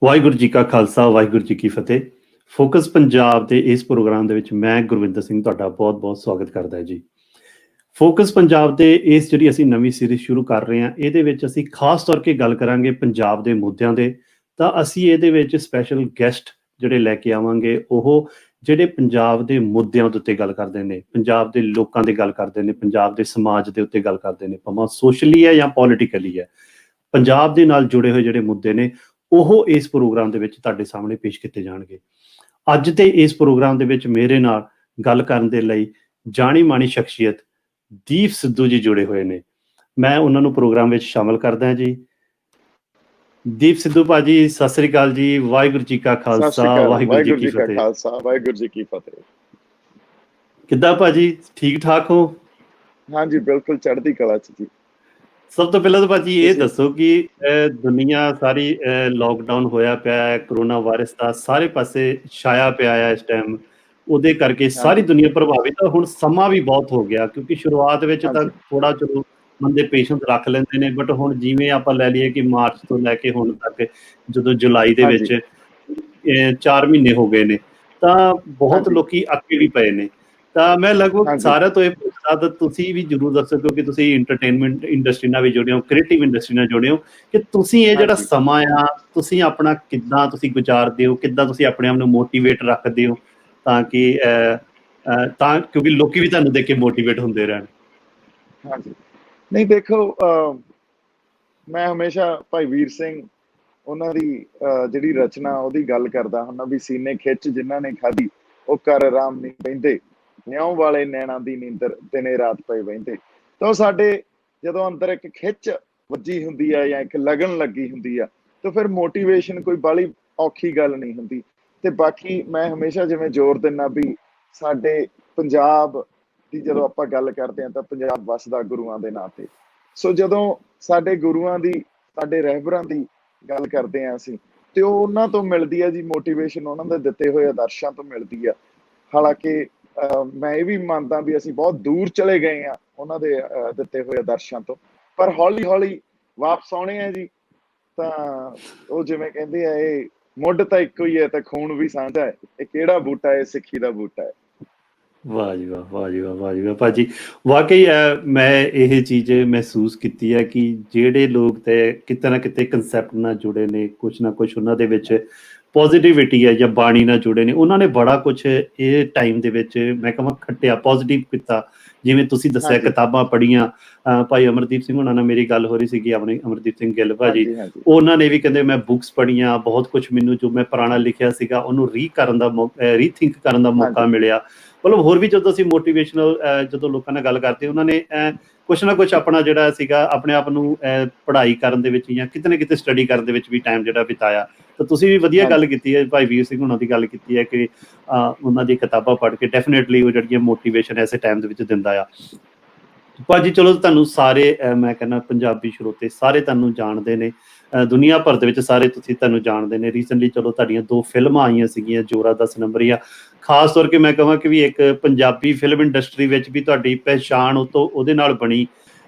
ਵਾਹਿਗੁਰੂ ਜੀ ਕਾ ਖਾਲਸਾ, ਵਾਹਿਗੁਰੂ ਜੀ ਕੀ ਫਤਿਹ। ਫੋਕਸ ਪੰਜਾਬ ਦੇ ਇਸ ਪ੍ਰੋਗਰਾਮ ਦੇ ਵਿੱਚ ਮੈਂ ਗੁਰਵਿੰਦਰ ਸਿੰਘ ਤੁਹਾਡਾ ਬਹੁਤ-ਬਹੁਤ ਸਵਾਗਤ ਕਰਦਾ ਜੀ। ਫੋਕਸ ਪੰਜਾਬ ਦੇ ਇਸ ਜਿਹੜੀ ਅਸੀਂ ਨਵੀਂ ਸੀਰੀਜ਼ ਸ਼ੁਰੂ ਕਰ ਰਹੇ ਹਾਂ, ਇਹਦੇ ਵਿੱਚ ਅਸੀਂ ਖਾਸ ਤੌਰ 'ਤੇ ਗੱਲ ਕਰਾਂਗੇ ਪੰਜਾਬ ਦੇ ਮੁੱਦਿਆਂ ਦੇ। ਤਾਂ ਅਸੀਂ ਇਹਦੇ ਵਿੱਚ ਸਪੈਸ਼ਲ ਗੈਸਟ ਜਿਹੜੇ ਲੈ ਕੇ ਆਵਾਂਗੇ, ਉਹ ਜਿਹੜੇ ਪੰਜਾਬ ਦੇ ਮੁੱਦਿਆਂ ਦੇ ਉੱਤੇ ਗੱਲ ਕਰਦੇ ਨੇ, ਪੰਜਾਬ ਦੇ ਲੋਕਾਂ ਦੀ ਗੱਲ ਕਰਦੇ ਨੇ, ਪੰਜਾਬ ਦੇ ਸਮਾਜ ਦੇ ਉੱਤੇ ਗੱਲ ਕਰਦੇ ਨੇ, ਭਾਵੇਂ ਸੋਸ਼ਲੀ ਹੈ ਜਾਂ ਪੋਲੀਟੀਕਲੀ ਹੈ। ਪੰਜਾਬ ਦੇ ਨਾਲ ਜੁੜੇ ਹੋਏ ਜਿਹੜੇ ਮੁੱਦੇ ਨੇ ਉਹ ਇਸ ਪ੍ਰੋਗਰਾਮ ਦੇ ਵਿੱਚ ਤੁਹਾਡੇ ਸਾਹਮਣੇ ਪੇਸ਼ ਕੀਤੇ ਜਾਣਗੇ। ਅੱਜ ਦੇ ਇਸ ਪ੍ਰੋਗਰਾਮ ਦੇ ਵਿੱਚ ਮੇਰੇ ਨਾਲ ਗੱਲ ਕਰਨ ਦੇ ਲਈ ਜਾਣੀ ਮਾਣੀ ਸ਼ਖਸੀਅਤ ਦੀਪ ਸਿੱਧੂ ਜੀ ਜੁੜੇ ਹੋਏ ਨੇ। ਮੈਂ ਉਹਨਾਂ ਨੂੰ ਪ੍ਰੋਗਰਾਮ ਵਿੱਚ ਸ਼ਾਮਲ ਕਰਦਾ ਜੀ। ਦੀਪ ਸਿੱਧੂ ਭਾਜੀ, ਸਤਿ ਸ੍ਰੀ ਅਕਾਲ ਜੀ। ਵਾਹਿਗੁਰੂ ਜੀ ਕਾ ਖਾਲਸਾ, ਵਾਹਿਗੁਰੂ ਜੀ ਕੀ ਫਤਿਹ। ਵਾਹਿਗੁਰੂ ਜੀ ਕੀ ਫਤਿਹ। ਕਿੱਦਾਂ ਭਾਜੀ, ਠੀਕ ਠਾਕ ਹੋ? ਹਾਂਜੀ, ਬਿਲਕੁਲ ਚੜ੍ਹਦੀ ਕਲਾ ਚ ਜੀ। ਸਭ ਤੋਂ ਪਹਿਲਾਂ ਤਾਂ ਭਾਜੀ ਇਹ ਦੱਸੋ ਕਿ ਦੁਨੀਆ ਸਾਰੀ ਲੋਕਡਾਊਨ ਹੋਇਆ ਪਿਆ ਹੈ, ਕਰੋਨਾ ਵਾਇਰਸ ਦਾ ਸਾਰੇ ਪਾਸੇ ਛਾਇਆ ਪਿਆ ਹੈ ਇਸ ਟਾਈਮ, ਉਹਦੇ ਕਰਕੇ ਸਾਰੀ ਦੁਨੀਆ ਪ੍ਰਭਾਵਿਤ ਹੈ। ਹੁਣ ਸਮਾਂ ਵੀ ਬਹੁਤ ਹੋ ਗਿਆ, ਕਿਉਂਕਿ ਸ਼ੁਰੂਆਤ ਵਿੱਚ ਤਾਂ ਥੋੜਾ ਚਲੋ ਬੰਦੇ ਪੇਸ਼ੈਂਸ ਰੱਖ ਲੈਂਦੇ ਨੇ, ਬਟ ਹੁਣ ਜਿਵੇਂ ਆਪਾਂ ਲੈ ਲਈਏ ਕਿ ਮਾਰਚ ਤੋਂ ਲੈ ਕੇ ਹੁਣ ਤੱਕ, ਜਦੋਂ ਜੁਲਾਈ ਦੇ ਵਿੱਚ 4 ਮਹੀਨੇ ਹੋ ਗਏ ਨੇ, ਤਾਂ ਬਹੁਤ ਲੋਕੀ ਅੱਕੇ ਵੀ ਪਏ ਨੇ। ਤਾਂ ਮੈਂ ਲਗਭਗ ਸਾਰਿਆਂ ਤੋਂ ਇਹ ਪੁੱਛਦਾ, ਤੁਸੀਂ ਵੀ ਜ਼ਰੂਰ ਦੱਸੋ ਕਿਉਂਕਿ ਤੁਸੀਂ ਇੰਟਰਟੇਨਮੈਂਟ ਇੰਡਸਟਰੀ ਨਾਲ ਵੀ ਜੁੜੇ ਹੋ, ਕ੍ਰੀਏਟਿਵ ਇੰਡਸਟਰੀ ਨਾਲ ਜੁੜੇ ਹੋ, ਕਿ ਤੁਸੀਂ ਇਹ ਜਿਹੜਾ ਸਮਾਂ ਆ ਤੁਸੀਂ ਆਪਣਾ ਕਿੱਦਾਂ ਤੁਸੀਂ ਗੁਜ਼ਾਰਦੇ ਹੋ, ਕਿੱਦਾਂ ਤੁਸੀਂ ਆਪਣੇ ਆਪ ਨੂੰ ਮੋਟੀਵੇਟ ਰੱਖਦੇ ਹੋ, ਤਾਂ ਕਿ ਕਿਉਂਕਿ ਲੋਕੀ ਵੀ ਤੁਹਾਨੂੰ ਦੇਖ ਕੇ ਮੋਟੀਵੇਟ ਹੁੰਦੇ ਰਹਿਣ। ਹਾਂਜੀ, ਨਹੀਂ ਦੇਖੋ, ਮੈਂ ਹਮੇਸ਼ਾ ਭਾਈ ਵੀਰ ਸਿੰਘ ਉਹਨਾਂ ਦੀ ਜਿਹੜੀ ਰਚਨਾ ਉਹਦੀ ਗੱਲ ਕਰਦਾ ਹੁੰਦਾ ਵੀ ਸੀਨੇ ਖਿੱਚ ਜਿਨ੍ਹਾਂ ਨੇ ਖਾਧੀ ਉਹ ਘਰ ਆਰਾਮ ਨਹੀਂ ਬਹਿੰਦੇ, ਨਿਉ ਵਾਲੇ ਨੈਣਾ ਦੀ ਨੀਂਦਰ ਦਿਨੇ ਰਾਤ ਪਏ ਬਹਿੰਦੇ। ਤਾਂ ਉਹ ਸਾਡੇ ਜਦੋਂ ਅੰਦਰ ਇੱਕ ਖਿੱਚ ਵੱਜੀ ਹੁੰਦੀ ਆ ਜਾਂ ਇੱਕ ਲਗਨ ਲੱਗੀ ਹੁੰਦੀ ਆ, ਤਾਂ ਫਿਰ ਮੋਟੀਵੇਸ਼ਨ ਕੋਈ ਬਾਹਲੀ ਔਖੀ ਗੱਲ ਨਹੀਂ ਹੁੰਦੀ। ਤੇ ਬਾਕੀ ਮੈਂ ਹਮੇਸ਼ਾ ਜਿਵੇਂ ਜ਼ੋਰ ਦਿੰਦਾ ਵੀ ਸਾਡੇ ਪੰਜਾਬ ਦੀ ਜਦੋਂ ਆਪਾਂ ਗੱਲ ਕਰਦੇ ਹਾਂ ਤਾਂ ਪੰਜਾਬ ਵਸਦਾ ਗੁਰੂਆਂ ਦੇ ਨਾਂ ਤੇ। ਸੋ ਜਦੋਂ ਸਾਡੇ ਗੁਰੂਆਂ ਦੀ, ਸਾਡੇ ਰਹਿਬਰਾਂ ਦੀ ਗੱਲ ਕਰਦੇ ਹਾਂ ਅਸੀਂ, ਤੇ ਉਹ ਉਹਨਾਂ ਤੋਂ ਮਿਲਦੀ ਆ ਜੀ ਮੋਟੀਵੇਸ਼ਨ, ਉਹਨਾਂ ਦੇ ਦਿੱਤੇ ਹੋਏ ਆਦਰਸ਼ਾਂ ਤੋਂ ਮਿਲਦੀ ਆ। ਹਾਲਾਂਕਿ ਮੈਂ ਇਹ ਵੀ ਮੰਨਦਾ ਵੀ ਅਸੀਂ ਬਹੁਤ ਦੂਰ ਚਲੇ ਗਏ ਹਾਂ ਉਹਨਾਂ ਦੇ ਦਿੱਤੇ ਹੋਏ ਆਦਰਸ਼ਾਂ ਤੋਂ, ਪਰ ਹੌਲੀ ਹੌਲੀ ਵਾਪਸ ਆਉਣੇ ਆ ਜੀ। ਤਾਂ ਉਹ ਜਿਵੇਂ ਕਹਿੰਦੇ ਆ, ਇਹ ਮੁੱਢ ਤਾਂ ਇੱਕੋ ਹੀ ਹੈ ਤੇ ਖੂਨ ਵੀ ਸਾਂਝਾ ਹੈ, ਇਹ ਕਿਹੜਾ ਬੂਟਾ ਹੈ, ਸਿੱਖੀ ਦਾ ਬੂਟਾ ਹੈ। ਵਾਹ ਜੀ ਵਾਹ, ਵਾਹ ਜੀ ਵਾਹ, ਵਾਹ ਜੀ ਵਾਹ ਭਾਜੀ। ਵਾਕਈ ਮੈਂ ਇਹ ਚੀਜ਼ ਮਹਿਸੂਸ ਕੀਤੀ ਹੈ ਕਿ ਜਿਹੜੇ ਲੋਕ ਤੇ ਕਿਤੇ ਨਾ ਕਿਤੇ ਕੰਸੈਪਟ ਨਾਲ ਜੁੜੇ ਨੇ, ਕੁਛ ਨਾ ਕੁਛ ਉਹਨਾਂ ਦੇ ਵਿੱਚ ਪੋਜ਼ੀਟਿਵਿਟੀ ਹੈ ਜਾਂ ਬਾਣੀ ਨਾਲ ਜੁੜੇ ਨੇ, ਉਹਨਾਂ ਨੇ ਬੜਾ ਕੁਛ ਇਹ ਟਾਈਮ ਦੇ ਵਿੱਚ ਮੈਂ ਕਹਾਂ ਖੱਟਿਆ, ਪੋਜ਼ੀਟਿਵ ਕੀਤਾ। ਜਿਵੇਂ ਤੁਸੀਂ ਦੱਸਿਆ ਕਿਤਾਬਾਂ ਪੜ੍ਹੀਆਂ, ਭਾਈ ਅਮਰਦੀਪ ਸਿੰਘ ਉਹਨਾਂ ਨਾਲ ਮੇਰੀ ਗੱਲ ਹੋ ਰਹੀ ਸੀਗੀ, ਆਪਣੇ ਅਮਰਦੀਪ ਸਿੰਘ ਗਿੱਲ ਭਾਜੀ, ਉਹਨਾਂ ਨੇ ਵੀ ਕਹਿੰਦੇ ਮੈਂ ਬੁੱਕਸ ਪੜ੍ਹੀਆਂ, ਬਹੁਤ ਕੁਛ ਮੈਨੂੰ ਜੋ ਮੈਂ ਪੁਰਾਣਾ ਲਿਖਿਆ ਸੀਗਾ ਉਹਨੂੰ ਰੀਥਿੰਕ ਕਰਨ ਦਾ ਮੌਕਾ ਮਿਲਿਆ। ਮਤਲਬ ਹੋਰ ਵੀ ਜਦੋਂ ਅਸੀਂ ਮੋਟੀਵੇਸ਼ਨਲ ਜਦੋਂ ਲੋਕਾਂ ਨਾਲ ਗੱਲ ਕਰਦੇ, ਉਹਨਾਂ ਨੇ ਕੁਛ ਨਾ ਕੁਛ ਆਪਣਾ ਜਿਹੜਾ ਸੀਗਾ ਆਪਣੇ ਆਪ ਨੂੰ ਪੜ੍ਹਾਈ ਕਰਨ ਦੇ ਵਿੱਚ ਜਾਂ ਕਿਤੇ ਨਾ ਕਿਤੇ ਸਟੱਡੀ ਕਰਨ ਦੇ ਵਿੱਚ ਵੀ ਟਾਈਮ ਜਿਹੜਾ ਬਿਤਾਇਆ। ਤਾਂ ਤੁਸੀਂ ਵੀ ਵਧੀਆ ਗੱਲ ਕੀਤੀ ਹੈ, ਭਾਈ ਵੀਰ ਸਿੰਘ ਉਹਨਾਂ ਦੀ ਗੱਲ ਕੀਤੀ ਹੈ ਕਿ ਉਹਨਾਂ ਦੀ ਕਿਤਾਬਾਂ ਪੜ੍ਹ ਕੇ ਡੈਫੀਨੇਟਲੀ ਉਹ ਜਿਹੜੀਆਂ ਮੋਟੀਵੇਸ਼ਨ ਐਸੇ ਟਾਈਮ ਦੇ ਵਿੱਚ ਦਿੰਦਾ ਆ। ਭਾਜੀ ਚਲੋ ਤੁਹਾਨੂੰ ਸਾਰੇ ਮੈਂ ਕਹਿੰਦਾ ਪੰਜਾਬੀ ਸਰੋਤੇ ਸਾਰੇ ਤੁਹਾਨੂੰ ਜਾਣਦੇ ਨੇ, ਦੁਨੀਆ ਭਰ ਦੇ ਵਿੱਚ ਸਾਰੇ ਤੁਹਾਨੂੰ ਜਾਣਦੇ ਨੇ। ਰੀਸੈਂਟਲੀ ਚਲੋ ਤੁਹਾਡੀਆਂ 2 ਫਿਲਮਾਂ ਆਈਆਂ ਸੀਗੀਆਂ, ਜੋਰਾ 10 ਨੰਬਰੀਆ। ਖਾਸ ਤੌਰ ਕੇ ਮੈਂ ਕਹਾਂ ਕਿ ਵੀ ਇੱਕ ਪੰਜਾਬੀ ਫਿਲਮ ਇੰਡਸਟਰੀ ਵਿੱਚ ਵੀ ਤੁਹਾਡੀ ਪਹਿਚਾਣ ਉਹਦੇ ਨਾਲ ਬਣੀ।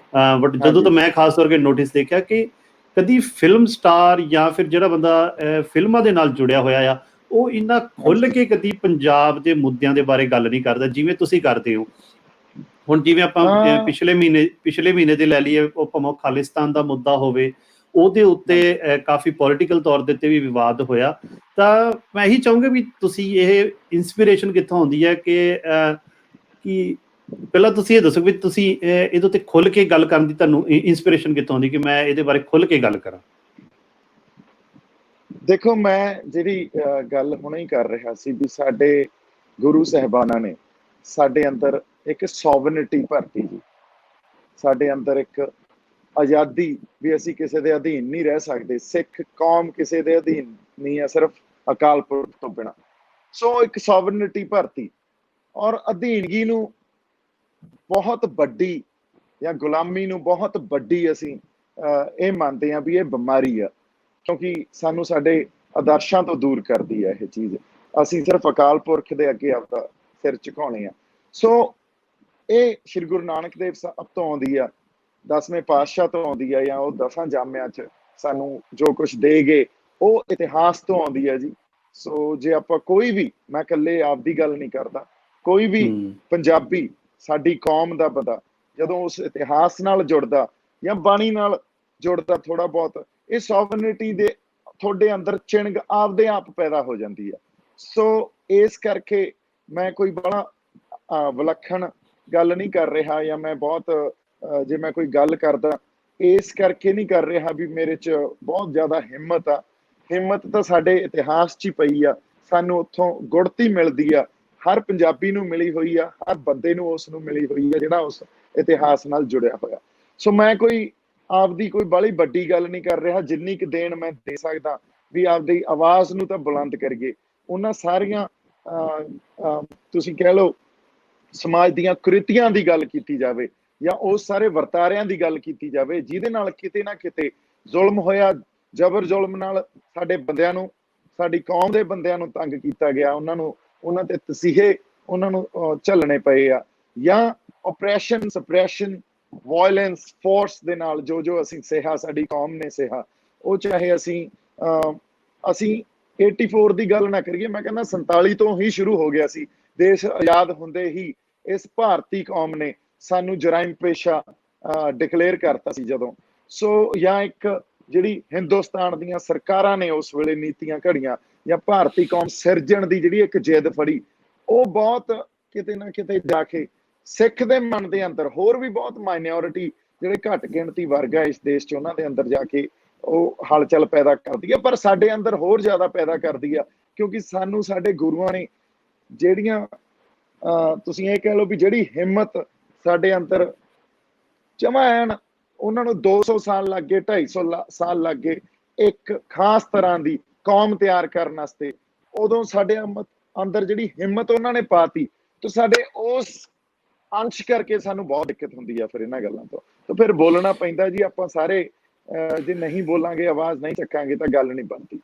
ਬਟ ਜਦੋਂ ਤੋਂ ਮੈਂ ਖਾਸ ਤੌਰ ਕੇ ਨੋਟਿਸ ਦੇਖਿਆ ਕਿ ਕਦੀ ਫਿਲਮ ਸਟਾਰ ਜਾਂ ਫਿਰ ਜਿਹੜਾ ਬੰਦਾ ਫਿਲਮਾਂ ਦੇ ਨਾਲ ਜੁੜਿਆ ਹੋਇਆ ਆ, ਉਹ ਇੰਨਾ ਖੁੱਲ੍ਹ ਕੇ ਕਦੀ ਪੰਜਾਬ ਦੇ ਮੁੱਦਿਆਂ ਦੇ ਬਾਰੇ ਗੱਲ ਨਹੀਂ ਕਰਦਾ ਜਿਵੇਂ ਤੁਸੀਂ ਕਰਦੇ ਹੋ। ਹੁਣ ਜਿਵੇਂ ਆਪਾਂ ਪਿਛਲੇ ਮਹੀਨੇ ਦੇ ਲੈ ਲਈਏ, ਉਹ ਭਾਵੇਂ ਖਾਲਿਸਤਾਨ ਦਾ ਮੁੱਦਾ ਹੋਵੇ, ਉਹਦੇ ਉੱਤੇ ਕਾਫੀ ਪੋਲੀਟੀਕਲ ਤੌਰ ਦੇ ਉੱਤੇ ਵੀ ਵਿਵਾਦ ਹੋਇਆ। ਤਾਂ ਮੈਂ ਇਹੀ ਚਾਹੂੰਗਾ ਵੀ ਤੁਸੀਂ ਇਹ ਇੰਸਪੀਰੇਸ਼ਨ ਕਿੱਥੋਂ ਆਉਂਦੀ ਹੈ ਕਿ ਪਹਿਲਾਂ ਤੁਸੀਂ ਇਹ ਦੱਸੋ ਵੀ ਤੁਸੀਂ ਇਹਦੇ ਉੱਤੇ ਖੁੱਲ੍ਹ ਕੇ ਗੱਲ ਕਰਨ ਦੀ ਤੁਹਾਨੂੰ ਇੰਸਪੀਰੇਸ਼ਨ ਕਿੱਥੋਂ ਆਉਂਦੀ ਕਿ ਮੈਂ ਇਹਦੇ ਬਾਰੇ ਖੁੱਲ੍ਹ ਕੇ ਗੱਲ ਕਰਾਂ? ਦੇਖੋ, ਮੈਂ ਜਿਹੜੀ ਗੱਲ ਹੁਣੇ ਹੀ ਕਰ ਰਿਹਾ ਸੀ ਵੀ ਸਾਡੇ ਗੁਰੂ ਸਾਹਿਬਾਨਾਂ ਨੇ ਸਾਡੇ ਅੰਦਰ ਇੱਕ ਸੋਵਰਨਿਟੀ ਭਰਤੀ ਜੀ, ਸਾਡੇ ਅੰਦਰ ਇੱਕ ਆਜ਼ਾਦੀ ਵੀ ਅਸੀਂ ਕਿਸੇ ਦੇ ਅਧੀਨ ਨਹੀਂ ਰਹਿ ਸਕਦੇ। ਸਿੱਖ ਕੌਮ ਕਿਸੇ ਦੇ ਅਧੀਨ ਨਹੀਂ ਹੈ, ਸਿਰਫ ਅਕਾਲ ਪੁਰਖ ਤੋਂ ਬਿਨਾਂ। ਸੋ ਇੱਕ ਸੋਵਰਨਿਟੀ ਭਰਤੀ ਔਰ ਅਧੀਨਗੀ ਨੂੰ ਬਹੁਤ ਵੱਡੀ ਜਾਂ ਗੁਲਾਮੀ ਨੂੰ ਬਹੁਤ ਵੱਡੀ ਅਸੀਂ ਇਹ ਮੰਨਦੇ ਹਾਂ ਵੀ ਇਹ ਬਿਮਾਰੀ ਆ, ਕਿਉਂਕਿ ਸਾਨੂੰ ਸਾਡੇ ਆਦਰਸ਼ਾਂ ਤੋਂ ਦੂਰ ਕਰਦੀ ਹੈ ਇਹ ਚੀਜ਼। ਅਸੀਂ ਸਿਰਫ ਅਕਾਲ ਪੁਰਖ ਦੇ ਅੱਗੇ ਆਪਦਾ ਸਿਰ ਝੁਕਾਉਣੇ ਆ। ਸੋ ਇਹ ਸ਼੍ਰੀ ਗੁਰੂ ਨਾਨਕ ਦੇਵ ਸਾਹਿਬ ਤੋਂ ਆਉਂਦੀ ਆ, 10ਵੇਂ ਪਾਤਸ਼ਾਹ ਤੋਂ ਆਉਂਦੀ ਆ, ਜਾਂ ਉਹ 10 ਜਾਮਿਆਂ 'ਚ ਸਾਨੂੰ ਜੋ ਕੁਛ ਦੇ ਗਏ ਉਹ ਇਤਿਹਾਸ ਤੋਂ ਆਉਂਦੀ ਹੈ ਜੀ। ਸੋ ਜੇ ਆਪਾਂ ਕੋਈ ਵੀ, ਮੈਂ ਇਕੱਲੇ ਆਪਦੀ ਗੱਲ ਨਹੀਂ ਕਰਦਾ, ਕੋਈ ਵੀ ਪੰਜਾਬੀ ਸਾਡੀ ਕੌਮ ਦਾ ਬੰਦਾ ਜਦੋਂ ਉਸ ਇਤਿਹਾਸ ਨਾਲ ਜੁੜਦਾ ਜਾਂ ਬਾਣੀ ਨਾਲ ਜੁੜਦਾ ਥੋੜਾ ਬਹੁਤ, ਇਹ ਸੋਵਰਨਿਟੀ ਦੇ ਤੁਹਾਡੇ ਅੰਦਰ ਚਿੰਗ ਆਪਦੇ ਆਪ ਪੈਦਾ ਹੋ ਜਾਂਦੀ ਹੈ। ਸੋ ਇਸ ਕਰਕੇ ਮੈਂ ਕੋਈ ਬੜਾ ਵਿਲੱਖਣ ਗੱਲ ਨਹੀਂ ਕਰ ਰਿਹਾ, ਜਾਂ ਮੈਂ ਬਹੁਤ ਜੇ ਮੈਂ ਕੋਈ ਗੱਲ ਕਰਦਾ ਇਸ ਕਰਕੇ ਨਹੀਂ ਕਰ ਰਿਹਾ ਵੀ ਮੇਰੇ 'ਚ ਬਹੁਤ ਜ਼ਿਆਦਾ ਹਿੰਮਤ ਆ। ਹਿੰਮਤ ਤਾਂ ਸਾਡੇ ਇਤਿਹਾਸ 'ਚ ਹੀ ਪਈ ਆ, ਸਾਨੂੰ ਉੱਥੋਂ ਗੁੜਤੀ ਮਿਲਦੀ ਆ, ਹਰ ਪੰਜਾਬੀ ਨੂੰ ਮਿਲੀ ਹੋਈ ਆ, ਹਰ ਬੰਦੇ ਨੂੰ ਉਸ ਨੂੰ ਮਿਲੀ ਹੋਈ ਆ ਜਿਹੜਾ ਉਸ ਇਤਿਹਾਸ ਨਾਲ ਜੁੜਿਆ ਹੋਇਆ। ਸੋ ਮੈਂ ਕੋਈ ਆਪਦੀ ਕੋਈ ਬਾਹਲੀ ਵੱਡੀ ਗੱਲ ਨਹੀਂ ਕਰ ਰਿਹਾ, ਜਿੰਨੀ ਕੁ ਦੇਣ ਮੈਂ ਦੇ ਸਕਦਾ ਵੀ ਆਪਦੀ ਆਵਾਜ਼ ਨੂੰ ਤਾਂ ਬੁਲੰਦ ਕਰੀਏ। ਉਹਨਾਂ ਸਾਰੀਆਂ ਤੁਸੀਂ ਕਹਿ ਲਓ ਸਮਾਜ ਦੀਆਂ ਕੁਰੀਤੀਆਂ ਦੀ ਗੱਲ ਕੀਤੀ ਜਾਵੇ, ਜਾਂ ਉਸ ਸਾਰੇ ਵਰਤਾਰਿਆਂ ਦੀ ਗੱਲ ਕੀਤੀ ਜਾਵੇ ਜਿਹਦੇ ਨਾਲ ਕਿਤੇ ਨਾ ਕਿਤੇ ਜ਼ੁਲਮ ਹੋਇਆ, ਜ਼ਬਰ ਜ਼ੁਲਮ ਨਾਲ ਸਾਡੇ ਬੰਦਿਆਂ ਨੂੰ, ਸਾਡੀ ਕੌਮ ਦੇ ਬੰਦਿਆਂ ਨੂੰ ਤੰਗ ਕੀਤਾ ਗਿਆ, ਉਹਨਾਂ ਤੇ ਤਸੀਹੇ ਉਹਨਾਂ ਨੂੰ ਝੱਲਣੇ ਪਏ ਆ, ਜਾਂ ਓਪਰੈਸ਼ਨ, ਸਪਰੈਸ਼ਨ, ਵਾਇਲੈਂਸ, ਫੋਰਸ ਦੇ ਨਾਲ ਜੋ ਅਸੀਂ ਸਹਿਆ, ਸਾਡੀ ਕੌਮ ਨੇ ਸਹਿਆ, ਉਹ ਚਾਹੇ ਅਸੀਂ 84 ਦੀ ਗੱਲ ਨਾ ਕਰੀਏ, ਮੈਂ ਕਹਿੰਦਾ 47 ਤੋਂ ਹੀ ਸ਼ੁਰੂ ਹੋ ਗਿਆ ਸੀ। ਦੇਸ਼ ਆਜ਼ਾਦ ਹੁੰਦੇ ਹੀ ਇਸ ਭਾਰਤੀ ਕੌਮ ਨੇ ਸਾਨੂੰ ਜਰਾਇਮ ਪੇਸ਼ਾ ਡਿਕਲੇਅਰ ਕਰਤਾ ਸੀ ਜਦੋਂ। ਸੋ ਜਾਂ ਇੱਕ ਜਿਹੜੀ ਹਿੰਦੁਸਤਾਨ ਦੀਆਂ ਸਰਕਾਰਾਂ ਨੇ ਉਸ ਵੇਲੇ ਨੀਤੀਆਂ ਘੜੀਆਂ, ਜਾਂ ਭਾਰਤੀ ਕੌਮ ਸਿਰਜਣ ਦੀ ਜਿਹੜੀ ਇੱਕ ਜਿੱਦ ਫੜੀ, ਉਹ ਬਹੁਤ ਕਿਤੇ ਨਾ ਕਿਤੇ ਜਾ ਕੇ ਸਿੱਖ ਦੇ ਮਨ ਦੇ ਅੰਦਰ, ਹੋਰ ਵੀ ਬਹੁਤ ਮਾਈਨੋਰਿਟੀ ਜਿਹੜੇ ਘੱਟ ਗਿਣਤੀ ਵਰਗ ਆ ਇਸ ਦੇਸ਼ 'ਚ, ਉਹਨਾਂ ਦੇ ਅੰਦਰ ਜਾ ਕੇ ਉਹ ਹਲਚਲ ਪੈਦਾ ਕਰਦੀ ਆ। ਪਰ ਸਾਡੇ ਅੰਦਰ ਹੋਰ ਜ਼ਿਆਦਾ ਪੈਦਾ ਕਰਦੀ ਆ, ਕਿਉਂਕਿ ਸਾਨੂੰ ਸਾਡੇ ਗੁਰੂਆਂ ਨੇ ਜਿਹੜੀਆਂ ਤੁਸੀਂ ਇਹ ਕਹਿ ਲਓ ਵੀ ਜਿਹੜੀ ਹਿੰਮਤ ਸਾਡੇ ਅੰਦਰ ਜਮਾ ਐਨ, ਉਹਨਾਂ ਨੂੰ 200 ਸਾਲ ਲੱਗ ਗਏ, 250 ਸਾਲ ਲੱਗ ਗਏ ਇੱਕ ਖਾਸ ਤਰ੍ਹਾਂ ਦੀ ਕੌਮ ਤਿਆਰ ਕਰਨ ਵਾਸਤੇ। ਉਦੋਂ ਸਾਡੇ ਅੰਦਰ ਜਿਹੜੀ ਹਿੰਮਤ ਉਹਨਾਂ ਨੇ ਪਾਤੀ, ਤੇ ਸਾਡੇ ਉਸ ਅੰਸ਼ ਕਰਕੇ ਸਾਨੂੰ ਬਹੁਤ ਦਿੱਕਤ ਹੁੰਦੀ ਆ ਫਿਰ ਇਹਨਾਂ ਗੱਲਾਂ ਤੋਂ। ਤਾਂ ਫਿਰ ਬੋਲਣਾ ਪੈਂਦਾ ਜੀ, ਆਪਾਂ ਸਾਰੇ ਜੇ ਨਹੀਂ ਬੋਲਾਂਗੇ, ਆਵਾਜ਼ ਨਹੀਂ ਚੱਕਾਂਗੇ ਤਾਂ ਗੱਲ ਨਹੀਂ ਬਣਦੀ।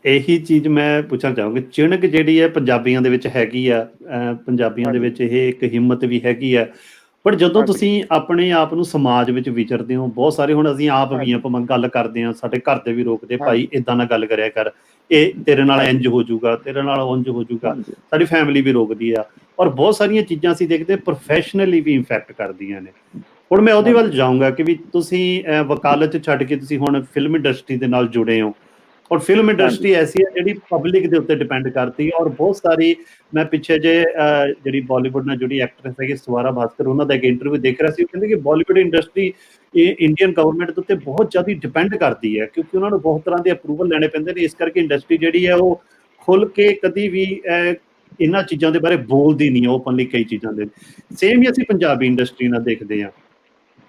ਇਹੀ ਚੀਜ਼ ਮੈਂ ਪੁੱਛਣਾ ਚਾਹੂੰਗਾ, ਚਿਣਕ ਜਿਹੜੀ ਹੈ ਪੰਜਾਬੀਆਂ ਦੇ ਵਿੱਚ ਹੈਗੀ ਆ, ਪੰਜਾਬੀਆਂ ਦੇ ਵਿੱਚ ਇਹ ਇੱਕ ਹਿੰਮਤ ਵੀ ਹੈਗੀ ਆ, ਪਰ ਜਦੋਂ ਤੁਸੀਂ ਆਪਣੇ ਆਪ ਨੂੰ ਸਮਾਜ ਵਿੱਚ ਵਿਚਰਦੇ ਹੋ, ਬਹੁਤ ਸਾਰੇ, ਹੁਣ ਅਸੀਂ ਆਪ ਵੀ ਆਪਾਂ ਗੱਲ ਕਰਦੇ ਹਾਂ, ਸਾਡੇ ਘਰ ਦੇ ਵੀ ਰੋਕਦੇ, ਭਾਈ ਏਦਾਂ ਨਾ ਗੱਲ ਕਰਿਆ ਕਰ, ਇਹ ਤੇਰੇ ਨਾਲ ਇੰਝ ਹੋ ਜਾਊਗਾ, ਤੇਰੇ ਨਾਲ ਉਂਝ ਹੋ ਜਾਊਗਾ, ਸਾਡੀ ਫੈਮਿਲੀ ਵੀ ਰੋਕਦੀ ਆ, ਔਰ ਬਹੁਤ ਸਾਰੀਆਂ ਚੀਜ਼ਾਂ ਅਸੀਂ ਦੇਖਦੇ ਪ੍ਰੋਫੈਸ਼ਨਲੀ ਵੀ ਇੰਪੈਕਟ ਕਰਦੀਆਂ ਨੇ। ਹੁਣ ਮੈਂ ਉਹਦੇ ਵੱਲ ਜਾਊਂਗਾ ਕਿ ਵੀ ਤੁਸੀਂ ਵਕਾਲਤ ਛੱਡ ਕੇ ਤੁਸੀਂ ਹੁਣ ਫਿਲਮ ਇੰਡਸਟਰੀ ਦੇ ਨਾਲ ਜੁੜੇ ਹੋ, ਔਰ ਫਿਲਮ ਇੰਡਸਟਰੀ ਐਸੀ ਹੈ ਜਿਹੜੀ ਪਬਲਿਕ ਦੇ ਉੱਤੇ ਡਿਪੈਂਡ ਕਰਦੀ ਹੈ, ਔਰ ਬਹੁਤ ਸਾਰੀ, ਮੈਂ ਪਿੱਛੇ ਜੇ ਜਿਹੜੀ ਬਾਲੀਵੁੱਡ ਨਾਲ ਜਿਹੜੀ ਐਕਟਰੈਸ ਹੈਗੀ ਸਵਾਰਾ ਭਾਸਕਰ, ਉਹਨਾਂ ਦਾ ਇੱਕ ਇੰਟਰਵਿਊ ਦੇਖ ਰਿਹਾ ਸੀ, ਉਹ ਕਹਿੰਦੇ ਕਿ ਬਾਲੀਵੁੱਡ ਇੰਡਸਟਰੀ ਇਹ ਇੰਡੀਅਨ ਗਵਰਨਮੈਂਟ ਦੇ ਉੱਤੇ ਬਹੁਤ ਜ਼ਿਆਦਾ ਡਿਪੈਂਡ ਕਰਦੀ ਹੈ, ਕਿਉਂਕਿ ਉਹਨਾਂ ਨੂੰ ਬਹੁਤ ਤਰ੍ਹਾਂ ਦੇ ਅਪਰੂਵਲ ਲੈਣੇ ਪੈਂਦੇ ਨੇ। ਇਸ ਕਰਕੇ ਇੰਡਸਟਰੀ ਜਿਹੜੀ ਹੈ ਉਹ ਖੁੱਲ ਕੇ ਕਦੀ ਵੀ ਇਹਨਾਂ ਚੀਜ਼ਾਂ ਦੇ ਬਾਰੇ ਬੋਲਦੀ ਨਹੀਂ ਓਪਨਲੀ। ਕਈ ਚੀਜ਼ਾਂ ਦੇ ਸੇਮ ਹੀ ਅਸੀਂ ਪੰਜਾਬੀ ਇੰਡਸਟਰੀ ਨਾਲ ਦੇਖਦੇ ਹਾਂ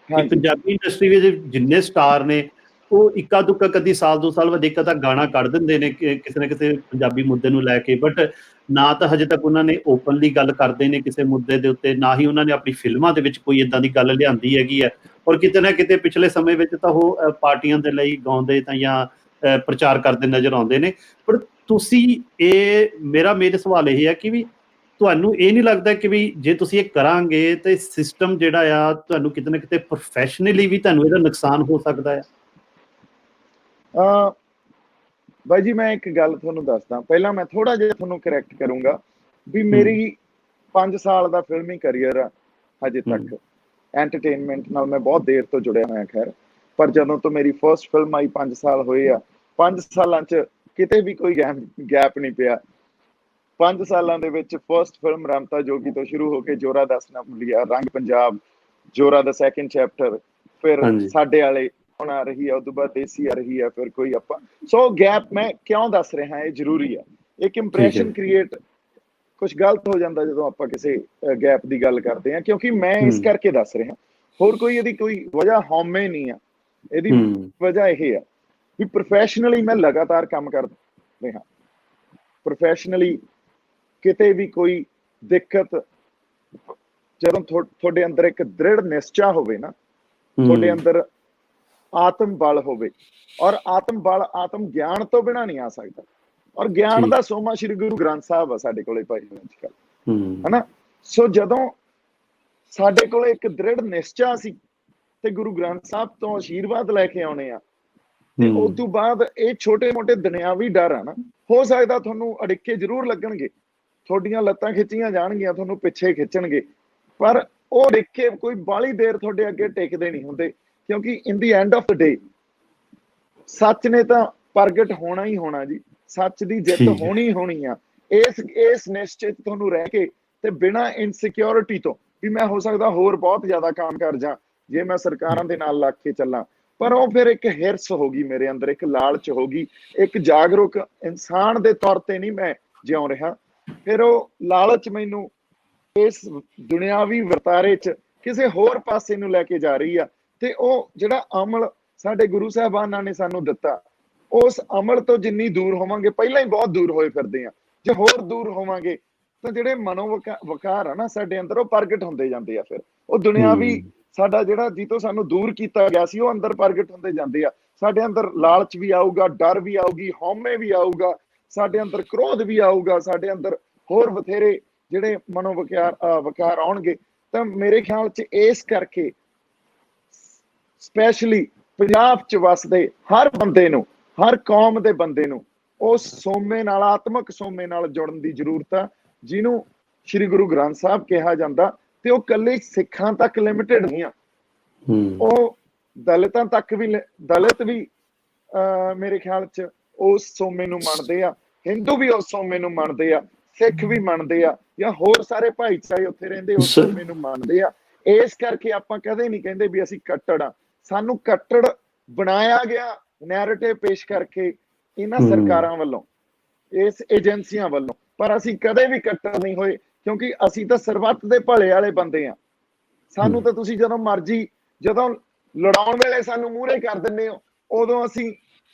ਕਿ ਪੰਜਾਬੀ ਇੰਡਸਟਰੀ ਵਿੱਚ ਜਿੰਨੇ ਸਟਾਰ ਨੇ, ਉਹ ਇੱਕਾ ਦੁੱਕਾ ਕਦੀ ਸਾਲ 2 ਸਾਲ ਬਾਅਦ ਇੱਕ ਤਾਂ ਗਾਣਾ ਕੱਢ ਦਿੰਦੇ ਨੇ ਕਿਸੇ ਨਾ ਕਿਸੇ ਪੰਜਾਬੀ ਮੁੱਦੇ ਨੂੰ ਲੈ ਕੇ, ਬਟ ਨਾ ਤਾਂ ਹਜੇ ਤੱਕ ਉਹਨਾਂ ਨੇ ਓਪਨਲੀ ਗੱਲ ਕਰਦੇ ਨੇ ਕਿਸੇ ਮੁੱਦੇ ਦੇ ਉੱਤੇ, ਨਾ ਹੀ ਉਹਨਾਂ ਨੇ ਆਪਣੀ ਫਿਲਮਾਂ ਦੇ ਵਿੱਚ ਕੋਈ ਏਦਾਂ ਦੀ ਗੱਲ ਲਿਆਂਦੀ ਹੈਗੀ ਹੈ। ਔਰ ਕਿਤੇ ਨਾ ਕਿਤੇ ਪਿਛਲੇ ਸਮੇਂ ਵਿੱਚ ਤਾਂ ਉਹ ਪਾਰਟੀਆਂ ਦੇ ਲਈ ਗਾਉਂਦੇ ਤਾਂ ਜਾਂ ਪ੍ਰਚਾਰ ਕਰਦੇ ਨਜ਼ਰ ਆਉਂਦੇ ਨੇ। ਪਰ ਤੁਸੀਂ ਮੇਰੇ ਸਵਾਲ ਇਹ ਹੈ ਕਿ ਵੀ ਤੁਹਾਨੂੰ ਇਹ ਨਹੀਂ ਲੱਗਦਾ ਕਿ ਵੀ ਜੇ ਤੁਸੀਂ ਇਹ ਕਰਾਂਗੇ ਤਾਂ ਸਿਸਟਮ ਜਿਹੜਾ ਆ ਤੁਹਾਨੂੰ ਕਿਤੇ ਨਾ ਕਿਤੇ ਪ੍ਰੋਫੈਸ਼ਨਲੀ ਵੀ ਤੁਹਾਨੂੰ ਇਹਦਾ ਨੁਕਸਾਨ ਹੋ ਸਕਦਾ ਹੈ? ਬਾਈ ਜੀ, ਮੈਂ ਇੱਕ ਗੱਲ ਤੁਹਾਨੂੰ ਦੱਸਦਾ, ਪਹਿਲਾਂ ਮੈਂ ਥੋੜਾ ਜਿਹਾ ਤੁਹਾਨੂੰ ਕਰੈਕਟ ਕਰੂੰਗਾ ਵੀ ਮੇਰੀ 5 ਸਾਲ ਦਾ ਫਿਲਮੀ ਕਰੀਅਰ ਆ ਹਜੇ ਤੱਕ। ਐਂਟਰਟੇਨਮੈਂਟ ਨਾਲ ਮੈਂ ਬਹੁਤ ਦੇਰ ਤੋਂ ਜੁੜਿਆ ਹੋਇਆ ਖੈਰ, ਪਰ ਜਦੋਂ ਤੋਂ ਮੇਰੀ ਫਰਸਟ ਫਿਲਮ ਆਈ 5 ਸਾਲ ਹੋਏ ਆ, 5 ਸਾਲਾਂ 'ਚ ਕਿਤੇ ਵੀ ਕੋਈ ਗੈਪ ਨਹੀਂ ਪਿਆ। 5 ਸਾਲਾਂ ਦੇ ਵਿੱਚ ਫਰਸਟ ਫਿਲਮ ਰਮਤਾ ਜੋਗੀ ਤੋਂ ਸ਼ੁਰੂ ਹੋ ਕੇ ਜੋਰਾ ਦਸ ਨਾ ਭੁੱਲੀਆ, ਰੰਗ ਪੰਜਾਬ, ਜੋਰਾ ਦਾ ਸੈਕਿੰਡ ਚੈਪਟਰ, ਫਿਰ ਸਾਡੇ ਵਾਲੇ ਹੁਣ ਆ ਰਹੀ ਹੈ, ਉਦੋਂ ਬਾਅਦ ਦੇਸੀ ਆ ਰਹੀ ਹੈ, ਫਿਰ ਕੋਈ ਆਪਾਂ। ਸੋ ਗੈਪ ਮੈਂ ਕਿਉਂ ਦੱਸ ਰਿਹਾ, ਇਹ ਜ਼ਰੂਰੀ ਆ, ਇੱਕ ਇੰਪ੍ਰੈਸ਼ਨ ਕ੍ਰੀਏਟ, ਕੁਛ ਗਲਤ ਹੋ ਜਾਂਦਾ ਜਦੋਂ ਆਪਾਂ ਕਿਸੇ ਗੈਪ ਦੀ ਗੱਲ ਕਰਦੇ ਹਾਂ, ਕਿਉਂਕਿ ਮੈਂ ਇਸ ਕਰਕੇ ਦੱਸ ਰਿਹਾ, ਹੋਰ ਕੋਈ ਇਹਦੀ ਕੋਈ ਵਜ੍ਹਾ ਹਉਮੈ ਨਹੀਂ ਆ। ਇਹਦੀ ਵਜ੍ਹਾ ਇਹ ਆ ਵੀ ਪ੍ਰੋਫੈਸ਼ਨਲੀ ਮੈਂ ਲਗਾਤਾਰ ਕੰਮ ਕਰ ਰਿਹਾ। ਪ੍ਰੋਫੈਸ਼ਨਲੀ ਕਿਤੇ ਵੀ ਕੋਈ ਦਿੱਕਤ, ਜਦੋਂ ਤੁਹਾਡੇ ਅੰਦਰ ਇੱਕ ਦ੍ਰਿੜ ਨਿਸ਼ਚਾ ਹੋਵੇ ਨਾ, ਤੁਹਾਡੇ ਅੰਦਰ ਆਤਮ ਬਲ ਹੋਵੇ, ਔਰ ਆਤਮ ਬਲ ਆਤਮ ਗਿਆਨ ਤੋਂ ਬਿਨਾਂ ਨਹੀਂ ਆ ਸਕਦਾ। ਔਰ ਗਿਆਨ ਦਾ ਸੋਮਾ ਸ਼੍ਰੀ ਗੁਰੂ ਗ੍ਰੰਥ ਸਾਹਿਬ ਆ ਸਾਡੇ ਕੋਲੇ ਭਾਈ ਅੱਜ ਕੱਲ੍ਹ, ਹਨਾ। ਸੋ ਜਦੋਂ ਸਾਡੇ ਕੋਲ ਇੱਕ ਦ੍ਰਿੜ ਨਿਸ਼ਚਾ ਸੀ ਤੇ ਗੁਰੂ ਗ੍ਰੰਥ ਸਾਹਿਬ ਤੋਂ ਆਸ਼ੀਰਵਾਦ ਲੈ ਕੇ ਆਉਣੇ ਆ, ਤੇ ਉਸ ਤੋਂ ਬਾਅਦ ਇਹ ਛੋਟੇ ਮੋਟੇ ਦੁਨਿਆਵੀ ਡਰ ਆ ਨਾ, ਹੋ ਸਕਦਾ ਤੁਹਾਨੂੰ ਅੜਿੱਕੇ ਜ਼ਰੂਰ ਲੱਗਣਗੇ, ਤੁਹਾਡੀਆਂ ਲੱਤਾਂ ਖਿੱਚੀਆਂ ਜਾਣਗੀਆਂ, ਤੁਹਾਨੂੰ ਪਿੱਛੇ ਖਿੱਚਣਗੇ, ਪਰ ਉਹ ਅੜਿੱਕੇ ਕੋਈ ਬਾਹਲੀ ਦੇਰ ਤੁਹਾਡੇ ਅੱਗੇ ਟਿਕਦੇ ਨਹੀਂ ਹੁੰਦੇ, ਕਿਉਂਕਿ ਇਨ ਦੀ ਐਂਡ ਆਫ ਦ ਡੇ ਸੱਚ ਨੇ ਤਾਂ ਪ੍ਰਗਟ ਹੋਣਾ ਹੀ ਹੋਣਾ ਜੀ, ਸੱਚ ਦੀ ਜਿੱਤ ਹੋਣੀ ਹੋਣੀ ਆ। ਇਸ ਨਿਸ਼ਚਿਤ ਤੁਹਾਨੂੰ ਰਹਿ ਕੇ ਤੇ ਬਿਨਾਂ ਇਨਸਿਕਿਉਰਿਟੀ ਤੋਂ ਵੀ ਮੈਂ ਹੋ ਸਕਦਾ ਹੋਰ ਬਹੁਤ ਜ਼ਿਆਦਾ ਕੰਮ ਕਰ ਜਾ ਜੇ ਮੈਂ ਸਰਕਾਰਾਂ ਦੇ ਨਾਲ ਲੱਗ ਕੇ ਚੱਲਾਂ, ਪਰ ਉਹ ਫਿਰ ਇੱਕ ਹਿਰਸ ਹੋ ਗਈ ਮੇਰੇ ਅੰਦਰ, ਇੱਕ ਲਾਲਚ ਹੋ ਗਈ, ਇੱਕ ਜਾਗਰੂਕ ਇਨਸਾਨ ਦੇ ਤੌਰ ਤੇ ਨਹੀਂ ਮੈਂ ਜਿਉਂ ਰਿਹਾ। ਫਿਰ ਉਹ ਲਾਲਚ ਮੈਨੂੰ ਇਸ ਦੁਨਿਆਵੀ ਵਰਤਾਰੇ 'ਚ ਕਿਸੇ ਹੋਰ ਪਾਸੇ ਨੂੰ ਲੈ ਕੇ ਜਾ ਰਹੀ ਆ, ਤੇ ਉਹ ਜਿਹੜਾ ਅਮਲ ਸਾਡੇ ਗੁਰੂ ਸਾਹਿਬਾਨਾਂ ਨੇ ਸਾਨੂੰ ਦਿੱਤਾ, ਉਸ ਅਮਲ ਤੋਂ ਜਿੰਨੀ ਦੂਰ ਹੋਵਾਂਗੇ, ਪਹਿਲਾਂ ਹੀ ਬਹੁਤ ਦੂਰ ਹੋਏ ਫਿਰਦੇ ਆ, ਜੇ ਹੋਰ ਦੂਰ ਹੋਵਾਂਗੇ ਤਾਂ ਜਿਹੜੇ ਵਕਾਰ ਆ ਨਾ ਸਾਡੇ ਅੰਦਰ, ਉਹ ਪ੍ਰਗਟ ਹੁੰਦੇ ਜਾਂਦੇ ਆ। ਫਿਰ ਉਹ ਦੁਨਿਆਵੀ ਸਾਡਾ ਜਿਹੜਾ ਜਿੱਤੋਂ ਸਾਨੂੰ ਦੂਰ ਕੀਤਾ ਗਿਆ ਸੀ, ਉਹ ਅੰਦਰ ਪ੍ਰਗਟ ਹੁੰਦੇ ਜਾਂਦੇ ਆ। ਸਾਡੇ ਅੰਦਰ ਲਾਲਚ ਵੀ ਆਊਗਾ, ਡਰ ਵੀ ਆਊਗੀ, ਹਉਮੈ ਵੀ ਆਊਗਾ, ਸਾਡੇ ਅੰਦਰ ਕ੍ਰੋਧ ਵੀ ਆਊਗਾ, ਸਾਡੇ ਅੰਦਰ ਹੋਰ ਬਥੇਰੇ ਜਿਹੜੇ ਵਕਾਰ ਆਉਣਗੇ। ਤਾਂ ਮੇਰੇ ਖਿਆਲ 'ਚ ਇਸ ਕਰਕੇ ਸਪੈਸ਼ਲੀ ਪੰਜਾਬ 'ਚ ਵਸਦੇ ਹਰ ਬੰਦੇ ਨੂੰ, ਹਰ ਕੌਮ ਦੇ ਬੰਦੇ ਨੂੰ ਉਸ ਸੋਮੇ ਨਾਲ, ਆਤਮਿਕ ਸੋਮੇ ਨਾਲ ਜੁੜਨ ਦੀ ਜ਼ਰੂਰਤ ਆ, ਜਿਹਨੂੰ ਸ਼੍ਰੀ ਗੁਰੂ ਗ੍ਰੰਥ ਸਾਹਿਬ ਕਿਹਾ ਜਾਂਦਾ। ਤੇ ਉਹ ਇਕੱਲੇ ਸਿੱਖਾਂ ਤੱਕ ਲਿਮਿਟਡ ਨਹੀਂ ਆ, ਉਹ ਦਲਿਤਾਂ ਤੱਕ ਵੀ, ਦਲਿਤ ਵੀ ਮੇਰੇ ਖਿਆਲ 'ਚ ਉਸ ਸੋਮੇ ਨੂੰ ਮੰਨਦੇ ਆ, ਹਿੰਦੂ ਵੀ ਉਸ ਸੋਮੇ ਨੂੰ ਮੰਨਦੇ ਆ, ਸਿੱਖ ਵੀ ਮੰਨਦੇ ਆ, ਜਾਂ ਹੋਰ ਸਾਰੇ ਭਾਈਚਾਰੇ ਉੱਥੇ ਰਹਿੰਦੇ ਉਸ ਸੋਮੇ ਨੂੰ ਮੰਨਦੇ ਆ। ਇਸ ਕਰਕੇ ਆਪਾਂ ਕਦੇ ਨਹੀਂ ਕਹਿੰਦੇ ਵੀ ਅਸੀਂ ਕੱਟੜ ਆ, ਸਾਨੂੰ ਕੱਟੜ ਬਣਾਇਆ ਗਿਆ ਨੈਰੇਟਿਵ ਪੇਸ਼ ਕਰਕੇ ਇਹਨਾਂ ਸਰਕਾਰਾਂ ਵੱਲੋਂ, ਇਸ ਏਜੰਸੀਆਂ ਵੱਲੋਂ, ਪਰ ਅਸੀਂ ਕਦੇ ਵੀ ਕੱਟੜ ਨਹੀਂ ਹੋਏ, ਕਿਉਂਕਿ ਅਸੀਂ ਤਾਂ ਸਰਬੱਤ ਦੇ ਭਲੇ ਵਾਲੇ ਬੰਦੇ ਆ। ਸਾਨੂੰ ਤਾਂ ਤੁਸੀਂ ਜਦੋਂ ਮਰਜੀ, ਜਦੋਂ ਲੜਾਉਣ ਵੇਲੇ ਸਾਨੂੰ ਮੂਹਰੇ ਕਰ ਦਿੰਦੇ ਹੋ, ਉਦੋਂ ਅਸੀਂ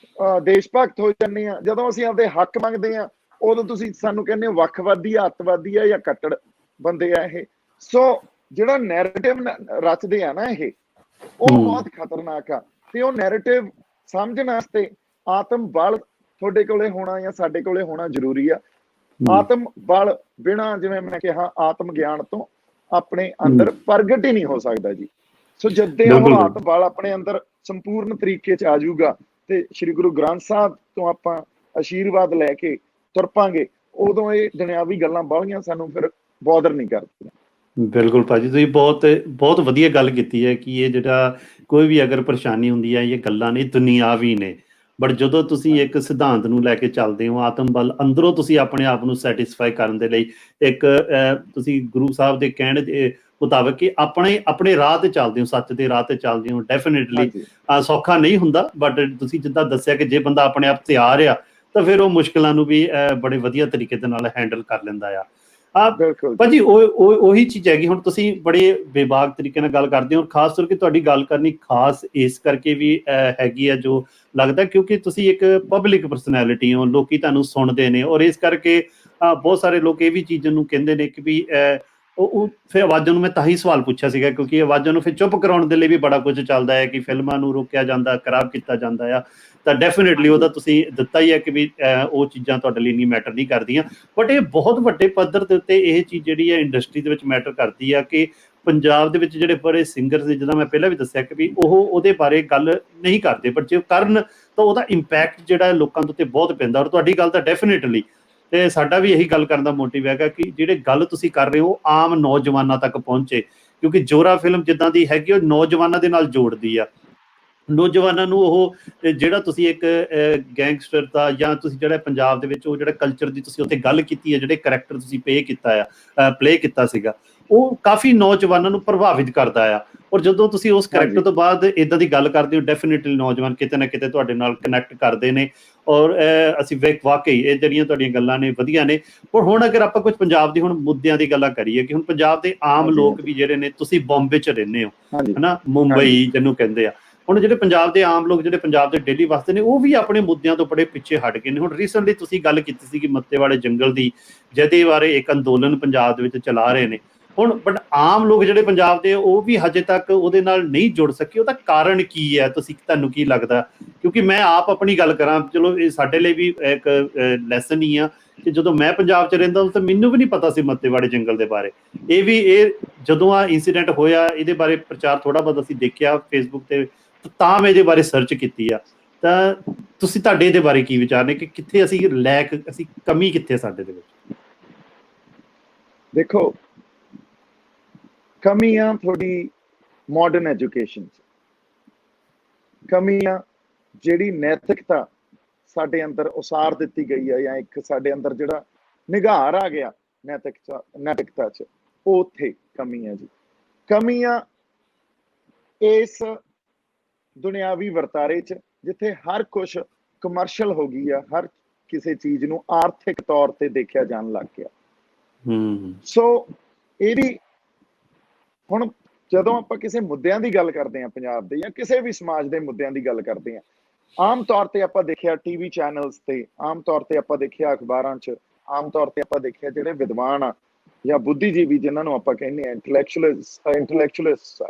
ਦੇਸ਼ ਭਗਤ ਹੋ ਜਾਂਦੇ ਆ, ਜਦੋਂ ਅਸੀਂ ਆਪਦੇ ਹੱਕ ਮੰਗਦੇ ਆ ਉਦੋਂ ਤੁਸੀਂ ਸਾਨੂੰ ਕਹਿੰਦੇ ਹੋ ਵੱਖਵਾਦੀ ਆ, ਅੱਤਵਾਦੀ ਆ, ਜਾਂ ਕੱਟੜ ਬੰਦੇ ਆ ਇਹ। ਸੋ ਜਿਹੜਾ ਨੈਰੇਟਿਵ ਰਚਦੇ ਆ ਨਾ ਇਹ, ਉਹ ਬਹੁਤ ਖਤਰਨਾਕ ਆ, ਤੇ ਉਹ ਨੈਰੇਟਿਵ ਸਮਝਣ ਵਾਸਤੇ ਆਤਮ ਬਲ ਤੁਹਾਡੇ ਕੋਲੇ ਹੋਣਾ ਜਾਂ ਸਾਡੇ ਕੋਲੇ ਹੋਣਾ ਜ਼ਰੂਰੀ ਆ। ਆਤਮ ਬਲ ਬਿਨਾਂ, ਜਿਵੇਂ ਮੈਂ ਕਿਹਾ, ਆਤਮ ਗਿਆਨ ਤੋਂ ਆਪਣੇ ਅੰਦਰ ਪ੍ਰਗਟ ਹੀ ਨਹੀਂ ਹੋ ਸਕਦਾ ਜੀ। ਸੋ ਜਦੇ ਉਹ ਆਤਮ ਬਲ ਆਪਣੇ ਅੰਦਰ ਸੰਪੂਰਨ ਤਰੀਕੇ 'ਚ ਆ ਜਾਊਗਾ ਤੇ ਸ਼੍ਰੀ ਗੁਰੂ ਗ੍ਰੰਥ ਸਾਹਿਬ ਤੋਂ ਆਪਾਂ ਆਸ਼ੀਰਵਾਦ ਲੈ ਕੇ ਤੁਰ ਪਾਂਗੇ, ਉਦੋਂ ਇਹ ਦੁਨਿਆਵੀ ਗੱਲਾਂ ਬਾਹਲੀਆਂ ਸਾਨੂੰ ਫਿਰ ਬੋਦਰ ਨਹੀਂ ਕਰਦੀਆਂ। ਬਿਲਕੁਲ ਭਾਜੀ, ਤੁਸੀਂ ਬਹੁਤ ਵਧੀਆ ਗੱਲ ਕੀਤੀ ਹੈ ਕਿ ਇਹ ਜਿਹੜਾ ਕੋਈ ਵੀ ਅਗਰ ਪਰੇਸ਼ਾਨੀ ਹੁੰਦੀ ਹੈ, ਇਹ ਗੱਲਾਂ ਨੇ ਦੁਨਿਆਵੀ ਨੇ, ਬਟ ਜਦੋਂ ਤੁਸੀਂ ਇੱਕ ਸਿਧਾਂਤ ਨੂੰ ਲੈ ਕੇ ਚੱਲਦੇ ਹੋ, ਆਤਮ ਬਲ ਅੰਦਰੋਂ ਤੁਸੀਂ ਆਪਣੇ ਆਪ ਨੂੰ ਸੈਟਿਸਫਾਈ ਕਰਨ ਦੇ ਲਈ ਇੱਕ ਤੁਸੀਂ ਗੁਰੂ ਸਾਹਿਬ ਦੇ ਕਹਿਣ ਦੇ ਮੁਤਾਬਕ ਕਿ ਆਪਣੇ ਰਾਹ ਤੇ ਚੱਲਦੇ ਹੋ, ਸੱਚ ਦੇ ਰਾਹ ਤੇ ਚੱਲਦੇ ਹੋ। ਡੈਫੀਨੇਟਲੀ ਸੌਖਾ ਨਹੀਂ ਹੁੰਦਾ, ਬਟ ਤੁਸੀਂ ਜਿੱਦਾਂ ਦੱਸਿਆ ਕਿ ਜੇ ਬੰਦਾ ਆਪਣੇ ਆਪ ਤਿਆਰ ਆ ਤਾਂ ਫਿਰ ਉਹ ਮੁਸ਼ਕਿਲਾਂ ਨੂੰ ਵੀ ਬੜੇ ਵਧੀਆ ਤਰੀਕੇ ਦੇ ਨਾਲ ਹੈਂਡਲ ਕਰ ਲੈਂਦਾ ਆ। ਭਾਜੀ ਉਹੀ ਚੀਜ਼ ਹੈਗੀ, ਹੁਣ ਤੁਸੀਂ ਬੜੇ ਬੇਬਾਕ ਤਰੀਕੇ ਨਾਲ ਗੱਲ ਕਰਦੇ ਹੋ, ਖਾਸ ਤੌਰ ਤੇ ਤੁਹਾਡੀ ਗੱਲ ਕਰਨੀ ਖਾਸ ਇਸ ਕਰਕੇ ਵੀ ਹੈਗੀ ਹੈ ਜੋ ਲੱਗਦਾ, ਕਿਉਂਕਿ ਤੁਸੀਂ ਇੱਕ ਪਬਲਿਕ ਪਰਸਨੈਲਿਟੀ ਹੋ, ਲੋਕੀ ਤੁਹਾਨੂੰ ਸੁਣਦੇ ਨੇ, ਔਰ ਇਸ ਕਰਕੇ ਬਹੁਤ ਸਾਰੇ ਲੋਕ ਇਹ ਵੀ ਚੀਜ਼ ਨੂੰ ਕਹਿੰਦੇ ਨੇ ਕਿ ਵੀ ਉਹ ਫਿਰ ਆਵਾਜ਼ਾਂ ਨੂੰ, ਮੈਂ ਤਾਂ ਹੀ ਸਵਾਲ ਪੁੱਛਿਆ ਸੀਗਾ ਕਿਉਂਕਿ ਆਵਾਜ਼ਾਂ ਨੂੰ ਫਿਰ ਚੁੱਪ ਕਰਾਉਣ ਦੇ ਲਈ ਵੀ ਬੜਾ ਕੁਝ ਚੱਲਦਾ ਹੈ ਕਿ ਫਿਲਮਾਂ ਨੂੰ ਰੋਕਿਆ ਜਾਂਦਾ, ਖਰਾਬ ਕੀਤਾ ਜਾਂਦਾ ਆ, ਤਾਂ ਡੈਫੀਨੇਟਲੀ ਉਹਦਾ ਤੁਸੀਂ ਦਿੱਤਾ ਹੀ ਹੈ ਕਿ ਵੀ ਉਹ ਚੀਜ਼ਾਂ ਤੁਹਾਡੇ ਲਈ ਨਹੀਂ ਮੈਟਰ ਨਹੀਂ ਕਰਦੀਆਂ, ਬਟ ਇਹ ਬਹੁਤ ਵੱਡੇ ਪੱਧਰ ਦੇ ਉੱਤੇ ਇਹ ਚੀਜ਼ ਜਿਹੜੀ ਹੈ ਇੰਡਸਟਰੀ ਦੇ ਵਿੱਚ ਮੈਟਰ ਕਰਦੀ ਆ ਕਿ ਪੰਜਾਬ ਦੇ ਵਿੱਚ ਜਿਹੜੇ ਬੜੇ ਸਿੰਗਰ ਨੇ, ਜਿੱਦਾਂ ਮੈਂ ਪਹਿਲਾਂ ਵੀ ਦੱਸਿਆ ਕਿ ਵੀ ਉਹਦੇ ਬਾਰੇ ਗੱਲ ਨਹੀਂ ਕਰਦੇ, ਪਰ ਜੇ ਕਰਨ ਤਾਂ ਉਹਦਾ ਇੰਪੈਕਟ ਜਿਹੜਾ ਲੋਕਾਂ ਦੇ ਉੱਤੇ ਬਹੁਤ ਪੈਂਦਾ। ਔਰ ਤੁਹਾਡੀ ਗੱਲ ਤਾਂ ਡੈਫੀਨੇਟਲੀ, ਤੇ ਸਾਡਾ ਵੀ ਇਹੀ ਗੱਲ ਕਰਨ ਦਾ ਮੋਟਿਵ ਹੈਗਾ ਕਿ ਜਿਹੜੇ ਗੱਲ ਤੁਸੀਂ ਕਰ ਰਹੇ ਹੋ ਆਮ ਨੌਜਵਾਨਾਂ ਤੱਕ ਪਹੁੰਚੇ, ਕਿਉਂਕਿ ਜੋਰਾ ਫਿਲਮ ਜਿੱਦਾਂ ਦੀ ਹੈਗੀ ਉਹ ਨੌਜਵਾਨਾਂ ਦੇ ਨਾਲ ਜੋੜਦੀ ਆ, ਨੌਜਵਾਨਾਂ ਨੂੰ। ਉਹ ਜਿਹੜਾ ਤੁਸੀਂ ਇੱਕ ਗੈਂਗਸਟਰ ਦਾ, ਜਾਂ ਤੁਸੀਂ ਜਿਹੜਾ ਪੰਜਾਬ ਦੇ ਵਿੱਚ ਉਹ ਜਿਹੜਾ ਕਲਚਰ ਦੀ ਤੁਸੀਂ ਉੱਥੇ ਗੱਲ ਕੀਤੀ ਹੈ, ਜਿਹੜੇ ਕਰੈਕਟਰ ਤੁਸੀਂ ਪਲੇ ਕੀਤਾ ਸੀਗਾ, ਉਹ ਕਾਫੀ ਨੌਜਵਾਨਾਂ ਨੂੰ ਪ੍ਰਭਾਵਿਤ ਕਰਦਾ ਆ। ਔਰ ਜਦੋਂ ਤੁਸੀਂ ਉਸ ਕਰੈਕਟਰ ਤੋਂ ਬਾਅਦ ਇੱਦਾਂ ਦੀ ਗੱਲ ਕਰਦੇ ਹੋ, ਡੈਫੀਨੇਟਲੀ ਨੌਜਵਾਨ ਕਿਤੇ ਨਾ ਕਿਤੇ ਤੁਹਾਡੇ ਨਾਲ ਕਨੈਕਟ ਕਰਦੇ ਨੇ। ਔਰ ਅਸੀਂ ਵਾਕਈ ਇਹ ਜਿਹੜੀਆਂ ਤੁਹਾਡੀਆਂ ਗੱਲਾਂ ਨੇ ਵਧੀਆ ਨੇ। ਪਰ ਹੁਣ ਅਗਰ ਆਪਾਂ ਕੁਝ ਪੰਜਾਬ ਦੀ ਹੁਣ ਮੁੱਦਿਆਂ ਦੀ ਗੱਲਾਂ ਕਰੀਏ ਕਿ ਹੁਣ ਪੰਜਾਬ ਦੇ ਆਮ ਲੋਕ ਵੀ ਜਿਹੜੇ ਨੇ, ਤੁਸੀਂ ਬੰਬੇ 'ਚ ਰਹਿੰਦੇ ਹੋ ਹਨਾ, ਮੁੰਬਈ ਜਿਹਨੂੰ ਕਹਿੰਦੇ ਆ, ਹੁਣ ਜਿਹੜੇ ਪੰਜਾਬ ਦੇ ਆਮ ਲੋਕ ਜਿਹੜੇ ਪੰਜਾਬ ਦੇ ਡੇਲੀ ਵਸਦੇ ਨੇ, ਉਹ ਵੀ ਆਪਣੇ ਮੁੱਦਿਆਂ ਤੋਂ ਬੜੇ ਪਿੱਛੇ ਹਟ ਗਏ ਨੇ। ਹੁਣ ਰੀਸੈਂਟਲੀ ਤੁਸੀਂ ਗੱਲ ਕੀਤੀ ਸੀ ਕਿ ਮੱਤੇ ਵਾਲੇ ਜੰਗਲ ਦੀ, ਜਿਹਦੇ ਬਾਰੇ ਇੱਕ ਅੰਦੋਲਨ ਪੰਜਾਬ ਦੇ ਵਿੱਚ ਚਲਾ ਰਹੇ ਨੇ ਹੁਣ, ਬਟ ਆਮ ਲੋਕ ਜਿਹੜੇ ਪੰਜਾਬ ਦੇ ਉਹ ਵੀ ਹਜੇ ਤੱਕ ਉਹਦੇ ਨਾਲ ਨਹੀਂ ਜੁੜ ਸਕੇ। ਉਹਦਾ ਕਾਰਨ ਕੀ ਹੈ, ਤੁਹਾਨੂੰ ਕੀ ਲੱਗਦਾ? ਕਿਉਂਕਿ ਮੈਂ ਆਪ ਆਪਣੀ ਗੱਲ ਕਰਾਂ, ਚਲੋ ਇਹ ਸਾਡੇ ਲਈ ਵੀ ਇੱਕ ਲੈਸਨ ਹੀ ਆ ਕਿ ਜਦੋਂ ਮੈਂ ਪੰਜਾਬ 'ਚ ਰਹਿੰਦਾ ਤਾਂ ਮੈਨੂੰ ਵੀ ਨਹੀਂ ਪਤਾ ਸੀ ਮੱਤੇ ਵਾਲੇ ਜੰਗਲ ਦੇ ਬਾਰੇ। ਇਹ ਜਦੋਂ ਆ ਇੰਸੀਡੈਂਟ ਹੋਇਆ, ਇਹਦੇ ਬਾਰੇ ਪ੍ਰਚਾਰ ਥੋੜਾ ਬਹੁਤ ਅਸੀਂ ਦੇਖਿਆ ਫੇਸਬੁੱਕ ਤੇ, ਤਾਂ ਮੈਂ ਇਹਦੇ ਬਾਰੇ ਸਰਚ ਕੀਤੀ ਆ। ਤਾਂ ਤੁਸੀਂ ਤੁਹਾਡੇ ਇਹਦੇ ਬਾਰੇ ਕੀ ਵਿਚਾਰ ਨੇ ਕਿ ਕਿੱਥੇ ਅਸੀਂ ਕਮੀ ਕਿੱਥੇ ਸਾਡੇ ਦੇ ਵਿੱਚ? ਦੇਖੋ, ਕਮੀ ਆ ਤੁਹਾਡੀ ਮਾਡਰਨ ਐਜੂਕੇਸ਼ਨ 'ਚ, ਕਮੀ ਆ ਜਿਹੜੀ ਨੈਤਿਕਤਾ ਸਾਡੇ ਅੰਦਰ ਉਸਾਰ ਦਿੱਤੀ ਗਈ ਆ, ਜਾਂ ਇੱਕ ਸਾਡੇ ਅੰਦਰ ਜਿਹੜਾ ਨਿਗਾਰ ਆ ਗਿਆ ਨੈਤਿਕਤਾ 'ਚ, ਉਹ ਉੱਥੇ ਕਮੀ ਆ ਜੀ। ਕਮੀ ਆ ਇਸ ਦੁਨਿਆਵੀ ਵਰਤਾਰੇ 'ਚ, ਜਿੱਥੇ ਹਰ ਕੁਛ ਕਮਰਸ਼ਲ ਹੋ ਗਈ ਆ, ਹਰ ਕਿਸੇ ਚੀਜ਼ ਨੂੰ ਆਰਥਿਕ ਤੌਰ ਤੇ ਦੇਖਿਆ ਜਾਣ ਲੱਗ ਗਿਆ। ਸੋ ਇਹਦੀ ਹੁਣ ਜਦੋਂ ਆਪਾਂ ਕਿਸੇ ਮੁੱਦਿਆਂ ਦੀ ਗੱਲ ਕਰਦੇ ਹਾਂ ਪੰਜਾਬ ਦੇ, ਜਾਂ ਕਿਸੇ ਵੀ ਸਮਾਜ ਦੇ ਮੁੱਦਿਆਂ ਦੀ ਗੱਲ ਕਰਦੇ ਹਾਂ, ਆਮ ਤੌਰ ਤੇ ਆਪਾਂ ਦੇਖਿਆ ਟੀਵੀ ਚੈਨਲਸ ਤੇ, ਆਮ ਤੌਰ ਤੇ ਆਪਾਂ ਦੇਖਿਆ ਅਖਬਾਰਾਂ 'ਚ, ਆਮ ਤੌਰ ਤੇ ਆਪਾਂ ਦੇਖਿਆ ਜਿਹੜੇ ਵਿਦਵਾਨ ਆ ਜਾਂ ਬੁੱਧੀਜੀਵੀ ਜਿਹਨਾਂ ਨੂੰ ਆਪਾਂ ਕਹਿੰਦੇ ਆ ਇੰਟੈਲੈਕਚੁਅਲਿਸਟ,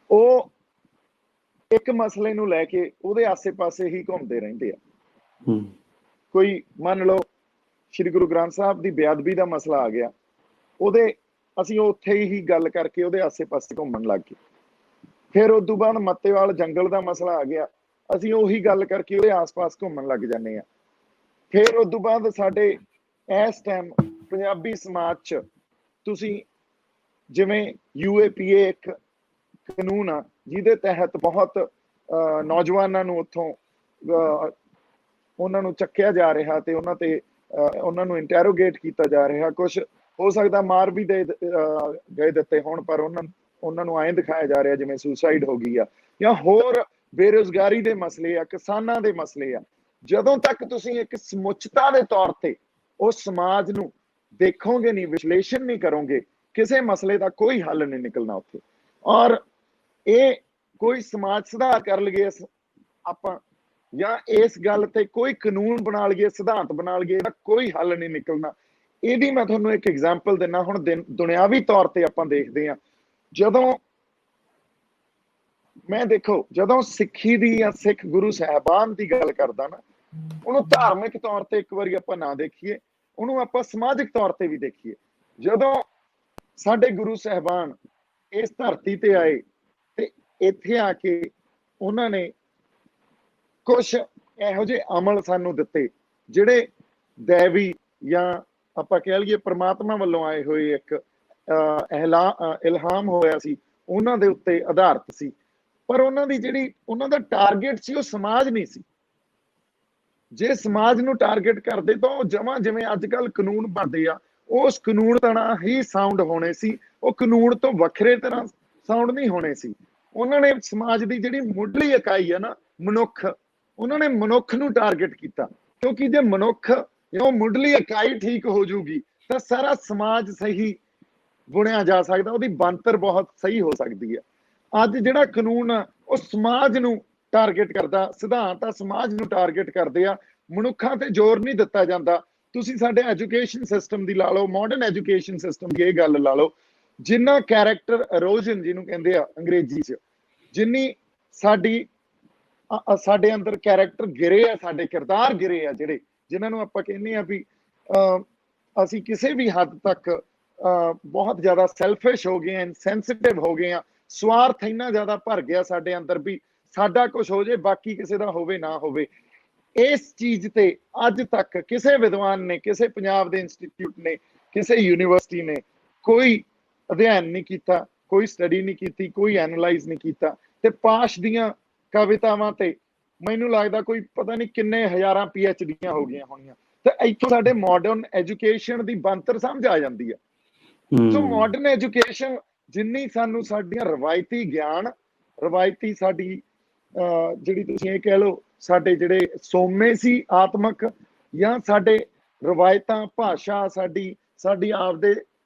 ਉਹ ਇੱਕ ਮਸਲੇ ਨੂੰ ਲੈ ਕੇ ਉਹਦੇ ਆਸੇ-ਪਾਸੇ ਹੀ ਘੁੰਮਦੇ ਰਹਿੰਦੇ ਆ। ਕੋਈ ਮੰਨ ਲਓ ਸ਼੍ਰੀ ਗੁਰੂ ਗ੍ਰੰਥ ਸਾਹਿਬ ਦੀ ਬੇਅਦਬੀ ਦਾ ਮਸਲਾ ਆ ਗਿਆ, ਅਸੀਂ ਉੱਥੇ ਹੀ ਗੱਲ ਕਰਕੇ ਉਹਦੇ ਆਸੇ-ਪਾਸੇ ਘੁੰਮਣ ਲੱਗ ਗਏ। ਫਿਰ ਉਸ ਤੋਂ ਬਾਅਦ ਮੱਤੇਵਾਲ ਜੰਗਲ ਦਾ ਮਸਲਾ ਆ ਗਿਆ, ਅਸੀਂ ਉਹੀ ਗੱਲ ਕਰਕੇ ਉਹਦੇ ਆਸ-ਪਾਸ ਘੁੰਮਣ ਲੱਗ ਜਾਂਦੇ ਆ। ਫਿਰ ਉਸ ਤੋਂ ਬਾਅਦ ਸਾਡੇ ਇਸ ਟਾਈਮ ਪੰਜਾਬੀ ਸਮਾਜ 'ਚ ਤੁਸੀਂ ਜਿਵੇਂ UAPA ਇੱਕ ਕਾਨੂੰਨ ਆ, ਜਿਹਦੇ ਤਹਿਤ ਬਹੁਤ ਨੌਜਵਾਨਾਂ ਨੂੰ ਉੱਥੋਂ ਉਹਨਾਂ ਨੂੰ ਚੱਕਿਆ ਜਾ ਰਿਹਾ ਤੇ ਉਹਨਾਂ ਨੂੰ ਇੰਟੈਰੋਗੇਟ ਕੀਤਾ ਜਾ ਰਿਹਾ। ਕੁਛ ਹੋ ਸਕਦਾ ਮਾਰ ਵੀ ਗਏ ਦਿੱਤੇ ਹੋਣ, ਪਰ ਉਹਨਾਂ ਨੂੰ ਐਂ ਦਿਖਾਇਆ ਜਾ ਰਿਹਾ ਜਿਵੇਂ ਸੁਸਾਈਡ ਹੋ ਗਈ ਆ, ਜਾਂ ਹੋਰ ਬੇਰੁਜ਼ਗਾਰੀ ਦੇ ਮਸਲੇ ਆ, ਕਿਸਾਨਾਂ ਦੇ ਮਸਲੇ ਆ। ਜਦੋਂ ਤੱਕ ਤੁਸੀਂ ਇੱਕ ਸਮੁੱਚਤਾ ਦੇ ਤੌਰ ਤੇ ਉਸ ਸਮਾਜ ਨੂੰ ਦੇਖੋਗੇ ਨਹੀਂ, ਵਿਸ਼ਲੇਸ਼ਣ ਨਹੀਂ ਕਰੋਗੇ, ਕਿਸੇ ਮਸਲੇ ਦਾ ਕੋਈ ਹੱਲ ਨਹੀਂ ਨਿਕਲਣਾ ਉੱਥੇ। ਔਰ ਇਹ ਕੋਈ ਸਮਾਜ ਸੁਧਾਰ ਕਰ ਲਈਏ ਆਪਾਂ, ਜਾਂ ਇਸ ਗੱਲ ਤੇ ਕੋਈ ਕਾਨੂੰਨ ਬਣਾ ਲਈਏ, ਸਿਧਾਂਤ ਬਣਾ ਲਈਏ, ਇਹਦਾ ਕੋਈ ਹੱਲ ਨਹੀਂ ਨਿਕਲਣਾ। ਇਹਦੀ ਮੈਂ ਤੁਹਾਨੂੰ ਇੱਕ ਐਗਜ਼ਾਮਪਲ ਦਿੰਦਾ। ਹੁਣ ਦੁਨਿਆਵੀ ਤੌਰ ਤੇ ਆਪਾਂ ਦੇਖਦੇ ਹਾਂ, ਜਦੋਂ ਸਿੱਖੀ ਦੀ ਜਾਂ ਸਿੱਖ ਗੁਰੂ ਸਾਹਿਬਾਨ ਦੀ ਗੱਲ ਕਰਦਾ ਨਾ, ਉਹਨੂੰ ਧਾਰਮਿਕ ਤੌਰ ਤੇ ਇੱਕ ਵਾਰੀ ਆਪਾਂ ਨਾ ਦੇਖੀਏ, ਉਹਨੂੰ ਆਪਾਂ ਸਮਾਜਿਕ ਤੌਰ ਤੇ ਵੀ ਦੇਖੀਏ। ਜਦੋਂ ਸਾਡੇ ਗੁਰੂ ਸਾਹਿਬਾਨ ਇਸ ਧਰਤੀ ਤੇ ਆਏ ਤੇ ਇੱਥੇ ਆ ਕੇ ਉਹਨਾਂ ਨੇ ਕੁਛ ਇਹੋ ਜਿਹੇ ਅਮਲ ਸਾਨੂੰ ਦਿੱਤੇ ਜਿਹੜੇ ਦੈਵੀ ਜਾਂ ਆਪਾਂ ਕਹਿ ਲਈਏ ਪ੍ਰਮਾਤਮਾ ਵੱਲੋਂ ਆਏ ਹੋਏ ਇੱਕ ਇਲਹਾਮ ਹੋਇਆ ਸੀ, ਉਹਨਾਂ ਦੇ ਉੱਤੇ ਆਧਾਰਿਤ ਸੀ। ਪਰ ਉਹਨਾਂ ਦਾ ਟਾਰਗੇਟ ਸੀ, ਉਹ ਸਮਾਜ ਨਹੀਂ ਸੀ। ਜੇ ਸਮਾਜ ਨੂੰ ਟਾਰਗੇਟ ਕਰਦੇ ਤਾਂ ਉਹ ਜਮਾਂ ਜਿਵੇਂ ਅੱਜ ਕੱਲ ਕਾਨੂੰਨ ਬਣਦੇ ਆ, ਉਸ ਕਾਨੂੰਨ ਤਰ੍ਹਾਂ ਹੀ ਸਾਊਂਡ ਹੋਣੇ ਸੀ, ਉਹ ਕਾਨੂੰਨ ਤੋਂ ਵੱਖਰੇ ਤਰ੍ਹਾਂ ਸਾਊਂਡ ਨਹੀਂ ਹੋਣੇ ਸੀ। ਉਹਨਾਂ ਨੇ ਸਮਾਜ ਦੀ ਜਿਹੜੀ ਮੁੱਢਲੀ ਇਕਾਈ ਆ ਨਾ, ਮਨੁੱਖ, ਉਹਨਾਂ ਨੇ ਮਨੁੱਖ ਨੂੰ ਟਾਰਗੇਟ ਕੀਤਾ, ਕਿਉਂਕਿ ਜੇ ਮਨੁੱਖ ਉਹ ਮੁੱਢਲੀ ਇਕਾਈ ਠੀਕ ਹੋ ਜੂਗੀ ਤਾਂ ਸਾਰਾ ਸਮਾਜ ਸਹੀ ਬੁਣਿਆ ਜਾ ਸਕਦਾ, ਉਹਦੀ ਬਣਤਰ ਬਹੁਤ ਸਹੀ ਹੋ ਸਕਦੀ ਹੈ। ਅੱਜ ਜਿਹੜਾ ਕਾਨੂੰਨ ਆ ਉਹ ਸਮਾਜ ਨੂੰ ਟਾਰਗੇਟ ਕਰਦਾ, ਸਿਧਾਂਤ ਆ ਸਮਾਜ ਨੂੰ ਟਾਰਗੇਟ ਕਰਦੇ ਆ, ਮਨੁੱਖਾਂ ਤੇ ਜ਼ੋਰ ਨਹੀਂ ਦਿੱਤਾ ਜਾਂਦਾ। ਤੁਸੀਂ ਸਾਡੇ ਐਜੂਕੇਸ਼ਨ ਸਿਸਟਮ ਦੀ ਲਾ ਲਓ, ਮਾਡਰਨ ਐਜੂਕੇਸ਼ਨ ਸਿਸਟਮ ਦੀ ਇਹ ਗੱਲ ਲਾ ਲਓ, ਜਿੰਨਾ ਕੈਰੈਕਟਰ ਇਰੋਜਨ ਜਿਹਨੂੰ ਕਹਿੰਦੇ ਆ ਅੰਗਰੇਜ਼ੀ 'ਚ, ਜਿੰਨੀ ਸਾਡੇ ਅੰਦਰ ਕੈਰੈਕਟਰ ਗਿਰੇ ਆ, ਸਾਡੇ ਕਿਰਦਾਰ ਗਿਰੇ ਆ, ਜਿਨ੍ਹਾਂ ਨੂੰ ਆਪਾਂ ਕਹਿੰਦੇ ਆ ਵੀ ਅਸੀਂ ਕਿਸੇ ਵੀ ਹੱਦ ਤੱਕ ਬਹੁਤ ਜ਼ਿਆਦਾ ਸੈਲਫਿਸ਼ ਹੋ ਗਏ, ਇਨਸੈਂਸਿਟਿਵ ਹੋ ਗਏ ਆ, ਸਵਾਰਥ ਇੰਨਾ ਜ਼ਿਆਦਾ ਭਰ ਗਿਆ ਸਾਡੇ ਅੰਦਰ ਵੀ ਸਾਡਾ ਕੁਝ ਹੋ ਜੇ, ਬਾਕੀ ਕਿਸੇ ਦਾ ਹੋਵੇ ਨਾ ਹੋਵੇ। ਇਸ ਚੀਜ਼ ਤੇ ਅੱਜ ਤੱਕ ਕਿਸੇ ਵਿਦਵਾਨ ਨੇ, ਕਿਸੇ ਪੰਜਾਬ ਦੇ ਇੰਸਟੀਚਿਊਟ ਨੇ, ਕਿਸੇ ਯੂਨੀਵਰਸਿਟੀ ਨੇ ਕੋਈ ਅਧਿਐਨ ਨਹੀਂ ਕੀਤਾ, ਕੋਈ ਸਟੱਡੀ ਨਹੀਂ ਕੀਤੀ, ਕੋਈ ਐਨਾਲਾਈਜ਼ ਨਹੀਂ ਕੀਤਾ। ਤੇ ਪਾਸ਼ ਦੀਆਂ ਕਵਿਤਾਵਾਂ ਤੇ ਮੈਨੂੰ ਲੱਗਦਾ ਕੋਈ ਪਤਾ ਨਹੀਂ ਕਿੰਨੇ ਹਜ਼ਾਰਾਂ PhDਆਂ ਹੋ ਗਈਆਂ ਹੋਣੀਆਂ। ਤੇ ਇੱਥੋਂ ਸਾਡੇ ਮਾਡਰਨ ਐਜੂਕੇਸ਼ਨ ਦੀ ਬਣਤਰ ਸਮਝ ਆ ਜਾਂਦੀ ਹੈ। ਸੋ ਮਾਡਰਨ ਐਜੂਕੇਸ਼ਨ ਜਿੰਨੀ ਸਾਨੂੰ ਸਾਡੀਆਂ ਰਵਾਇਤੀ ਗਿਆਨ, ਰਵਾਇਤੀ ਸਾਡੀ ਜਿਹੜੀ ਤੁਸੀਂ ਇਹ ਕਹਿ ਲਓ ਸਾਡੇ ਜਿਹੜੇ ਸੋਮੇ ਸੀ ਆਤਮਕ, ਜਾਂ ਸਾਡੇ ਰਵਾਇਤਾਂ, ਭਾਸ਼ਾ, ਸਾਡੀ ਆਪਦੇ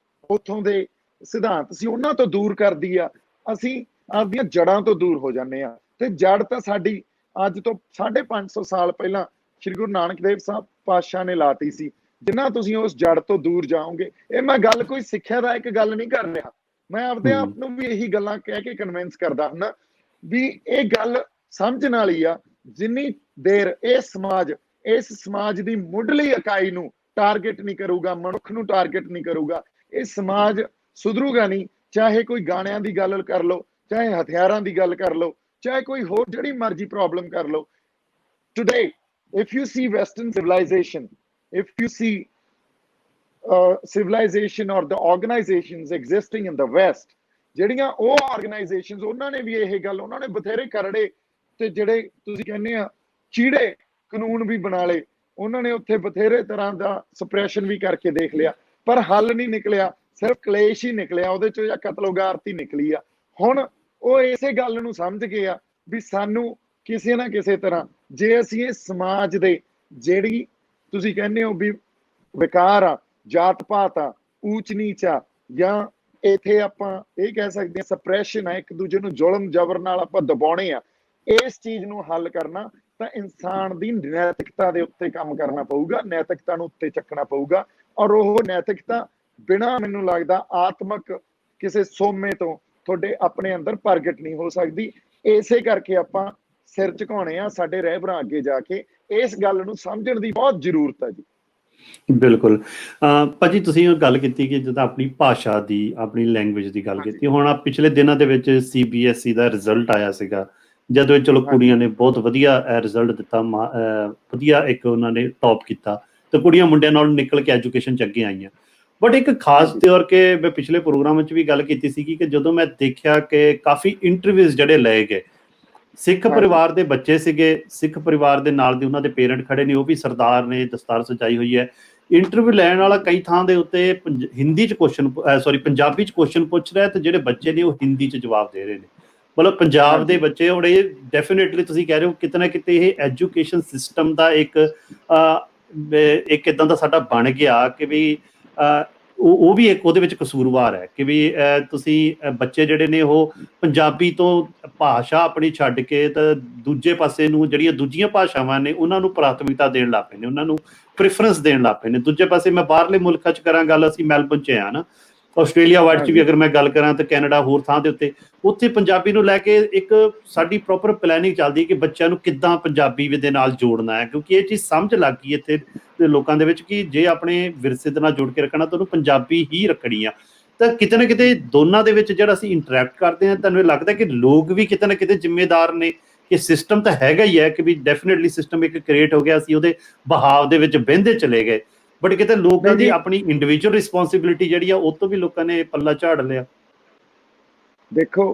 ਉੱਥੋਂ ਦੇ ਸਿਧਾਂਤ ਸੀ, ਉਹਨਾਂ ਤੋਂ ਦੂਰ ਕਰਦੀ ਆ। ਅਸੀਂ ਆਪਦੀਆਂ ਜੜ੍ਹਾਂ ਤੋਂ ਦੂਰ ਹੋ ਜਾਂਦੇ ਆ। ਤੇ ਜੜ ਤਾਂ ਸਾਡੀ ਅੱਜ ਤੋਂ 550 ਸਾਲ ਪਹਿਲਾਂ ਸ਼੍ਰੀ ਗੁਰੂ ਨਾਨਕ ਦੇਵ ਸਾਹਿਬ ਪਾਤਸ਼ਾਹ ਨੇ ਲਾਤੀ ਸੀ। ਜਿੰਨਾ ਤੁਸੀਂ ਉਸ ਜੜ ਤੋਂ ਦੂਰ ਜਾਓਗੇ, ਇਹ ਮੈਂ ਗੱਲ ਕੋਈ ਸਿੱਖਿਆ ਦਾ ਇੱਕ ਗੱਲ ਨਹੀਂ ਕਰ ਰਿਹਾ, ਮੈਂ ਆਪਦੇ ਆਪ ਨੂੰ ਵੀ ਇਹੀ ਗੱਲਾਂ ਕਹਿ ਕੇ ਕਨਵਿੰਸ ਕਰਦਾ ਹੁੰਦਾ ਵੀ ਇਹ ਗੱਲ ਸਮਝਣ ਵਾਲੀ ਆ। ਜਿੰਨੀ ਦੇਰ ਇਹ ਸਮਾਜ ਦੀ ਮੁੱਢਲੀ ਇਕਾਈ ਨੂੰ ਟਾਰਗੇਟ ਨਹੀਂ ਕਰੂਗਾ, ਮਨੁੱਖ ਨੂੰ ਟਾਰਗੇਟ ਨਹੀਂ ਕਰੂਗਾ, ਇਹ ਸਮਾਜ ਸੁਧਰੂਗਾ ਨਹੀਂ। ਚਾਹੇ ਕੋਈ ਗਾਣਿਆਂ ਦੀ ਗੱਲ ਕਰ ਲਓ, ਚਾਹੇ ਹਥਿਆਰਾਂ ਦੀ ਗੱਲ ਕਰ ਲਓ, ਚਾਹੇ ਕੋਈ ਹੋਰ ਜਿਹੜੀ ਮਰਜ਼ੀ ਪ੍ਰੋਬਲਮ ਕਰ ਲਓ, today, if you see Western civilization, if you see civilization or the organizations existing in the West, ਜਿਹੜੀਆਂ ਉਹ ਆਰਗੇਨਾਈਜੇਸ਼ਨਸ ਉਹਨਾਂ ਨੇ ਵੀ ਇਹ ਗੱਲ, ਉਹਨਾਂ ਨੇ ਬਥੇਰੇ ਕਰੜੇ ਤੇ ਜਿਹੜੇ ਤੁਸੀਂ ਕਹਿੰਦੇ ਆ ਚੀੜੇ ਕਾਨੂੰਨ ਵੀ ਬਣਾ ਲਏ, ਉਹਨਾਂ ਨੇ ਉੱਥੇ ਬਥੇਰੇ ਤਰ੍ਹਾਂ ਦਾ ਸਪਰੈਸ਼ਨ ਵੀ ਕਰਕੇ ਦੇਖ ਲਿਆ, ਪਰ ਹੱਲ ਨਹੀਂ ਨਿਕਲਿਆ, ਸਿਰਫ ਕਲੇਸ਼ ਹੀ ਨਿਕਲਿਆ ਉਹਦੇ ਚੋਂ, ਜਾਂ ਕਤਲੋਗਾਰਤੀ ਨਿਕਲੀ ਆ। ਹੁਣ ਉਹ ਇਸੇ ਗੱਲ ਨੂੰ ਸਮਝ ਗਏ ਆ ਵੀ ਸਾਨੂੰ ਕਿਸੇ ਨਾ ਕਿਸੇ ਤਰ੍ਹਾਂ, ਜੇ ਅਸੀਂ ਇਹ ਸਮਾਜ ਦੇ ਜਿਹੜੀ ਤੁਸੀਂ ਕਹਿੰਦੇ ਹੋ ਵੀ ਵਿਕਾਰ ਆ, ਜਾਤ ਪਾਤ ਆ, ਊਚ ਨੀਚ ਆ, ਜਾਂ ਇੱਥੇ ਆਪਾਂ ਇਹ ਕਹਿ ਸਕਦੇ ਹਾਂ ਸਪਰੈਸ਼ਨ ਆ, ਇੱਕ ਦੂਜੇ ਨੂੰ ਜ਼ੁਲਮ ਜ਼ਬਰ ਨਾਲ ਆਪਾਂ ਦਬਾਉਣੇ ਆ, ਇਸ ਚੀਜ਼ ਨੂੰ ਹੱਲ ਕਰਨਾ ਤਾਂ ਇਨਸਾਨ ਦੀ ਨੈਤਿਕਤਾ ਦੇ ਉੱਤੇ ਕੰਮ ਕਰਨਾ ਪਊਗਾ, ਨੈਤਿਕਤਾ ਨੂੰ ਉੱਤੇ ਚੱਕਣਾ ਪਊਗਾ। ਔਰ ਉਹ ਨੈਤਿਕਤਾ ਬਿਨਾਂ ਮੈਨੂੰ ਲੱਗਦਾ ਆਤਮਕ ਕਿਸੇ ਸੋਮੇ ਤੋਂ ਤੁਹਾਡੇ ਆਪਣੇ ਅੰਦਰ ਪ੍ਰਗਟ ਨਹੀਂ ਹੋ ਸਕਦੀ। ਇਸੇ ਕਰਕੇ ਆਪਾਂ ਸਿਰ ਝੁਕਾਉਣੇ ਆ ਸਾਡੇ ਰਹਿਬਰਾਂ ਅੱਗੇ ਜਾ ਕੇ, ਇਸ ਗੱਲ ਨੂੰ ਸਮਝਣ ਦੀ ਬਹੁਤ ਜ਼ਰੂਰਤ ਹੈ ਜੀ। ਬਿਲਕੁਲ ਭਾਜੀ, ਤੁਸੀਂ ਗੱਲ ਕੀਤੀ ਕਿ ਜਿੱਦਾਂ ਆਪਣੀ ਭਾਸ਼ਾ ਦੀ, ਆਪਣੀ ਲੈਂਗੁਏਜ ਦੀ ਗੱਲ ਕੀਤੀ। ਹੁਣ ਪਿਛਲੇ ਦਿਨਾਂ ਦੇ ਵਿੱਚ CBSE ਦਾ ਰਿਜ਼ਲਟ ਆਇਆ ਸੀਗਾ, ਜਦੋਂ ਚਲੋ ਕੁੜੀਆਂ ਨੇ ਬਹੁਤ ਵਧੀਆ ਰਿਜ਼ਲਟ ਦਿੱਤਾ, ਵਧੀਆ ਇੱਕ ਉਹਨਾਂ ਨੇ ਟੌਪ ਕੀਤਾ, ਤੇ ਕੁੜੀਆਂ ਮੁੰਡਿਆਂ ਨਾਲ ਨਿਕਲ ਕੇ ਐਜੂਕੇਸ਼ਨ 'ਚ ਅੱਗੇ ਆਈਆਂ। ਬਟ ਇੱਕ ਖਾਸ ਤੌਰ ਕੇ ਮੈਂ ਪਿਛਲੇ ਪ੍ਰੋਗਰਾਮ ਵਿੱਚ ਵੀ ਗੱਲ ਕੀਤੀ ਸੀਗੀ ਕਿ ਜਦੋਂ ਮੈਂ ਦੇਖਿਆ ਕਿ ਕਾਫੀ ਇੰਟਰਵਿਊਜ਼ ਜਿਹੜੇ ਲਏ ਗਏ, ਸਿੱਖ ਪਰਿਵਾਰ ਦੇ ਬੱਚੇ ਸੀਗੇ, ਸਿੱਖ ਪਰਿਵਾਰ ਦੇ ਨਾਲ ਦੇ ਉਹਨਾਂ ਦੇ ਪੇਰੈਂਟ ਖੜੇ ਨੇ, ਉਹ ਵੀ ਸਰਦਾਰ ਨੇ, ਦਸਤਾਰ ਸਜਾਈ ਹੋਈ ਹੈ। ਇੰਟਰਵਿਊ ਲੈਣ ਵਾਲਾ ਕਈ ਥਾਂ ਦੇ ਉੱਤੇ ਹਿੰਦੀ 'ਚ ਕੁਐਸਚਨ, ਪੰਜਾਬੀ 'ਚ ਕੁਐਸਚਨ ਪੁੱਛ ਰਿਹਾ, ਤੇ ਜਿਹੜੇ ਬੱਚੇ ਨੇ ਉਹ ਹਿੰਦੀ 'ਚ ਜਵਾਬ ਦੇ ਰਹੇ ਨੇ। ਮਤਲਬ ਪੰਜਾਬ ਦੇ ਬੱਚੇ ਹੁਣ ਇਹ ਡੈਫੀਨੇਟਲੀ ਤੁਸੀਂ ਕਹਿ ਰਹੇ ਹੋ ਕਿਤੇ ਨਾ ਕਿਤੇ ਇਹ ਐਜੂਕੇਸ਼ਨ ਸਿਸਟਮ ਦਾ ਇੱਕ ਇੱਦਾਂ ਦਾ ਸਾਡਾ ਬਣ ਗਿਆ ਕਿ ਵੀ ਉਹ ਵੀ ਇੱਕ ਉਹਦੇ ਵਿੱਚ ਕਸੂਰਵਾਰ ਹੈ ਕਿ ਵੀ ਤੁਸੀਂ ਬੱਚੇ ਜਿਹੜੇ ਨੇ ਉਹ ਪੰਜਾਬੀ ਤੋਂ ਭਾਸ਼ਾ ਆਪਣੀ ਛੱਡ ਕੇ ਤਾਂ ਦੂਜੇ ਪਾਸੇ ਨੂੰ ਜਿਹੜੀਆਂ ਦੂਜੀਆਂ ਭਾਸ਼ਾਵਾਂ ਨੇ ਉਹਨਾਂ ਨੂੰ ਪ੍ਰਾਥਮਿਕਤਾ ਦੇਣ ਲੱਗ ਪਏ ਨੇ, ਉਹਨਾਂ ਨੂੰ ਪ੍ਰੈਫਰੈਂਸ ਦੇਣ ਲੱਗ ਪਏ ਨੇ। ਦੂਜੇ ਪਾਸੇ ਮੈਂ ਬਾਹਰਲੇ ਮੁਲਕਾਂ 'ਚ ਕਰਾਂ ਗੱਲ, ਅਸੀਂ ਮੈਲਬੌਰਨ 'ਚ ਆ ਨਾ, ਆਸਟ੍ਰੇਲੀਆ ਵਾਈਡ 'ਚ ਵੀ ਅਗਰ ਮੈਂ ਗੱਲ ਕਰਾਂ ਤਾਂ ਕੈਨੇਡਾ, ਹੋਰ ਥਾਂ ਦੇ ਉੱਤੇ, ਉੱਥੇ ਪੰਜਾਬੀ ਨੂੰ ਲੈ ਕੇ ਇੱਕ ਸਾਡੀ ਪ੍ਰੋਪਰ ਪਲੈਨਿੰਗ ਚੱਲਦੀ ਹੈ ਕਿ ਬੱਚਿਆਂ ਨੂੰ ਕਿੱਦਾਂ ਪੰਜਾਬੀ ਦੇ ਨਾਲ ਜੋੜਨਾ ਹੈ, ਕਿਉਂਕਿ ਇਹ ਚੀਜ਼ ਸਮਝ ਲੱਗ ਗਈ ਇੱਥੇ ਦੇ ਲੋਕਾਂ ਦੇ ਵਿੱਚ ਕਿ ਜੇ ਆਪਣੇ ਵਿਰਸੇ ਦੇ ਨਾਲ ਜੋੜ ਕੇ ਰੱਖਣਾ ਤਾਂ ਉਹਨੂੰ ਪੰਜਾਬੀ ਹੀ ਰੱਖਣੀ ਆ। ਤਾਂ ਕਿਤੇ ਨਾ ਕਿਤੇ ਦੋਨਾਂ ਦੇ ਵਿੱਚ ਜਿਹੜਾ ਅਸੀਂ ਇੰਟਰੈਕਟ ਕਰਦੇ ਹਾਂ, ਤੁਹਾਨੂੰ ਇਹ ਲੱਗਦਾ ਕਿ ਲੋਕ ਵੀ ਕਿਤੇ ਨਾ ਕਿਤੇ ਜ਼ਿੰਮੇਦਾਰ ਨੇ ਕਿ ਸਿਸਟਮ ਤਾਂ ਹੈਗਾ ਹੀ ਹੈ ਕਿ ਵੀ ਡੈਫੀਨੇਟਲੀ ਸਿਸਟਮ ਇੱਕ ਕ੍ਰੀਏਟ ਹੋ ਗਿਆ, ਅਸੀਂ ਉਹਦੇ ਬਹਾਵ ਦੇ ਵਿੱਚ ਬਹਿੰਦੇ ਚਲੇ ਗਏ, ਬਟ ਕਿਤੇ ਲੋਕਾਂ ਦੀ ਆਪਣੀ ਇੰਡੀਵਿਜੂਅਲ ਰਿਸਪੌਂਸਿਬਿਲਿਟੀ ਜਿਹੜੀ ਆ ਉਹ ਤੋਂ ਵੀ ਲੋਕਾਂ ਨੇ ਪੱਲਾ ਝਾੜ ਲਿਆ। ਦੇਖੋ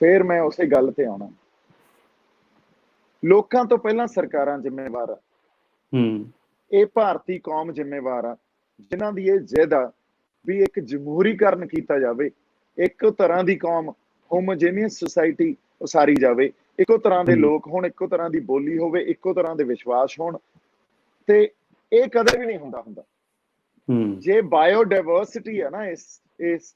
ਫਿਰ ਮੈਂ ਉਸੇ ਗੱਲ ਤੇ ਆਉਣਾ, ਲੋਕਾਂ ਤੋਂ ਪਹਿਲਾਂ ਸਰਕਾਰਾਂ ਜ਼ਿੰਮੇਵਾਰ ਆ, ਇਹ ਭਾਰਤੀ ਕੌਮ ਜ਼ਿੰਮੇਵਾਰ ਆ, ਜਿਨ੍ਹਾਂ ਦੀ ਇਹ ਜ਼ਿੱਦ ਆ ਵੀ ਇੱਕ ਜਮਹੂਰੀਕਰਨ ਕੀਤਾ ਜਾਵੇ, ਇੱਕ ਤਰ੍ਹਾਂ ਦੀ ਕੌਮ, ਹੋਮੋਜੇਨੀਅਸ ਸੁਸਾਇਟੀ ਉਸਾਰੀ ਜਾਵੇ, ਇੱਕੋ ਤਰ੍ਹਾਂ ਦੇ ਲੋਕ ਹੋਣ, ਇੱਕੋ ਤਰ੍ਹਾਂ ਦੀ ਬੋਲੀ ਹੋਵੇ, ਇੱਕੋ ਤਰ੍ਹਾਂ ਦੇ ਵਿਸ਼ਵਾਸ ਹੋਣ। ਤੇ ਇਹ ਕਦੇ ਵੀ ਨਹੀਂ ਹੁੰਦਾ। ਜੇ ਬਾਇਓਡਾਇਵਰਸਿਟੀ ਹੈ ਨਾ ਇਸ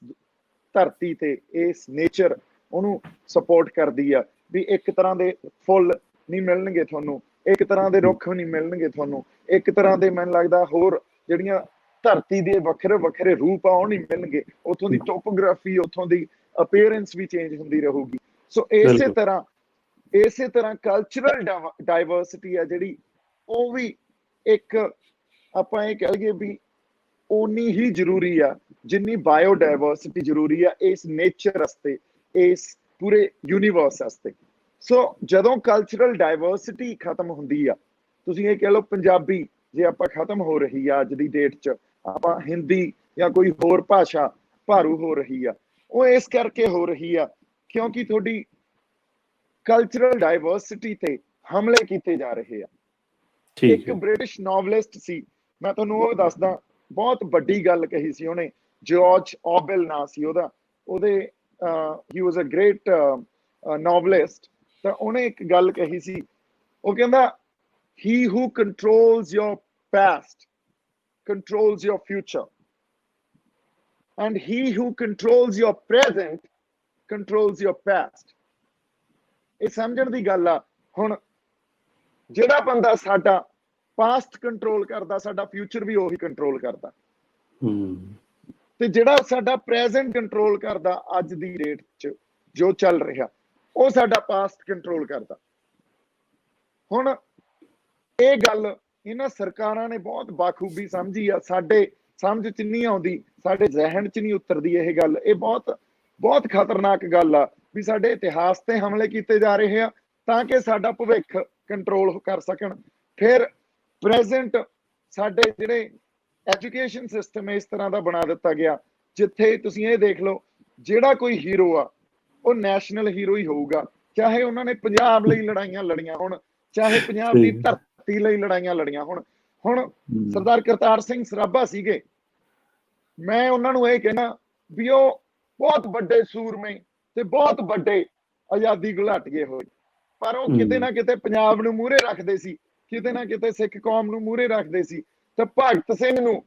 ਧਰਤੀ ਤੇ, ਇਸ ਨੇਚਰ ਉਹਨੂੰ ਸਪੋਰਟ ਕਰਦੀ ਆ ਵੀ ਇੱਕ ਤਰ੍ਹਾਂ ਦੇ ਫੁੱਲ ਨਹੀਂ ਮਿਲਣਗੇ ਤੁਹਾਨੂੰ, ਇੱਕ ਤਰ੍ਹਾਂ ਦੇ ਰੁੱਖ ਨਹੀਂ ਮਿਲਣਗੇ ਤੁਹਾਨੂੰ, ਇੱਕ ਤਰ੍ਹਾਂ ਦੇ ਮੈਨੂੰ ਲੱਗਦਾ ਹੋਰ ਜਿਹੜੀਆਂ ਧਰਤੀ ਦੇ ਵੱਖਰੇ ਵੱਖਰੇ ਰੂਪ ਆ ਉਹ ਨਹੀਂ ਮਿਲਣਗੇ, ਉੱਥੋਂ ਦੀ ਟੋਪੋਗ੍ਰਾਫੀ, ਉੱਥੋਂ ਦੀ ਅਪੀਅਰੈਂਸ ਵੀ ਚੇਂਜ ਹੁੰਦੀ ਰਹੂਗੀ। ਸੋ ਇਸੇ ਤਰ੍ਹਾਂ ਕਲਚਰਲ ਡਾਇਵਰਸਿਟੀ ਆ ਜਿਹੜੀ, ਉਹ ਵੀ ਇੱਕ ਆਪਾਂ ਇਹ ਕਹਿ ਲਈਏ ਵੀ ਓਨੀ ਹੀ ਜ਼ਰੂਰੀ ਆ ਜਿੰਨੀ ਬਾਇਓਡਾਇਵਰਸਿਟੀ ਜ਼ਰੂਰੀ ਆ ਇਸ ਨੇਚਰ ਵਾਸਤੇ, ਇਸ ਪੂਰੇ ਯੂਨੀਵਰਸ ਵਾਸਤੇ। ਸੋ ਜਦੋਂ ਕਲਚਰਲ ਡਾਇਵਰਸਿਟੀ ਖਤਮ ਹੁੰਦੀ ਆ, ਤੁਸੀਂ ਇਹ ਕਹਿ ਲਓ ਪੰਜਾਬੀ ਜੇ ਆਪਾਂ ਖਤਮ ਹੋ ਰਹੀ ਆ ਅੱਜ ਦੀ ਡੇਟ 'ਚ, ਆਪਾਂ ਹਿੰਦੀ ਜਾਂ ਕੋਈ ਹੋਰ ਭਾਸ਼ਾ ਭਾਰੂ ਹੋ ਰਹੀ ਆ, ਉਹ ਇਸ ਕਰਕੇ ਹੋ ਰਹੀ ਆ ਕਿਉਂਕਿ ਤੁਹਾਡੀ ਕਲਚਰਲ ਡਾਇਵਰਸਿਟੀ ਤੇ ਹਮਲੇ ਕੀਤੇ ਜਾ ਰਹੇ ਆ। ਇੱਕ ਬ੍ਰਿਟਿਸ਼ ਨੋਵਲਿਸਟ ਸੀ, ਮੈਂ ਤੁਹਾਨੂੰ ਉਹ ਦੱਸਦਾ, ਬਹੁਤ ਵੱਡੀ ਗੱਲ ਕਹੀ ਸੀ ਉਹਨੇ, ਜਾਰਜ ਔਰਵੈਲ ਨਾਂ ਸੀ ਉਹਦਾ, ਉਹਦੇ ਹੀ ਵਾਜ਼ ਅ ਗ੍ਰੇਟ ਨੋਵਲਿਸਟ। ਤਾਂ ਉਹਨੇ ਇੱਕ ਗੱਲ ਕਹੀ ਸੀ, ਉਹ ਕਹਿੰਦਾ he who controls your past controls your future and he who controls your present controls your past। ਇਹ ਸਮਝਣ ਦੀ ਗੱਲ ਆ। ਹੁਣ ਜਿਹੜਾ ਬੰਦਾ ਸਾਡਾ ਪਾਸਟ ਕੰਟਰੋਲ ਕਰਦਾ, ਸਾਡਾ ਫਿਊਚਰ ਵੀ ਉਹੀ ਕੰਟਰੋਲ ਕਰਦਾ, ਤੇ ਜਿਹੜਾ ਸਾਡਾ ਪ੍ਰੈਜ਼ੈਂਟ ਕੰਟਰੋਲ ਕਰਦਾ ਅੱਜ ਦੀ ਡੇਟ 'ਚ ਜੋ ਚੱਲ ਰਿਹਾ, ਉਹ ਸਾਡਾ ਪਾਸਟ ਕੰਟਰੋਲ ਕਰਦਾ। ਹੁਣ ਇਹ ਗੱਲ ਇਹਨਾਂ ਸਰਕਾਰਾਂ ਨੇ ਬਹੁਤ ਬਾਖੂਬੀ ਸਮਝੀ ਆ, ਸਾਡੇ ਸਮਝ 'ਚ ਨਹੀਂ ਆਉਂਦੀ, ਸਾਡੇ ਜ਼ਿਹਨ 'ਚ ਨਹੀਂ ਉਤਰਦੀ ਇਹ ਗੱਲ। ਇਹ ਬਹੁਤ ਖਤਰਨਾਕ ਗੱਲ ਆ ਵੀ ਸਾਡੇ ਇਤਿਹਾਸ ਤੇ ਹਮਲੇ ਕੀਤੇ ਜਾ ਰਹੇ ਆ ਤਾਂ ਕਿ ਸਾਡਾ ਭਵਿੱਖ ਕੰਟਰੋਲ ਕਰ ਸਕਣ। ਫਿਰ ਪ੍ਰੈਜ਼ੈਂਟ ਸਾਡੇ ਜਿਹੜੇ ਐਜੂਕੇਸ਼ਨ ਸਿਸਟਮ ਇਸ ਤਰ੍ਹਾਂ ਦਾ ਬਣਾ ਦਿੱਤਾ ਗਿਆ, ਜਿੱਥੇ ਤੁਸੀਂ ਇਹ ਦੇਖ ਲਓ ਜਿਹੜਾ ਕੋਈ ਹੀਰੋ ਆ ਉਹ ਨੈਸ਼ਨਲ ਹੀਰੋ ਹੀ ਹੋਊਗਾ, ਚਾਹੇ ਉਹਨਾਂ ਨੇ ਪੰਜਾਬ ਲਈ ਲੜਾਈਆਂ ਲੜੀਆਂ ਹੋਣ, ਚਾਹੇ ਪੰਜਾਬ ਦੀ ਧਰਤੀ ਲਈ ਲੜਾਈਆਂ ਲੜੀਆਂ ਹੋਣ। ਹੁਣ ਸਰਦਾਰ ਕਰਤਾਰ ਸਿੰਘ ਸਰਾਭਾ ਸੀਗੇ, ਮੈਂ ਉਹਨਾਂ ਨੂੰ ਇਹ ਕਹਿਣਾ ਵੀ ਉਹ ਬਹੁਤ ਵੱਡੇ ਸੂਰਮੇ ਤੇ ਬਹੁਤ ਵੱਡੇ ਆਜ਼ਾਦੀ ਘੁਲਾਟੀਏ ਹੋਏ, ਪਰ ਉਹ ਕਿਤੇ ਨਾ ਕਿਤੇ ਪੰਜਾਬ ਨੂੰ ਮੂਹਰੇ ਰੱਖਦੇ ਸੀ, ਕਿਤੇ ਨਾ ਕਿਤੇ ਸਿੱਖ ਕੌਮ ਨੂੰ ਮੂਹਰੇ ਰੱਖਦੇ ਸੀ। ਤੇ ਭਗਤ ਸਿੰਘ ਨੂੰ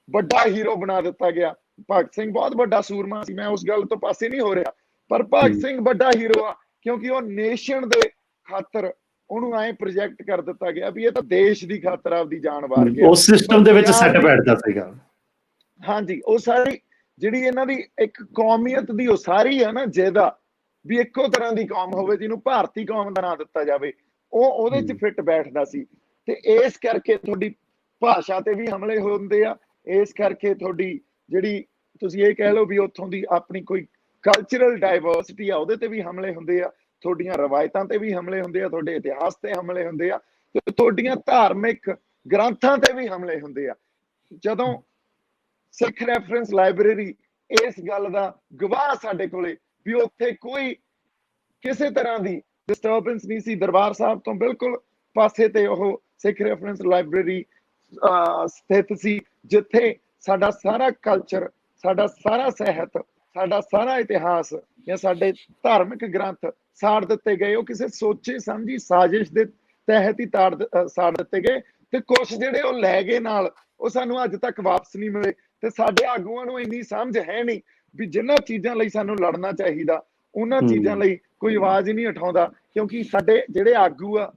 ਵੱਡਾ ਹੀਰੋ ਬਣਾ ਦਿੱਤਾ ਗਿਆ। ਭਗਤ ਸਿੰਘ ਬਹੁਤ ਵੱਡਾ ਸੂਰਮਾ ਸੀ, ਮੈਂ ਉਸ ਗੱਲ ਤੋਂ ਪਾਸੇ ਨਹੀਂ ਹੋ ਰਿਹਾ, ਪਰ ਭਗਤ ਸਿੰਘ ਵੱਡਾ ਹੀਰੋ ਆ ਕਿਉਂਕਿ ਉਹ ਨੇਸ਼ਨ ਦੇ ਖਾਤਰ ਉਹਨੂੰ ਐਂ ਪ੍ਰੋਜੈਕਟ ਕਰ ਦਿੱਤਾ ਗਿਆ ਵੀ ਇਹ ਤਾਂ ਦੇਸ਼ ਦੀ ਖਾਤਰ ਆਪਦੀ ਜਾਨ ਵਾਰ ਗਿਆ। ਉਸ ਸਿਸਟਮ ਦੇ ਵਿੱਚ ਸੈੱਟ ਬੈਠਦਾ ਸੀਗਾ। ਹਾਂਜੀ, ਉਹ ਸਾਰੀ ਜਿਹੜੀ ਇਹਨਾਂ ਦੀ ਇੱਕ ਕੌਮੀਅਤ ਦੀ ਉਸਾਰੀ ਆ ਨਾ, ਜਿਹਦਾ ਵੀ ਇੱਕੋ ਤਰ੍ਹਾਂ ਦੀ ਕੌਮ ਹੋਵੇ, ਜਿਹਨੂੰ ਭਾਰਤੀ ਕੌਮ ਦਾ ਨਾਂ ਦਿੱਤਾ ਜਾਵੇ, ਉਹ ਉਹਦੇ 'ਚ ਫਿੱਟ ਬੈਠਦਾ ਸੀ। ਤੇ ਇਸ ਕਰਕੇ ਤੁਹਾਡੀ ਭਾਸ਼ਾ ਤੇ ਵੀ ਹਮਲੇ ਹੁੰਦੇ ਆ, ਇਸ ਕਰਕੇ ਤੁਹਾਡੀ ਜਿਹੜੀ ਤੁਸੀਂ ਇਹ ਕਹਿ ਲਓ ਵੀ ਉੱਥੋਂ ਦੀ ਆਪਣੀ ਕੋਈ ਕਲਚਰਲ ਡਾਇਵਰਸਿਟੀ ਆ ਉਹਦੇ ਤੇ ਵੀ ਹਮਲੇ ਹੁੰਦੇ ਆ, ਤੁਹਾਡੀਆਂ ਰਵਾਇਤਾਂ ਤੇ ਵੀ ਹਮਲੇ ਹੁੰਦੇ ਆ, ਤੁਹਾਡੇ ਇਤਿਹਾਸ ਤੇ ਹਮਲੇ ਹੁੰਦੇ ਆ, ਤੇ ਤੁਹਾਡੀਆਂ ਧਾਰਮਿਕ ਗ੍ਰੰਥਾਂ ਤੇ ਵੀ ਹਮਲੇ ਹੁੰਦੇ ਆ। ਜਦੋਂ ਸਿੱਖ ਰੈਫਰੈਂਸ ਲਾਇਬ੍ਰੇਰੀ ਇਸ ਗੱਲ ਦਾ ਗਵਾਹ ਸਾਡੇ ਕੋਲੇ ਵੀ ਉੱਥੇ ਕੋਈ ਕਿਸੇ ਤਰ੍ਹਾਂ ਦੀ ਡਿਸਟਰਬੈਂਸ ਨਹੀਂ ਸੀ, ਦਰਬਾਰ ਸਾਹਿਬ ਤੋਂ ਬਿਲਕੁਲ ਪਾਸੇ ਤੇ ਉਹ ਸਿੱਖ ਰੈਫਰੈਂਸ ਲਾਇਬ੍ਰੇਰੀ ਸਥਿਤ ਸੀ, ਜਿੱਥੇ ਸਾਡਾ ਸਾਰਾ ਕਲਚਰ, ਸਾਡਾ ਸਾਰਾ ਸਾਹਿਤ, ਸਾਡਾ ਸਾਰਾ ਇਤਿਹਾਸ ਜਾਂ ਸਾਡੇ ਧਾਰਮਿਕ ਗ੍ਰੰਥ ਸਾੜ ਦਿੱਤੇ ਗਏ। ਉਹ ਕਿਸੇ ਸੋਚੇ ਸਮਝੀ ਸਾਜ਼ਿਸ਼ ਦੇ ਤਹਿਤ ਹੀ ਸਾੜ ਦਿੱਤੇ ਗਏ, ਤੇ ਕੁਛ ਜਿਹੜੇ ਉਹ ਲੈ ਗਏ ਨਾਲ, ਉਹ ਸਾਨੂੰ ਅੱਜ ਤੱਕ ਵਾਪਸ ਨਹੀਂ ਮਿਲੇ। ਤੇ ਸਾਡੇ ਆਗੂਆਂ ਨੂੰ ਇੰਨੀ ਸਮਝ ਹੈ ਨਹੀਂ ਵੀ ਜਿਨ੍ਹਾਂ ਚੀਜ਼ਾਂ ਲਈ ਸਾਨੂੰ ਲੜਨਾ ਚਾਹੀਦਾ ਉਹਨਾਂ ਚੀਜ਼ਾਂ ਲਈ ਕੋਈ ਆਵਾਜ਼ ਹੀ ਨਹੀਂ ਉਠਾਉਂਦਾ, ਕਿਉਂਕਿ ਸਾਡੇ ਜਿਹੜੇ ਆਗੂ ਆ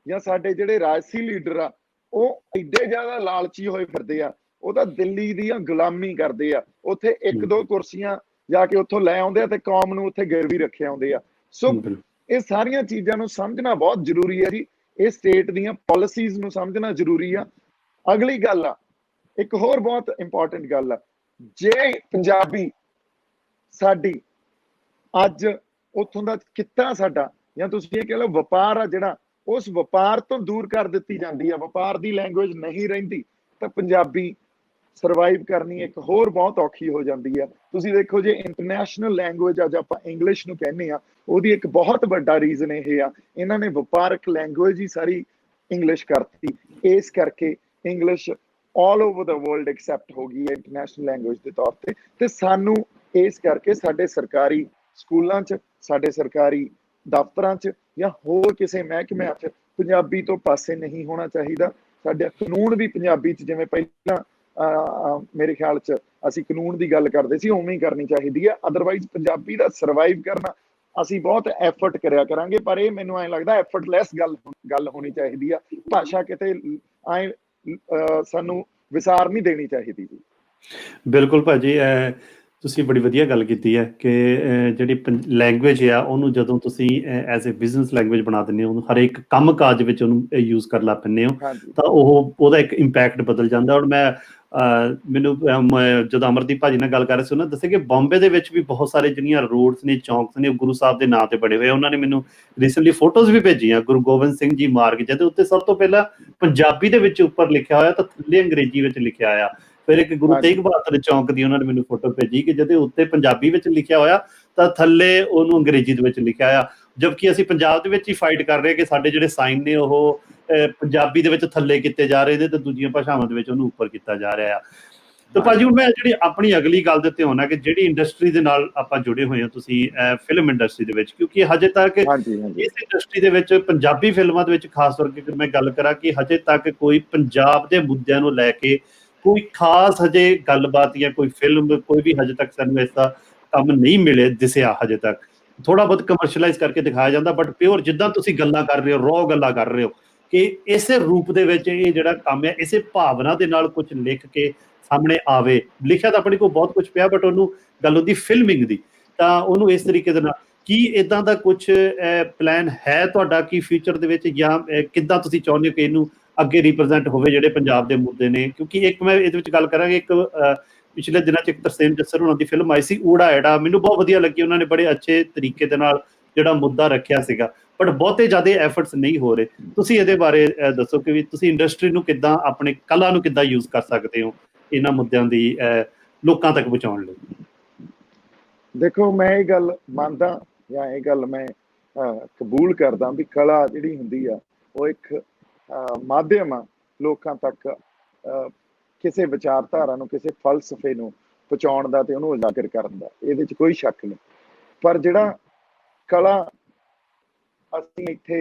ਜਾਂ ਸਾਡੇ ਜਿਹੜੇ ਰਾਜਸੀ ਲੀਡਰ ਆ ਉਹ ਐਡੇ ਜ਼ਿਆਦਾ ਲਾਲਚੀ ਹੋਏ ਫਿਰਦੇ ਆ, ਉਹ ਤਾਂ ਦਿੱਲੀ ਦੀਆਂ ਗੁਲਾਮੀ ਕਰਦੇ ਆ, ਉੱਥੇ ਇੱਕ ਦੋ ਕੁਰਸੀਆਂ ਜਾ ਕੇ ਉੱਥੋਂ ਲੈ ਆਉਂਦੇ ਆ ਤੇ ਕੌਮ ਨੂੰ ਉੱਥੇ ਗਿਰਵੀ ਰੱਖੇ ਆਉਂਦੇ ਆ। ਸੋ ਇਹ ਸਾਰੀਆਂ ਚੀਜ਼ਾਂ ਨੂੰ ਸਮਝਣਾ ਬਹੁਤ ਜ਼ਰੂਰੀ ਹੈ ਜੀ, ਇਹ ਸਟੇਟ ਦੀਆਂ ਪਾਲਿਸੀਜ਼ ਨੂੰ ਸਮਝਣਾ ਜ਼ਰੂਰੀ ਆ। ਅਗਲੀ ਗੱਲ ਆ, ਇੱਕ ਹੋਰ ਬਹੁਤ ਇੰਪੋਰਟੈਂਟ ਗੱਲ ਆ, ਜੇ ਪੰਜਾਬੀ ਸਾਡੀ ਅੱਜ ਉੱਥੋਂ ਦਾ ਕਿੱਤਾ ਸਾਡਾ ਜਾਂ ਤੁਸੀਂ ਇਹ ਕਹਿ ਲਓ ਵਪਾਰ ਆ ਜਿਹੜਾ, ਉਸ ਵਪਾਰ ਤੋਂ ਦੂਰ ਕਰ ਦਿੱਤੀ ਜਾਂਦੀ ਆ, ਵਪਾਰ ਦੀ ਲੈਂਗੁਏਜ ਨਹੀਂ ਰਹਿੰਦੀ, ਤਾਂ ਪੰਜਾਬੀ ਸਰਵਾਈਵ ਕਰਨੀ ਇੱਕ ਹੋਰ ਬਹੁਤ ਔਖੀ ਹੋ ਜਾਂਦੀ ਆ। ਤੁਸੀਂ ਦੇਖੋ ਜੇ ਇੰਟਰਨੈਸ਼ਨਲ ਲੈਂਗੁਏਜ ਅੱਜ ਆਪਾਂ ਇੰਗਲਿਸ਼ ਨੂੰ ਕਹਿੰਦੇ ਆ, ਉਹਦੀ ਇੱਕ ਬਹੁਤ ਵੱਡਾ ਰੀਜ਼ਨ ਇਹ ਆ, ਇਹਨਾਂ ਨੇ ਵਪਾਰਕ ਲੈਂਗੁਏਜ ਹੀ ਸਾਰੀ ਇੰਗਲਿਸ਼ ਕਰਤੀ, ਇਸ ਕਰਕੇ ਇੰਗਲਿਸ਼ ਆਲ ਓਵਰ ਦਾ ਵਰਲਡ ਐਕਸੈਪਟ ਹੋ ਗਈ ਹੈ ਇੰਟਰਨੈਸ਼ਨਲ ਲੈਂਗੁਏਜ ਦੇ ਤੌਰ ਤੇ। ਤੇ ਸਾਨੂੰ ਇਸ ਕਰਕੇ ਸਾਡੇ ਸਰਕਾਰੀ ਸਕੂਲਾਂ 'ਚ, ਸਾਡੇ ਸਰਕਾਰੀ ਦਫ਼ਤਰਾਂ 'ਚ ਜਾਂ ਹੋਰ ਕਿਸੇ ਮਹਿਕਮਿਆਂ 'ਚ ਪੰਜਾਬੀ ਤੋਂ ਪਾਸੇ ਨਹੀਂ ਹੋਣਾ ਚਾਹੀਦਾ। ਸਾਡੇ ਕਾਨੂੰਨ ਵੀ ਪੰਜਾਬੀ 'ਚ, ਜਿਵੇਂ ਪਹਿਲਾਂ ਮੇਰੇ ਖਿਆਲ 'ਚ ਅਸੀਂ ਕਾਨੂੰਨ ਦੀ ਗੱਲ ਕਰਦੇ ਸੀ, ਉਵੇਂ ਹੀ ਕਰਨੀ ਚਾਹੀਦੀ ਹੈ। ਅਦਰਵਾਈਜ਼ ਪੰਜਾਬੀ ਦਾ ਸਰਵਾਈਵ ਕਰਨਾ ਅਸੀਂ ਬਹੁਤ ਐਫਰਟ ਕਰਿਆ ਕਰਾਂਗੇ, ਪਰ ਇਹ ਮੈਨੂੰ ਐਂ ਲੱਗਦਾ ਐਫਰਟਲੈਸ ਗੱਲ ਹੋਣੀ ਚਾਹੀਦੀ ਆ। ਭਾਸ਼ਾ ਕਿਤੇ ਐਂ ਸਾਨੂੰ ਵਿਸਾਰ ਨਹੀਂ ਦੇਣੀ ਚਾਹੀਦੀ ਜੀ। ਬਿਲਕੁਲ ਭਾਜੀ, ਤੁਸੀਂ ਬੜੀ ਵਧੀਆ ਗੱਲ ਕੀਤੀ ਹੈ ਕਿ ਜਿਹੜੀ ਲੈਂਗੁਏਜ ਆ ਉਹਨੂੰ ਜਦੋਂ ਤੁਸੀਂ ਐਜ਼ ਏ ਬਿਜ਼ਨਸ ਲੈਂਗੁਏਜ ਬਣਾ ਦਿੰਦੇ ਹੋ, ਉਹਨੂੰ ਹਰੇਕ ਕੰਮ ਕਾਜ ਵਿੱਚ ਉਹਨੂੰ ਯੂਜ਼ ਕਰ ਲਾ ਪੈਂਦੇ ਹੋ, ਤਾਂ ਉਹਦਾ ਇੱਕ ਇੰਪੈਕਟ ਬਦਲ ਜਾਂਦਾ। ਔਰ ਮੈਨੂੰ ਜਦੋਂ ਅਮਰਦੀਪ ਭਾਜੀ ਨਾਲ ਗੱਲ ਕਰ ਰਹੇ ਸੀ, ਉਹਨਾਂ ਦੱਸਿਆ ਕਿ ਬੰਬੇ ਦੇ ਵਿੱਚ ਵੀ ਬਹੁਤ ਸਾਰੇ ਜਿਹੜੀਆਂ ਰੋਡਸ ਨੇ, ਚੌਂਕਸ ਨੇ, ਉਹ ਗੁਰੂ ਸਾਹਿਬ ਦੇ ਨਾਂ ਤੇ ਬਣੇ ਹੋਏ। ਉਹਨਾਂ ਨੇ ਮੈਨੂੰ ਰੀਸੈਂਟਲੀ ਫੋਟੋਜ਼ ਵੀ ਭੇਜੀਆਂ, ਗੁਰੂ ਗੋਬਿੰਦ ਸਿੰਘ ਜੀ ਮਾਰਗ, ਜਿਹਦੇ ਉੱਤੇ ਸਭ ਤੋਂ ਪਹਿਲਾਂ ਪੰਜਾਬੀ ਦੇ ਵਿੱਚ ਉੱਪਰ ਲਿਖਿਆ ਹੋਇਆ ਤਾਂ ਥੱਲੇ ਅੰਗਰੇਜ਼ੀ ਵਿੱਚ ਲਿਖਿਆ ਹੋਇਆ। ਫਿਰ ਇੱਕ ਗੁਰੂ ਤੇਗ ਬਹਾਦਰ ਚੌਂਕ ਦੀ ਉਹਨਾਂ ਨੇ ਮੈਨੂੰ ਫੋਟੋ ਭੇਜੀ ਕਿ ਜਿਹਦੇ ਉੱਤੇ ਪੰਜਾਬੀ ਵਿੱਚ ਲਿਖਿਆ ਹੋਇਆ ਤਾਂ ਥੱਲੇ ਉਹਨੂੰ ਅੰਗਰੇਜ਼ੀ ਦੇ ਵਿੱਚ ਲਿਖਿਆ ਹੋਇਆ, ਜਦਕਿ ਅਸੀਂ ਪੰਜਾਬ ਦੇ ਵਿੱਚ ਹੀ ਫਾਈਟ ਕਰ ਰਹੇ ਕਿ ਸਾਡੇ ਜਿਹੜੇ ਸਾਈਨ ਨੇ ਉਹ ਪੰਜਾਬੀ ਦੇ ਵਿੱਚ ਥੱਲੇ ਕੀਤੇ ਜਾ ਰਹੇ ਨੇ ਤੇ ਦੂਜੀਆਂ ਭਾਸ਼ਾਵਾਂ ਦੇ ਵਿੱਚ ਉਹਨੂੰ ਉੱਪਰ ਕੀਤਾ ਜਾ ਰਿਹਾ ਆ। ਤਾਂ ਭਾਜੀ ਹੁਣ ਮੈਂ ਜਿਹੜੀ ਆਪਣੀ ਅਗਲੀ ਗੱਲ ਦੇ ਉੱਤੇ ਹੋਣਾ ਕਿ ਜਿਹੜੀ ਇੰਡਸਟਰੀ ਦੇ ਨਾਲ ਆਪਾਂ ਜੁੜੇ ਹੋਏ ਹੋ ਤੁਸੀਂ, ਫਿਲਮ ਇੰਡਸਟਰੀ ਦੇ ਵਿੱਚ, ਕਿਉਂਕਿ ਹਜੇ ਤੱਕ ਇਸ ਇੰਡਸਟਰੀ ਦੇ ਵਿੱਚ ਪੰਜਾਬੀ ਫਿਲਮਾਂ ਦੇ ਵਿੱਚ ਖਾਸ ਕਰਕੇ ਮੈਂ ਗੱਲ ਕਰਾਂ ਕਿ ਹਜੇ ਤੱਕ ਕੋਈ ਪੰਜਾਬ ਦੇ ਮੁੱਦਿਆਂ ਨੂੰ ਲੈ ਕੇ ਕੋਈ ਖਾਸ ਹਜੇ ਗੱਲਬਾਤ ਜਾਂ ਕੋਈ ਫਿਲਮ, ਕੋਈ ਵੀ ਹਜੇ ਤੱਕ ਸਾਨੂੰ ਐਸਾ ਕੰਮ ਨਹੀਂ ਮਿਲੇ ਦਿਸਿਆ। ਹਜੇ ਤੱਕ ਥੋੜਾ ਬਹੁਤ ਕਮਰਸ਼ੀਅਲਾਈਜ਼ ਕਰਕੇ ਦਿਖਾਇਆ ਜਾਂਦਾ, ਬਟ ਪਿਓਰ ਜਿੱਦਾਂ ਤੁਸੀਂ ਗੱਲਾਂ ਕਰ ਰਹੇ ਹੋ, ਰॉ ਗੱਲਾਂ ਕਰ ਰਹੇ ਹੋ ਕਿ ਇਸੇ ਰੂਪ ਦੇ ਵਿੱਚ ਇਹ ਜਿਹੜਾ ਕੰਮ ਹੈ, ਇਸੇ ਭਾਵਨਾ ਦੇ ਨਾਲ ਕੁਝ ਲਿਖ ਕੇ ਸਾਹਮਣੇ ਆਵੇ। ਲਿਖਿਆ ਤਾਂ ਆਪਣੇ ਕੋਲ ਬਹੁਤ ਕੁਝ ਪਿਆ, ਬਟ ਉਹਨੂੰ ਗੱਲ ਹੁੰਦੀ ਫਿਲਮਿੰਗ ਦੀ, ਤਾਂ ਉਹਨੂੰ ਇਸ ਤਰੀਕੇ ਦੇ ਨਾਲ ਕੀ ਇੱਦਾਂ ਦਾ ਕੁਝ ਪਲਾਨ ਹੈ ਤੁਹਾਡਾ ਕਿ ਫਿਊਚਰ ਦੇ ਵਿੱਚ, ਜਾਂ ਕਿੱਦਾਂ ਤੁਸੀਂ ਚਾਹੁੰਦੇ ਹੋ ਕਿ ਇਹਨੂੰ ਅੱਗੇ ਰਿਪਰੈਜ਼ੈਂਟ ਹੋਵੇ ਜਿਹੜੇ ਪੰਜਾਬ ਦੇ ਮੁੱਦੇ ਨੇ? ਕਿਉਂਕਿ ਇੱਕ ਮੈਂ ਇਹਦੇ ਵਿੱਚ ਗੱਲ ਕਰਾਂਗੇ, ਇੱਕ ਪਿਛਲੇ ਦਿਨਾਂ 'ਚ ਇੱਕ ਤਰਸੇਮ ਜੱਸਰ ਹੋਣਾ ਦੀ ਫਿਲਮ ਆਈ ਸੀ ਊੜਾ ਐੜਾ, ਮੈਨੂੰ ਬਹੁਤ ਵਧੀਆ ਲੱਗੀ। ਉਹਨਾਂ ਨੇ ਬੜੇ ਅੱਛੇ ਤਰੀਕੇ ਦੇ ਨਾਲ ਜਿਹੜਾ ਮੁੱਦਾ ਰੱਖਿਆ ਸੀਗਾ, ਬਟ ਬਹੁਤੇ ਜ਼ਿਆਦਾ ਐਫਰਟਸ ਨਹੀਂ ਹੋ ਰਹੇ। ਤੁਸੀਂ ਇਹਦੇ ਬਾਰੇ ਦੱਸੋ ਕਿ ਵੀ ਤੁਸੀਂ ਇੰਡਸਟਰੀ ਨੂੰ ਕਿੱਦਾਂ, ਆਪਣੇ ਕਲਾ ਨੂੰ ਕਿੱਦਾਂ ਯੂਜ਼ ਕਰ ਸਕਦੇ ਹੋ ਇਹਨਾਂ ਮੁੱਦਿਆਂ ਦੀ ਲੋਕਾਂ ਤੱਕ ਪਹੁੰਚਾਉਣ ਲਈ। ਦੇਖੋ, ਮੈਂ ਇਹ ਗੱਲ ਮੰਨਦਾ ਜਾਂ ਇਹ ਗੱਲ ਮੈਂ ਕਬੂਲ ਕਰਦਾ ਵੀ ਕਲਾ ਜਿਹੜੀ ਹੁੰਦੀ ਆ ਉਹ ਇੱਕ ਮਾਧਿਅਮ ਆ ਲੋਕਾਂ ਤੱਕ ਕਿਸੇ ਵਿਚਾਰਧਾਰਾ ਨੂੰ, ਕਿਸੇ ਫਲਸਫੇ ਨੂੰ ਪਹੁੰਚਾਉਣ ਦਾ ਤੇ ਉਹਨੂੰ ਉਜਾਗਰ ਕਰਨ ਦਾ, ਇਹਦੇ 'ਚ ਕੋਈ ਸ਼ੱਕ ਨਹੀਂ। ਪਰ ਜਿਹੜਾ ਕਲਾ ਅਸੀਂ ਇੱਥੇ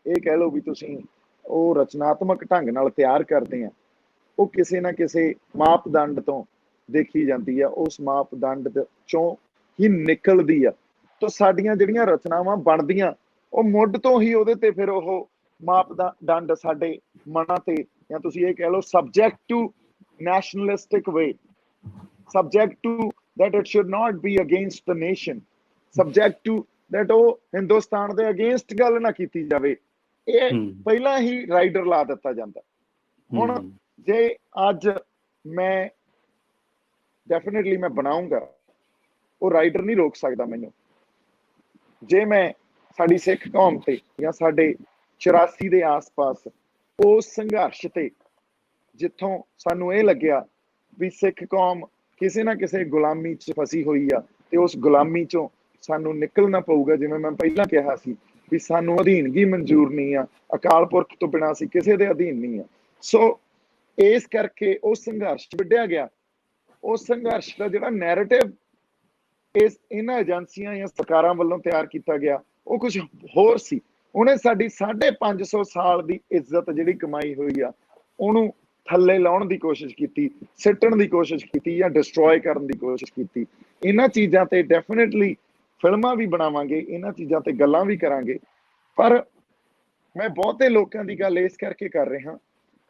ਇਹ ਕਹਿ ਲਓ ਵੀ ਤੁਸੀਂ ਉਹ ਰਚਨਾਤਮਕ ਢੰਗ ਨਾਲ ਤਿਆਰ ਕਰਦੇ ਆ, ਉਹ ਕਿਸੇ ਨਾ ਕਿਸੇ ਮਾਪਦੰਡ ਤੋਂ ਦੇਖੀ ਜਾਂਦੀ ਆ, ਉਸ ਮਾਪਦੰਡ ਚੋਂ ਹੀ ਨਿਕਲਦੀ ਆ। ਤਾਂ ਸਾਡੀਆਂ ਜਿਹੜੀਆਂ ਰਚਨਾਵਾਂ ਬਣਦੀਆਂ ਉਹ ਮੁੱਢ ਤੋਂ ਹੀ ਉਹਦੇ ਤੇ ਫਿਰ ਉਹ ਮਾਪਦੰਡ ਸਾਡੇ ਮਨਾਂ ਤੇ, ਜਾਂ ਤੁਸੀਂ ਇਹ ਕਹਿ ਲਓ subject to nationalistic way, subject to that it should not be against the nation, subject to that ਉਹ ਹਿੰਦੁਸਤਾਨ ਦੇ ਅਗੇਂਸਟ ਗੱਲ ਨਾ ਕੀਤੀ ਜਾਵੇ, ਇਹ ਪਹਿਲਾਂ ਹੀ ਰਾਈਡਰ ਲਾ ਦਿੱਤਾ ਜਾਂਦਾ। ਹੁਣ ਜੇ ਅੱਜ ਮੈਂ ਡੈਫੀਨਿਟਲੀ ਮੈਂ ਬਣਾਉਂਗਾ, ਉਹ ਰਾਈਡਰ ਨਹੀਂ ਰੋਕ ਸਕਦਾ ਮੈਨੂੰ। ਜੇ ਮੈਂ ਸਾਡੀ ਸਿੱਖ ਕੌਮ ਤੇ ਜਾਂ ਸਾਡੇ 84 ਦੇ ਆਸ-ਪਾਸ ਉਸ ਸੰਘਰਸ਼ ਤੇ, ਜਿੱਥੋਂ ਸਾਨੂੰ ਇਹ ਲੱਗਿਆ ਵੀ ਸਿੱਖ ਕੌਮ ਕਿਸੇ ਨਾ ਕਿਸੇ ਗੁਲਾਮੀ 'ਚ ਫਸੀ ਹੋਈ ਆ ਤੇ ਉਸ ਗੁਲਾਮੀ 'ਚੋਂ ਸਾਨੂੰ ਨਿਕਲਣਾ ਪਊਗਾ, ਜਿਵੇਂ ਮੈਂ ਪਹਿਲਾਂ ਕਿਹਾ ਸੀ ਵੀ ਸਾਨੂੰ ਅਧੀਨਗੀ ਮਨਜ਼ੂਰ ਨਹੀਂ ਆ, ਅਕਾਲ ਪੁਰਖ ਤੋਂ ਬਿਨਾਂ ਅਸੀਂ ਕਿਸੇ ਦੇ ਅਧੀਨ ਨਹੀਂ ਆ। ਸੋ ਇਸ ਕਰਕੇ ਉਹ ਸੰਘਰਸ਼ ਵਿੱਢਿਆ ਗਿਆ। ਉਸ ਸੰਘਰਸ਼ ਦਾ ਜਿਹੜਾ ਨੈਰੇਟਿਵ ਇਹਨਾਂ ਏਜੰਸੀਆਂ ਜਾਂ ਸਰਕਾਰਾਂ ਵੱਲੋਂ ਤਿਆਰ ਕੀਤਾ ਗਿਆ, ਉਹ ਕੁਝ ਹੋਰ ਸੀ। ਉਹਨੇ ਸਾਡੀ 550 ਸਾਲ ਦੀ ਇੱਜ਼ਤ ਜਿਹੜੀ ਕਮਾਈ ਹੋਈ ਆ, ਉਹਨੂੰ ਥੱਲੇ ਲਾਉਣ ਦੀ ਕੋਸ਼ਿਸ਼ ਕੀਤੀ, ਸਿੱਟਣ ਦੀ ਕੋਸ਼ਿਸ਼ ਕੀਤੀ ਜਾਂ ਡਿਸਟਰੋਏ ਕਰਨ ਦੀ ਕੋਸ਼ਿਸ਼ ਕੀਤੀ। ਇਹਨਾਂ ਚੀਜ਼ਾਂ ਤੇ ਡੈਫੀਨਿਟਲੀ ਫਿਲਮਾਂ ਵੀ ਬਣਾਵਾਂਗੇ, ਇਹਨਾਂ ਚੀਜ਼ਾਂ ਤੇ ਗੱਲਾਂ ਵੀ ਕਰਾਂਗੇ। ਪਰ ਮੈਂ ਬਹੁਤੇ ਲੋਕਾਂ ਦੀ ਗੱਲ ਇਸ ਕਰਕੇ ਕਰ ਰਿਹਾ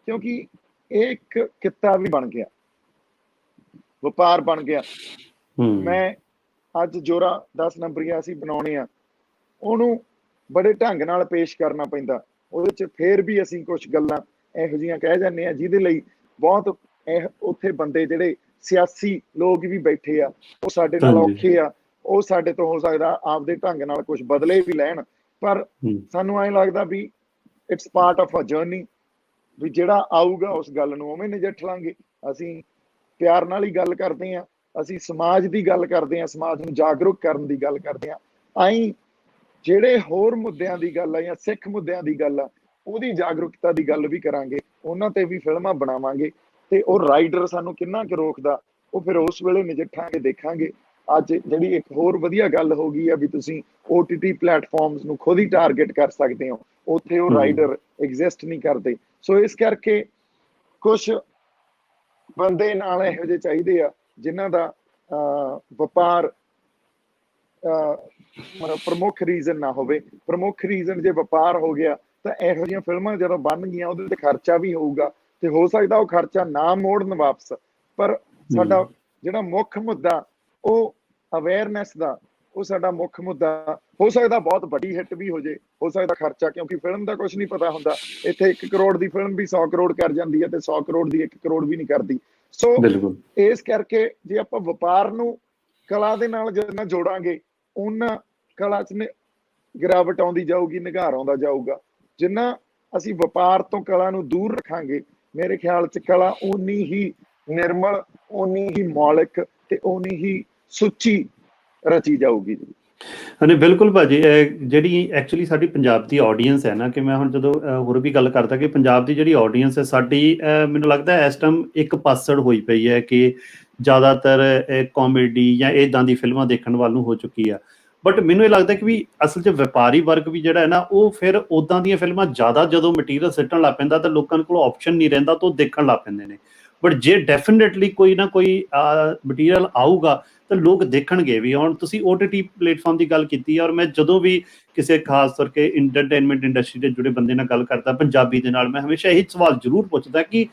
ਕਿਉਂਕਿ ਇਹ ਇੱਕ ਕਿੱਤਾ ਵੀ ਬਣ ਗਿਆ, ਵਪਾਰ ਬਣ ਗਿਆ। ਮੈਂ ਅੱਜ ਜੋਰਾ 10 ਨੰਬਰੀਆ ਅਸੀਂ ਬਣਾਉਣੇ ਆ, ਉਹਨੂੰ ਬੜੇ ਢੰਗ ਨਾਲ ਪੇਸ਼ ਕਰਨਾ ਪੈਂਦਾ। ਉਹਦੇ 'ਚ ਫੇਰ ਵੀ ਅਸੀਂ ਕੁਛ ਗੱਲਾਂ ਇਹੋ ਜਿਹੀਆਂ ਕਹਿ ਜਾਂਦੇ ਆ ਜਿਹਦੇ ਲਈ ਬਹੁਤ ਉੱਥੇ ਬੰਦੇ ਜਿਹੜੇ ਸਿਆਸੀ ਲੋਕ ਵੀ ਬੈਠੇ ਆ, ਉਹ ਸਾਡੇ ਨਾਲ ਔਖੇ ਆ, ਉਹ ਸਾਡੇ ਤੋਂ ਹੋ ਸਕਦਾ ਆਪਦੇ ਢੰਗ ਨਾਲ ਕੁਛ ਬਦਲੇ ਵੀ ਲੈਣ। ਪਰ ਸਾਨੂੰ ਐਂ ਲੱਗਦਾ ਵੀ it's part of a journey, ਵੀ ਜਿਹੜਾ ਆਊਗਾ ਉਸ ਗੱਲ ਨੂੰ ਉਵੇਂ ਨਜਿੱਠ ਲਾਂਗੇ। ਅਸੀਂ ਪਿਆਰ ਨਾਲ ਹੀ ਗੱਲ ਕਰਦੇ ਹਾਂ, ਅਸੀਂ ਸਮਾਜ ਦੀ ਗੱਲ ਕਰਦੇ ਹਾਂ, ਸਮਾਜ ਨੂੰ ਜਾਗਰੂਕ ਕਰਨ ਦੀ ਗੱਲ ਕਰਦੇ ਹਾਂ। ਆਈ ਜਿਹੜੇ ਹੋਰ ਮੁੱਦਿਆਂ ਦੀ ਗੱਲ ਆ ਜਾਂ ਸਿੱਖ ਮੁੱਦਿਆਂ ਦੀ ਗੱਲ ਆ, ਉਹਦੀ ਜਾਗਰੂਕਤਾ ਦੀ ਗੱਲ ਵੀ ਕਰਾਂਗੇ, ਉਹਨਾਂ ਤੇ ਵੀ ਫਿਲਮਾਂ ਬਣਾਵਾਂਗੇ। ਤੇ ਉਹ ਰਾਈਡਰ ਸਾਨੂੰ ਕਿੰਨਾ ਕੁ ਰੋਕਦਾ, ਉਹ ਫਿਰ ਉਸ ਵੇਲੇ ਨਜਿੱਠਾਂਗੇ, ਦੇਖਾਂਗੇ। ਅੱਜ ਜਿਹੜੀ ਇੱਕ ਹੋਰ ਵਧੀਆ ਗੱਲ ਹੋ ਗਈ ਆ ਵੀ ਤੁਸੀਂ OTT ਪਲੇਟਫਾਰਮਸ ਨੂੰ ਖੁਦ ਹੀ ਟਾਰਗੇਟ ਕਰ ਸਕਦੇ ਹੋ, ਉੱਥੇ ਉਹ ਰਾਈਡਰ ਐਗਜ਼ਿਸਟ ਨਹੀਂ ਕਰਦੇ। ਸੋ ਇਸ ਕਰਕੇ ਕੁਛ ਬੰਦੇ ਨਾਲ ਇਹੋ ਜਿਹੇ ਚਾਹੀਦੇ ਆ ਜਿਨ੍ਹਾਂ ਦਾ ਵਪਾਰ ਪ੍ਰਮੁੱਖ ਰੀਜ਼ਨ ਨਾ ਹੋਵੇ। ਪ੍ਰਮੁੱਖ ਰੀਜ਼ਨ ਜੇ ਵਪਾਰ ਹੋ ਗਿਆ ਤਾਂ ਇਹੋ ਜਿਹੀਆਂ ਫਿਲਮਾਂ ਜਦੋਂ ਬਣਨਗੀਆਂ ਉਹਦੇ ਤੇ ਖਰਚਾ ਵੀ ਹੋਊਗਾ, ਤੇ ਹੋ ਸਕਦਾ ਉਹ ਖਰਚਾ ਨਾ ਮੋੜਨ ਵਾਪਸ। ਪਰ ਸਾਡਾ ਜਿਹੜਾ ਮੁੱਖ ਮੁੱਦਾ ਉਹ ਅਵੇਅਰਨੈਸ ਦਾ, ਉਹ ਸਾਡਾ ਮੁੱਖ ਮੁੱਦਾ ਹੋ ਸਕਦਾ ਬਹੁਤ ਵੱਡੀ ਹਿੱਟ ਵੀ ਹੋ ਜੇ, ਹੋ ਸਕਦਾ ਖਰਚਾ, ਕਿਉਂਕਿ ਫਿਲਮ ਦਾ ਕੁਝ ਨਹੀਂ ਪਤਾ ਹੁੰਦਾ। ਇੱਥੇ 1 ਕਰੋੜ ਦੀ ਫਿਲਮ ਵੀ 100 ਕਰੋੜ ਕਰ ਜਾਂਦੀ ਹੈ ਤੇ 100 ਕਰੋੜ ਦੀ 1 ਕਰੋੜ ਵੀ ਨਹੀਂ ਕਰਦੀ। ਸੋ ਇਸ ਕਰਕੇ ਜੇ ਆਪਾਂ ਵਪਾਰ ਨੂੰ ਕਲਾ ਦੇ ਨਾਲ ਜਿੰਨਾ ਜੋੜਾਂਗੇ, ਉਹਨਾਂ ਕਲਾ 'ਚ ਗਿਰਾਵਟ ਆਉਂਦੀ ਜਾਊਗੀ, ਨਿਘਾਰ ਆਉਂਦਾ ਜਾਊਗਾ। ਜਿੰਨਾ ਅਸੀਂ ਵਪਾਰ ਤੋਂ ਕਲਾ ਨੂੰ ਦੂਰ ਰੱਖਾਂਗੇ, ਮੇਰੇ ਖਿਆਲ 'ਚ ਕਲਾ ਓਨੀ ਹੀ ਨਿਰਮਲ, ਓਨੀ ਹੀ ਮੌਲਿਕ ਤੇ ਓਨੀ ਹੀ ਸੁੱਚੀ ਰਚੀ ਜਾਊਗੀ। ਹਾਂਜੀ, ਬਿਲਕੁਲ ਭਾਜੀ। ਜਿਹੜੀ ਐਕਚੁਅਲੀ ਸਾਡੀ ਪੰਜਾਬ ਦੀ ਆਡੀਅנס ਹੈ ਨਾ, ਕਿ ਮੈਂ ਹੁਣ ਜਦੋਂ ਹੋਰ ਵੀ ਗੱਲ ਕਰਦਾ ਕਿ ਪੰਜਾਬ ਦੀ ਜਿਹੜੀ ਆਡੀਅנס ਹੈ ਸਾਡੀ, ਮੈਨੂੰ ਲੱਗਦਾ ਇਸ ਟਾਈਮ ਇੱਕ ਪਾਸੜ ਹੋਈ ਪਈ ਹੈ ਕਿ ਜ਼ਿਆਦਾਤਰ ਕਾਮੇਡੀ ਜਾਂ ਇੱਦਾਂ ਦੀ ਫਿਲਮਾਂ ਦੇਖਣ ਵੱਲ ਨੂੰ ਹੋ ਚੁੱਕੀ ਆ। ਬਟ ਮੈਨੂੰ ਇਹ ਲੱਗਦਾ ਕਿ ਵੀ ਅਸਲ 'ਚ ਵਪਾਰੀ ਵਰਗ ਵੀ ਜਿਹੜਾ ਹੈ ਨਾ, ਉਹ ਫਿਰ ਉੱਦਾਂ ਦੀਆਂ ਫਿਲਮਾਂ ਜ਼ਿਆਦਾ ਜਦੋਂ ਮਟੀਰੀਅਲ ਸਿੱਟਣ ਲੱਗ ਪੈਂਦਾ ਤਾਂ ਲੋਕਾਂ ਕੋਲ ਆਪਸ਼ਨ ਨਹੀਂ ਰਹਿੰਦਾ, ਤਾਂ ਉਹ ਦੇਖਣ ਲੱਗ ਪੈਂਦੇ ਨੇ। ਬਟ ਜੇ ਡੈਫੀਨੇਟਲੀ ਕੋਈ ਨਾ ਕੋਈ ਮਟੀਰੀਅਲ ਆਊਗਾ ਤਾਂ ਲੋਕ ਦੇਖਣਗੇ ਵੀ। ਹੁਣ ਤੁਸੀਂ OTT ਪਲੇਟਫਾਰਮ ਦੀ ਗੱਲ ਕੀਤੀ ਹੈ, ਔਰ ਮੈਂ ਜਦੋਂ ਵੀ ਕਿਸੇ ਖਾਸ ਕਰਕੇ ਇੰਟਰਟੇਨਮੈਂਟ ਇੰਡਸਟਰੀ ਦੇ ਜੁੜੇ ਬੰਦੇ ਨਾਲ ਗੱਲ ਕਰਦਾ ਪੰਜਾਬੀ ਦੇ ਨਾਲ, ਮੈਂ ਹਮੇਸ਼ਾ ਇਹੀ ਸਵਾਲ ਜ਼ਰੂਰ ਪੁੱਛਦਾ ਕਿ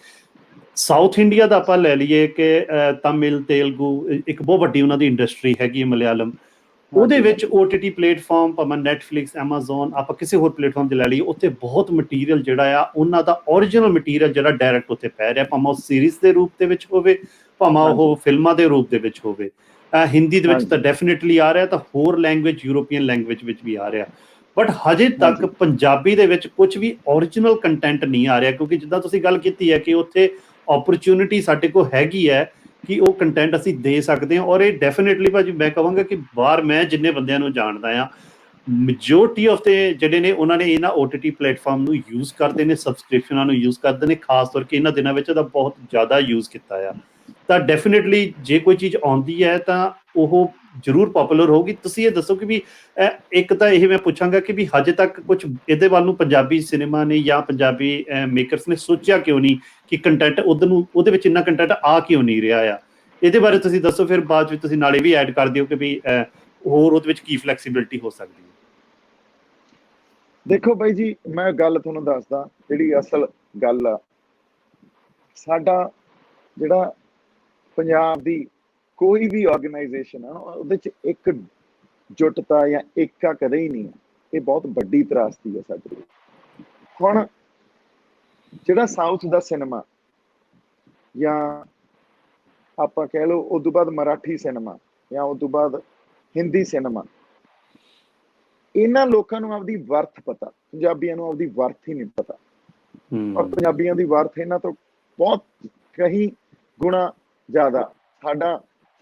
ਸਾਊਥ ਇੰਡੀਆ ਦਾ ਆਪਾਂ ਲੈ ਲਈਏ ਕਿ ਤਮਿਲ, ਤੇਲਗੂ, ਇੱਕ ਬਹੁਤ ਵੱਡੀ ਉਹਨਾਂ ਦੀ ਇੰਡਸਟਰੀ ਹੈਗੀ, ਮਲਿਆਲਮ, ਉਹਦੇ ਵਿੱਚ OTT ਪਲੇਟਫਾਰਮ ਭਾਵੇਂ ਨੈਟਫਲਿਕਸ, ਐਮਾਜ਼ੋਨ, ਆਪਾਂ ਕਿਸੇ ਹੋਰ ਪਲੇਟਫਾਰਮ 'ਤੇ ਲੈ ਲਈਏ, ਉੱਥੇ ਬਹੁਤ ਮਟੀਰੀਅਲ ਜਿਹੜਾ ਆ ਉਹਨਾਂ ਦਾ ਓਰੀਜਨਲ ਮਟੀਰੀਅਲ ਜਿਹੜਾ ਡਾਇਰੈਕਟ ਉੱਥੇ ਪੈ ਰਿਹਾ, ਭਾਵੇਂ ਉਹ ਸੀਰੀਜ਼ ਦੇ ਰੂਪ ਦੇ ਵਿੱਚ ਹੋਵੇ, ਭਾਵੇਂ ਉਹ ਫਿਲਮਾਂ ਦੇ ਰੂਪ ਦੇ ਵਿੱਚ ਹੋਵੇ। ਹਿੰਦੀ ਦੇ ਵਿੱਚ ਤਾਂ ਡੈਫੀਨਿਟਲੀ ਆ ਰਿਹਾ, ਤਾਂ ਹੋਰ ਲੈਂਗੁਏਜ ਯੂਰੋਪੀਅਨ ਲੈਂਗੁਏਜ ਵਿੱਚ ਵੀ ਆ ਰਿਹਾ, ਬਟ ਹਜੇ ਤੱਕ ਪੰਜਾਬੀ ਦੇ ਵਿੱਚ ਕੁਝ ਵੀ ਓਰੀਜਨਲ ਕੰਟੈਂਟ ਨਹੀਂ ਆ ਰਿਹਾ, ਕਿਉਂਕਿ ਜਿੱਦਾਂ ਤੁਸੀਂ ਗੱਲ ਕੀਤੀ ਹੈ ਕਿ ਉੱਥੇ ਓਪਰਚੁਨਿਟੀ ਸਾਡੇ ਕੋਲ ਹੈਗੀ ਹੈ ਕਿ ਉਹ ਕੰਟੈਂਟ ਅਸੀਂ ਦੇ ਸਕਦੇ ਹਾਂ। ਔਰ ਇਹ ਡੈਫੀਨਿਟਲੀ ਭਾਜੀ ਮੈਂ ਕਹਾਂਗਾ ਕਿ ਬਾਹਰ ਮੈਂ ਜਿੰਨੇ ਬੰਦਿਆਂ ਨੂੰ ਜਾਣਦਾ ਹਾਂ, ਮੈਜੋਰਟੀ ਆਫ ਦੇ ਜਿਹੜੇ ਨੇ ਉਹਨਾਂ ਨੇ ਇਹਨਾਂ OTT ਪਲੇਟਫਾਰਮ ਨੂੰ ਯੂਜ਼ ਕਰਦੇ ਨੇ, ਸਬਸਕ੍ਰਿਪਸ਼ਨਾਂ ਨੂੰ ਯੂਜ਼ ਕਰਦੇ ਨੇ, ਖਾਸ ਤੌਰ ਕੇ ਇਹਨਾਂ ਦਿਨਾਂ ਵਿੱਚ ਇਹਦਾ ਬਹੁਤ ਜ਼ਿਆਦਾ ਯੂਜ਼ ਕੀਤਾ ਆ। ਤਾਂ ਡੈਫੀਨਿਟਲੀ ਜੇ ਕੋਈ ਚੀਜ਼ ਆਉਂਦੀ ਹੈ ਤਾਂ ਉਹ ਜ਼ਰੂਰ ਪੋਪੂਲਰ ਹੋਊਗੀ। ਤੁਸੀਂ ਇਹ ਦੱਸੋ ਕਿ ਵੀ ਇੱਕ ਤਾਂ ਇਹ ਮੈਂ ਪੁੱਛਾਂਗਾ ਕਿ ਵੀ ਹਜੇ ਤੱਕ ਕੁਝ ਇਹਦੇ ਵੱਲ ਨੂੰ ਪੰਜਾਬੀ ਸਿਨੇਮਾ ਨੇ ਜਾਂ ਪੰਜਾਬੀ ਮੇਕਰਸ ਨੇ ਸੋਚਿਆ ਕਿਉਂ ਨਹੀਂ ਕਿ ਕੰਟੈਂਟ ਉਧਰ ਨੂੰ, ਉਹਦੇ ਵਿੱਚ ਇੰਨਾ ਕੰਟੈਂਟ ਆ ਕਿਉਂ ਨਹੀਂ ਰਿਹਾ ਆ? ਇਹਦੇ ਬਾਰੇ ਤੁਸੀਂ ਦੱਸੋ, ਫਿਰ ਬਾਅਦ ਵਿੱਚ ਤੁਸੀਂ ਨਾਲੇ ਵੀ ਐਡ ਕਰ ਦਿਓ ਕਿ ਵੀ ਹੋਰ ਉਹਦੇ ਵਿੱਚ ਕੀ ਫਲੈਕਸੀਬਿਲਿਟੀ ਹੋ ਸਕਦੀ ਹੈ। ਦੇਖੋ ਬਾਈ ਜੀ, ਮੈਂ ਗੱਲ ਤੁਹਾਨੂੰ ਦੱਸਦਾ, ਜਿਹੜੀ ਅਸਲ ਗੱਲ ਆ, ਸਾਡਾ ਜਿਹੜਾ ਪੰਜਾਬ ਦੀ ਕੋਈ ਵੀ ਆਰਗੇਨਾਈਜੇਸ਼ਨ ਆ ਉਹਦੇ ਚ ਇੱਕ ਜੁਟਤਾ ਜਾਂ ਏਕਾ ਕਦੇ ਹੀ ਨਹੀਂ ਹੈ। ਇਹ ਬਹੁਤ ਵੱਡੀ ਤਰਾਸਦੀ ਹੈ ਸਾਡੇ ਲਈ। ਹੁਣ ਜਿਹੜਾ ਸਾਊਥ ਦਾ ਸਿਨੇਮਾ ਜਾਂ ਆਪਾਂ ਕਹਿ ਲਓ ਉਦੋਂ ਬਾਅਦ ਮਰਾਠੀ ਸਿਨੇਮਾ ਜਾਂ ਉਦੋਂ ਬਾਅਦ ਹਿੰਦੀ ਸਿਨੇਮਾ, ਇਹਨਾਂ ਲੋਕਾਂ ਨੂੰ ਆਪਦੀ ਵਰਥ ਪਤਾ, ਪੰਜਾਬੀਆਂ ਨੂੰ ਆਪਦੀ ਵਰਥ ਹੀ ਨਹੀਂ ਪਤਾ। ਔਰ ਪੰਜਾਬੀਆਂ ਦੀ ਵਰਥ ਇਹਨਾਂ ਤੋਂ ਬਹੁਤ ਕਈ ਗੁਣਾ ਜ਼ਿਆਦਾ।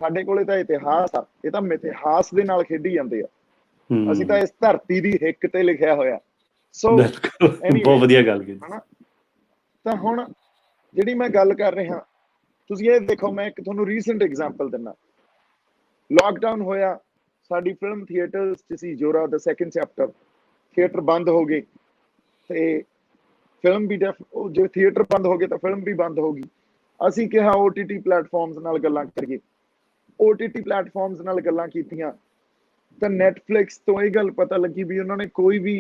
ਸਾਡੇ ਕੋਲੇ ਤਾਂ ਇਤਿਹਾਸ ਆ, ਇਹ ਤਾਂ ਇਤਿਹਾਸ ਦੇ ਨਾਲ ਖੇਡੀ ਜਾਂਦੇ ਆ। ਅਸੀਂ ਤਾਂ ਇਸ ਧਰਤੀ ਦੀ ਹਿੱਕ ਤੇ ਲਿਖਿਆ ਹੋਇਆ। ਸੋ ਬਹੁਤ ਵਧੀਆ ਗੱਲ ਕੀਤੀ। ਤਾਂ ਹੁਣ ਜਿਹੜੀ ਮੈਂ ਗੱਲ ਕਰ ਰਿਹਾ, ਤੁਸੀਂ ਇਹ ਦੇਖੋ, ਮੈਂ ਇੱਕ ਤੁਹਾਨੂੰ ਰੀਸੈਂਟ ਐਗਜ਼ਾਮਪਲ ਦਿੰਦਾ। ਲੋਕਡਾਊਨ ਹੋਇਆ, ਸਾਡੀ ਫਿਲਮ ਥੀਏਟਰਸ 'ਚ ਸੀ, ਜੋਰਾ ਦਾ ਸੈਕਿੰਡ ਚੈਪਟਰ, ਥੀਏਟਰ ਬੰਦ ਹੋ ਗਏ ਤੇ ਫਿਲਮ ਵੀ ਜੇ ਥੀਏਟਰ ਬੰਦ ਹੋ ਗਏ ਤਾਂ ਫਿਲਮ ਵੀ ਬੰਦ ਹੋ ਗਈ। ਅਸੀਂ ਕਿਹਾ OTT ਪਲੇਟਫਾਰਮਸ ਨਾਲ ਗੱਲਾਂ ਕਰੀਏ। OTT ਪਲੇਟਫਾਰਮਸ ਨਾਲ ਗੱਲਾਂ ਕੀਤੀਆਂ ਤਾਂ ਨੈਟਫਲਿਕਸ ਤੋਂ ਇਹ ਗੱਲ ਪਤਾ ਲੱਗੀ ਵੀ ਉਹਨਾਂ ਨੇ ਕੋਈ ਵੀ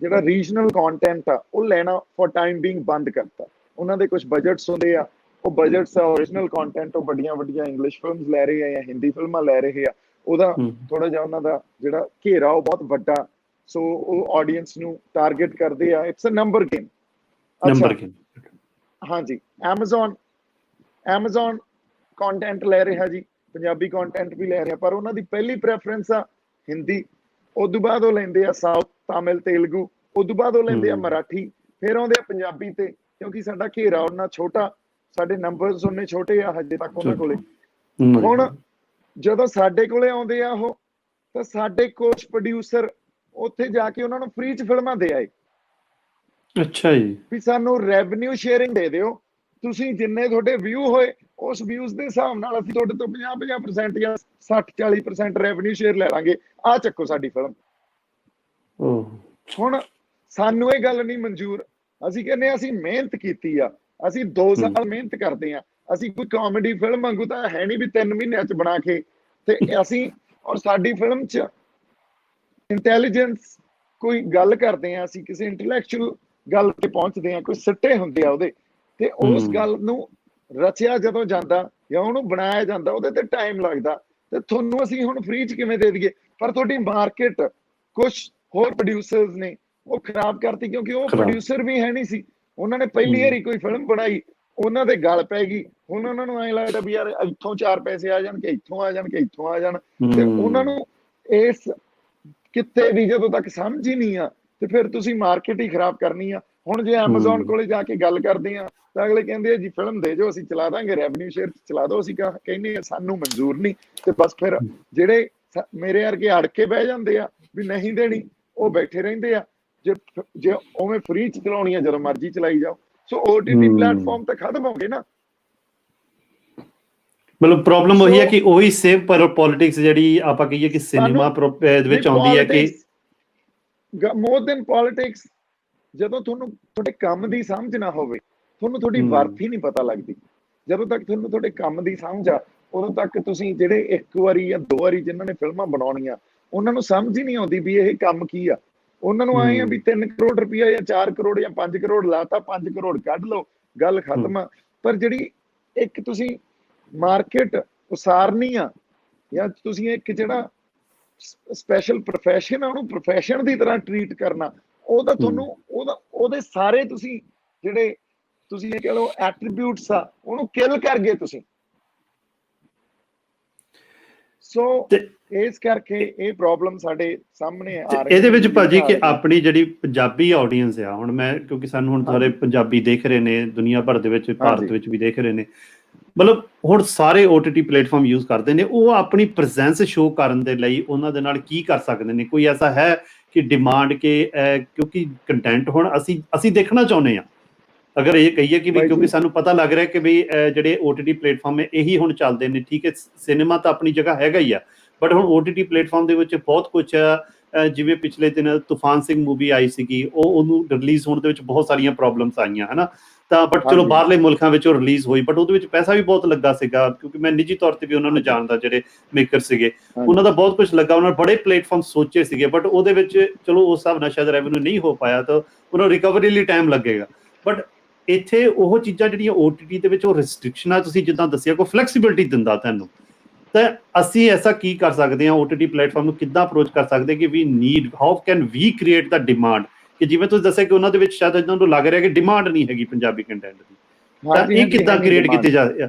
ਜਿਹੜਾ ਰੀਜਨਲ ਕੰਟੈਂਟ ਆ ਉਹ ਲੈਣਾ ਫॉर ਟਾਈਮ ਬੀਇੰਗ ਬੰਦ ਕਰਤਾ। ਉਹਨਾਂ ਦੇ ਕੁਝ ਬਜਟਸ ਹੁੰਦੇ ਆ, ਉਹ ਬਜਟਸ ਆ ਓਰੀਜਨਲ ਕੰਟੈਂਟ, ਉਹ ਵੱਡੀਆਂ ਇੰਗਲਿਸ਼ ਫਿਲਮਸ ਲੈ ਰਹੇ ਆ ਜਾਂ ਹਿੰਦੀ ਫਿਲਮਾਂ ਲੈ ਰਹੇ ਆ। ਉਹਦਾ ਥੋੜਾ ਜਿਹਾ ਉਹਨਾਂ ਦਾ ਜਿਹੜਾ ਘੇਰਾ ਉਹ ਬਹੁਤ ਵੱਡਾ, ਸੋ ਉਹ ਆਡੀਅנס ਨੂੰ ਟਾਰਗੇਟ ਕਰਦੇ ਆ। It's a number game. ਹਾਂਜੀ, ਐਮਾਜ਼ਨ ਕੰਟੈਂਟ ਲੈ ਰਿਹਾ ਜੀ, ਪੰਜਾਬੀ ਕੰਟੈਂਟ ਵੀ ਲੈ ਰਿਹਾ, ਪਰ ਉਹਨਾਂ ਦੀ ਪਹਿਲੀ ਪ੍ਰੈਫਰੈਂਸ ਆ ਹਿੰਦੀ, ਉਦੋਂ ਬਾਅਦ ਉਹ ਲੈਂਦੇ ਆ ਸਾਊਥ, ਤਾਮਿਲ, ਤੇਲਗੂ, ਉਦੋਂ ਬਾਅਦ ਉਹ ਲੈਂਦੇ ਆ ਮਰਾਠੀ, ਫਿਰ ਆਉਂਦੇ ਆ ਪੰਜਾਬੀ ਤੇ। ਕਿਉਂਕਿ ਸਾਡਾ ਘੇਰਾ ਉਹਨਾਂ ਛੋਟਾ, ਸਾਡੇ ਨੰਬਰਸ ਉਹਨੇ ਛੋਟੇ ਆ ਹਜੇ ਤੱਕ ਉਹਨਾਂ ਕੋਲੇ। ਹੁਣ ਜਦੋਂ ਸਾਡੇ ਕੋਲੇ ਆਉਂਦੇ ਆ ਉਹ, ਤਾਂ ਸਾਡੇ ਕੁਝ ਪ੍ਰੋਡਿਊਸਰ ਉੱਥੇ ਜਾ ਕੇ ਉਹਨਾਂ ਨੂੰ ਫ੍ਰੀ 'ਚ ਫਿਲਮਾਂ ਦੇ ਆਏ। ਅੱਛਾ ਜੀ, ਵੀ ਸਾਨੂੰ ਰੈਵਨਿਊ ਸ਼ੇਅਰਿੰਗ ਦੇ ਦਿਓ, ਤੁਸੀਂ ਜਿੰਨੇ ਤੁਹਾਡੇ ਵਿਊ ਹੋਏ ਉਸ ਵਿਊਜ਼ ਦੇ ਹਿਸਾਬ ਨਾਲ ਅਸੀਂ ਤੁਹਾਡੇ ਤੋਂ 50% ਜਾਂ 60-40% ਰੈਵਨਿਊ ਸ਼ੇਅਰ ਲੈ ਲਾਂਗੇ, ਆ ਚੱਕੋ ਸਾਡੀ ਫਿਲਮ। ਹੁਣ ਸਾਨੂੰ ਇਹ ਗੱਲ ਨਹੀਂ ਮਨਜ਼ੂਰ। ਅਸੀਂ ਕਹਿੰਦੇ ਅਸੀਂ ਮਿਹਨਤ ਕੀਤੀ ਆ, ਅਸੀਂ 2 ਸਾਲ ਮਿਹਨਤ ਕਰਦੇ ਆ, ਅਸੀਂ ਕੋਈ ਕਾਮੇਡੀ ਫਿਲਮ ਵਾਂਗੂ ਤਾਂ ਹੈ ਨਹੀਂ ਵੀ 3 ਮਹੀਨਿਆਂ 'ਚ ਬਣਾ ਕੇ ਤੇ ਅਸੀਂ, ਔਰ ਸਾਡੀ ਫਿਲਮ 'ਚ ਇੰਟੈਲੀਜੈਂਸ ਕੋਈ ਗੱਲ ਕਰਦੇ ਆ, ਅਸੀਂ ਕਿਸੇ ਇੰਟੈਲੈਕਚੁਅਲ ਗੱਲ ਤੇ ਪਹੁੰਚਦੇ ਆ, ਕੋਈ ਸਿੱਟੇ ਹੁੰਦੇ ਆ ਉਹਦੇ ਤੇ। ਉਸ ਗੱਲ ਨੂੰ ਰਚਿਆ ਜਦੋਂ ਜਾਂਦਾ ਜਾਂ ਉਹਨੂੰ ਬਣਾਇਆ ਜਾਂਦਾ, ਉਹਦੇ ਤੇ ਟਾਈਮ ਲੱਗਦਾ, ਤੇ ਤੁਹਾਨੂੰ ਅਸੀਂ ਹੁਣ ਫ੍ਰੀ 'ਚ ਕਿਵੇਂ ਦੇ ਦਈਏ? ਪਰ ਤੁਹਾਡੀ ਮਾਰਕੀਟ ਕੁਝ ਹੋਰ ਪ੍ਰੋਡਿਊਸਰਸ ਨੇ ਉਹ ਖਰਾਬ ਕਰਤੀ, ਕਿਉਂਕਿ ਉਹ ਪ੍ਰੋਡਿਊਸਰ ਵੀ ਹੈ ਨਹੀਂ ਸੀ। ਉਹਨਾਂ ਨੇ ਪਹਿਲੀ ਵਾਰੀ ਕੋਈ ਫਿਲਮ ਬਣਾਈ, ਉਹਨਾਂ ਦੇ ਗਲ ਪੈ ਗਈ। ਹੁਣ ਉਹਨਾਂ ਨੂੰ ਐਂ ਲੱਗਦਾ ਵੀ ਯਾਰ ਇੱਥੋਂ 4 ਪੈਸੇ ਆ ਜਾਣਗੇ, ਇੱਥੋਂ ਆ ਜਾਣਗੇ, ਇੱਥੋਂ ਆ ਜਾਣ, ਤੇ ਉਹਨਾਂ ਨੂੰ ਇਸ ਕਿੱਤੇ ਦੀ ਜਦੋਂ ਤੱਕ ਸਮਝ ਹੀ ਨਹੀਂ ਆ, ਤੇ ਫਿਰ ਤੁਸੀਂ ਮਾਰਕੀਟ ਹੀ ਖਰਾਬ ਕਰਨੀ ਆ। ਹੁਣ ਜੇ ਐਮਾਜ਼ਨ ਕੋਲੇ ਜਾ ਕੇ ਗੱਲ ਕਰਦੇ ਆ ਤਾਂ ਅਗਲੇ ਕਹਿੰਦੇ ਆ ਜੀ ਫਿਲਮ ਦੇ ਜੋ, ਅਸੀਂ ਚਲਾ ਦਾਂਗੇ, ਰੈਵਨਿਊ ਸ਼ੇਅਰ ਚਲਾ ਦੋ। ਅਸੀਂ ਕਹਿੰਦੇ ਆ ਸਾਨੂੰ ਮਨਜ਼ੂਰ ਨਹੀਂ, ਤੇ ਬਸ ਫਿਰ ਜਿਹੜੇ ਮੇਰੇ ਵਰਗੇ ਅੜ ਕੇ ਬਹਿ ਜਾਂਦੇ ਆ ਵੀ ਨਹੀਂ ਦੇਣੀ, ਉਹ ਬੈਠੇ ਰਹਿੰਦੇ ਆ। ਜੇ ਉਵੇਂ ਫ੍ਰੀ 'ਚ ਚਲਾਉਣੀ ਆ, ਜਦੋਂ ਮਰਜ਼ੀ ਚਲਾਈ ਜਾਓ। ਸੋ OTT ਪਲੇਟਫਾਰਮ ਤਾਂ ਖਤਮ ਹੋ ਗਏ ਨਾ। ਮਤਲਬ ਪ੍ਰੋਬਲਮ ਉਹੀ ਹੈ ਕਿ ਉਹੀ ਸੇਵ ਪੋਲਿਟਿਕਸ ਜਿਹੜੀ ਆਪਾਂ ਕਹੀਏ ਕਿ ਸਿਨੇਮਾ ਦੇ ਵਿੱਚ ਆਉਂਦੀ ਹੈ ਕਿ ਮੋਰ ਦੈਨ ਪੋਲਿਟਿਕਸ, ਜਦੋਂ ਤੁਹਾਨੂੰ ਤੁਹਾਡੇ ਕੰਮ ਦੀ ਸਮਝ ਨਾ ਹੋਵੇ, ਤੁਹਾਨੂੰ ਤੁਹਾਡੀ ਵਰਥ ਹੀ ਨਹੀਂ ਪਤਾ ਲੱਗਦੀ। ਜਦੋਂ ਤੱਕ ਤੁਹਾਨੂੰ ਤੁਹਾਡੇ ਕੰਮ ਦੀ ਸਮਝ ਆ, ਉਦੋਂ ਤੱਕ ਤੁਸੀਂ ਜਿਹੜੇ 1 ਵਾਰੀ ਜਾਂ 2 ਵਾਰੀ ਜਿਨ੍ਹਾਂ ਨੇ ਫਿਲਮਾਂ ਬਣਾਉਣੀਆਂ, ਉਹਨਾਂ ਨੂੰ ਸਮਝ ਹੀ ਨਹੀਂ ਆਉਂਦੀ ਵੀ ਇਹ ਕੰਮ ਕੀ ਆ। ਉਹਨਾਂ ਨੂੰ ਆਏ ਆ ਵੀ 3 ਕਰੋੜ ਰੁਪਇਆ ਜਾਂ 4 ਕਰੋੜ ਜਾਂ 5 ਕਰੋੜ ਲਾਤਾ, 5 ਕਰੋੜ ਕੱਢ ਲਓ, ਗੱਲ ਖਤਮ ਆ। ਪਰ ਜਿਹੜੀ ਇੱਕ ਤੁਸੀਂ ਮਾਰਕੀਟ ਉਸਾਰਨੀ ਆ, ਜਾਂ ਤੁਸੀਂ ਇੱਕ ਜਿਹੜਾ ਸਪੈਸ਼ਲ ਪ੍ਰੋਫੈਸ਼ਨ ਆ, ਉਹਨੂੰ ਪ੍ਰੋਫੈਸ਼ਨ ਦੀ ਤਰ੍ਹਾਂ ਟਰੀਟ ਕਰਨਾ, ਉਹਦਾ ਤੁਹਾਨੂੰ ਉਹਦੇ ਸਾਰੇ ਤੁਸੀਂ ਜਿਹੜੇ ਤੁਸੀਂ ਇਹ ਕਹਿ ਲਓ ਐਟਰੀਬਿਊਟਸ ਆ, ਉਹਨੂੰ ਕਿਲ ਕਰ ਗਏ ਤੁਸੀਂ। ਸੋ ਤੇ ਇਸ ਕਰਕੇ ਇਹ ਪ੍ਰੋਬਲਮ ਸਾਡੇ ਸਾਹਮਣੇ ਆ ਰਹੀ ਇਹਦੇ ਵਿੱਚ ਹੈ ਭਾਜੀ ਕਿ ਆਪਣੀ ਜਿਹੜੀ ਪੰਜਾਬੀ ਆਡੀਅנס ਆ, ਹੁਣ ਮੈਂ ਕਿਉਂਕਿ ਸਾਨੂੰ ਹੁਣ ਸਾਰੇ ਪੰਜਾਬੀ ਦੇਖ ਰਹੇ ਨੇ, ਦੁਨੀਆ ਭਰ ਦੇ ਵਿੱਚ, ਭਾਰਤ ਵਿੱਚ ਵੀ ਦੇਖ ਰਹੇ ਨੇ, ਮਤਲਬ ਹੁਣ ਸਾਰੇ OTT ਪਲੇਟਫਾਰਮ ਯੂਜ਼ ਕਰਦੇ ਨੇ, ਉਹ ਆਪਣੀ ਪ੍ਰੈਜ਼ੈਂਸ ਸ਼ੋਅ ਕਰਨ ਦੇ ਲਈ ਉਹਨਾਂ ਦੇ ਨਾਲ ਕੀ ਕਰ ਸਕਦੇ ਨੇ? ਕੋਈ ਐਸਾ ਹੈ ਕਿ ਡਿਮਾਂਡ ਕਿ ਕਿਉਂਕਿ ਕੰਟੈਂਟ ਹੁਣ ਅਸੀਂ ਦੇਖਣਾ ਚਾਹੁੰਦੇ ਹਾਂ, ਅਗਰ ਇਹ ਕਹੀਏ ਕਿ ਵੀ ਕਿਉਂਕਿ ਸਾਨੂੰ ਪਤਾ ਲੱਗ ਰਿਹਾ ਕਿ ਵੀ ਜਿਹੜੇ OTT ਪਲੇਟਫਾਰਮ ਹੈ ਇਹੀ ਹੁਣ ਚੱਲਦੇ ਨੇ, ਠੀਕ ਹੈ, ਸਿਨੇਮਾ ਤਾਂ ਆਪਣੀ ਜਗ੍ਹਾ ਹੈਗਾ ਹੀ ਆ, ਬਟ ਹੁਣ OTT ਪਲੇਟਫਾਰਮ ਦੇ ਵਿੱਚ ਬਹੁਤ ਕੁਛ ਜਿਵੇਂ ਪਿਛਲੇ ਦਿਨ ਤੂਫਾਨ ਸਿੰਘ ਮੂਵੀ ਆਈ ਸੀਗੀ, ਉਹਨੂੰ ਰਿਲੀਜ਼ ਹੋਣ ਦੇ ਵਿੱਚ ਬਹੁਤ ਸਾਰੀਆਂ ਪ੍ਰੋਬਲਮਸ ਆਈਆਂ, ਹੈ ਨਾ, ਤਾਂ ਬਟ ਚਲੋ ਬਾਹਰਲੇ ਮੁਲਕਾਂ ਵਿੱਚ ਉਹ ਰਿਲੀਜ਼ ਹੋਈ, ਬਟ ਉਹਦੇ ਵਿੱਚ ਪੈਸਾ ਵੀ ਬਹੁਤ ਲੱਗਾ ਸੀਗਾ, ਕਿਉਂਕਿ ਮੈਂ ਨਿੱਜੀ ਤੌਰ ਤੇ ਵੀ ਉਹਨਾਂ ਨੂੰ ਜਾਣਦਾ, ਜਿਹੜੇ ਮੇਕਰ ਸੀਗੇ, ਉਹਨਾਂ ਦਾ ਬਹੁਤ ਕੁਛ ਲੱਗਾ, ਉਹਨਾਂ ਨੇ ਬੜੇ ਪਲੇਟਫਾਰਮ ਸੋਚੇ ਸੀਗੇ, ਬਟ ਉਹਦੇ ਵਿੱਚ ਚਲੋ ਉਸ ਹਿਸਾਬ ਨਾਲ ਸ਼ਾਇਦ ਰੈਵਨਿਊ ਨਹੀਂ ਹੋ ਪਾਇਆ, ਤਾਂ ਉਹਨਾਂ ਨੂੰ ਰਿਕਵਰੀ ਲਈ ਟਾਈਮ ਲੱਗੇਗਾ। ਬਟ ਇੱਥੇ ਉਹ ਚੀਜ਼ਾਂ ਜਿਹੜੀਆਂ OTT ਦੇ ਵਿੱਚ ਉਹ ਰਿਸਟ੍ਰਿਕਸ਼ਨਾਂ, ਤੁਸੀਂ ਜਿੱਦਾਂ ਦੱਸਿਆ, ਕੋਈ ਫਲੈਕਸੀਬਿਲਿਟੀ ਦਿੰਦਾ ਤੁਹਾਨੂੰ, ਤਾਂ ਅਸੀਂ ਐਸਾ ਕੀ ਕਰ ਸਕਦੇ ਹਾਂ? OTT ਪਲੇਟਫਾਰਮ ਨੂੰ ਕਿੱਦਾਂ ਅਪਰੋਚ ਕਰ ਸਕਦੇ ਕਿ we need, how can we create the demand, ਕਿ ਜਿਵੇਂ ਤੁਸੀਂ ਦੱਸਿਆ ਕਿ ਉਹਨਾਂ ਦੇ ਵਿੱਚ ਸ਼ਾਇਦ ਇਹਨਾਂ ਨੂੰ ਲੱਗ ਰਿਹਾ ਕਿ ਡਿਮਾਂਡ ਨਹੀਂ ਹੈਗੀ ਪੰਜਾਬੀ ਕੰਟੈਂਟ ਦੀ, ਤਾਂ ਇਹ ਕਿੱਦਾਂ ਕ੍ਰੀਏਟ ਕੀਤੀ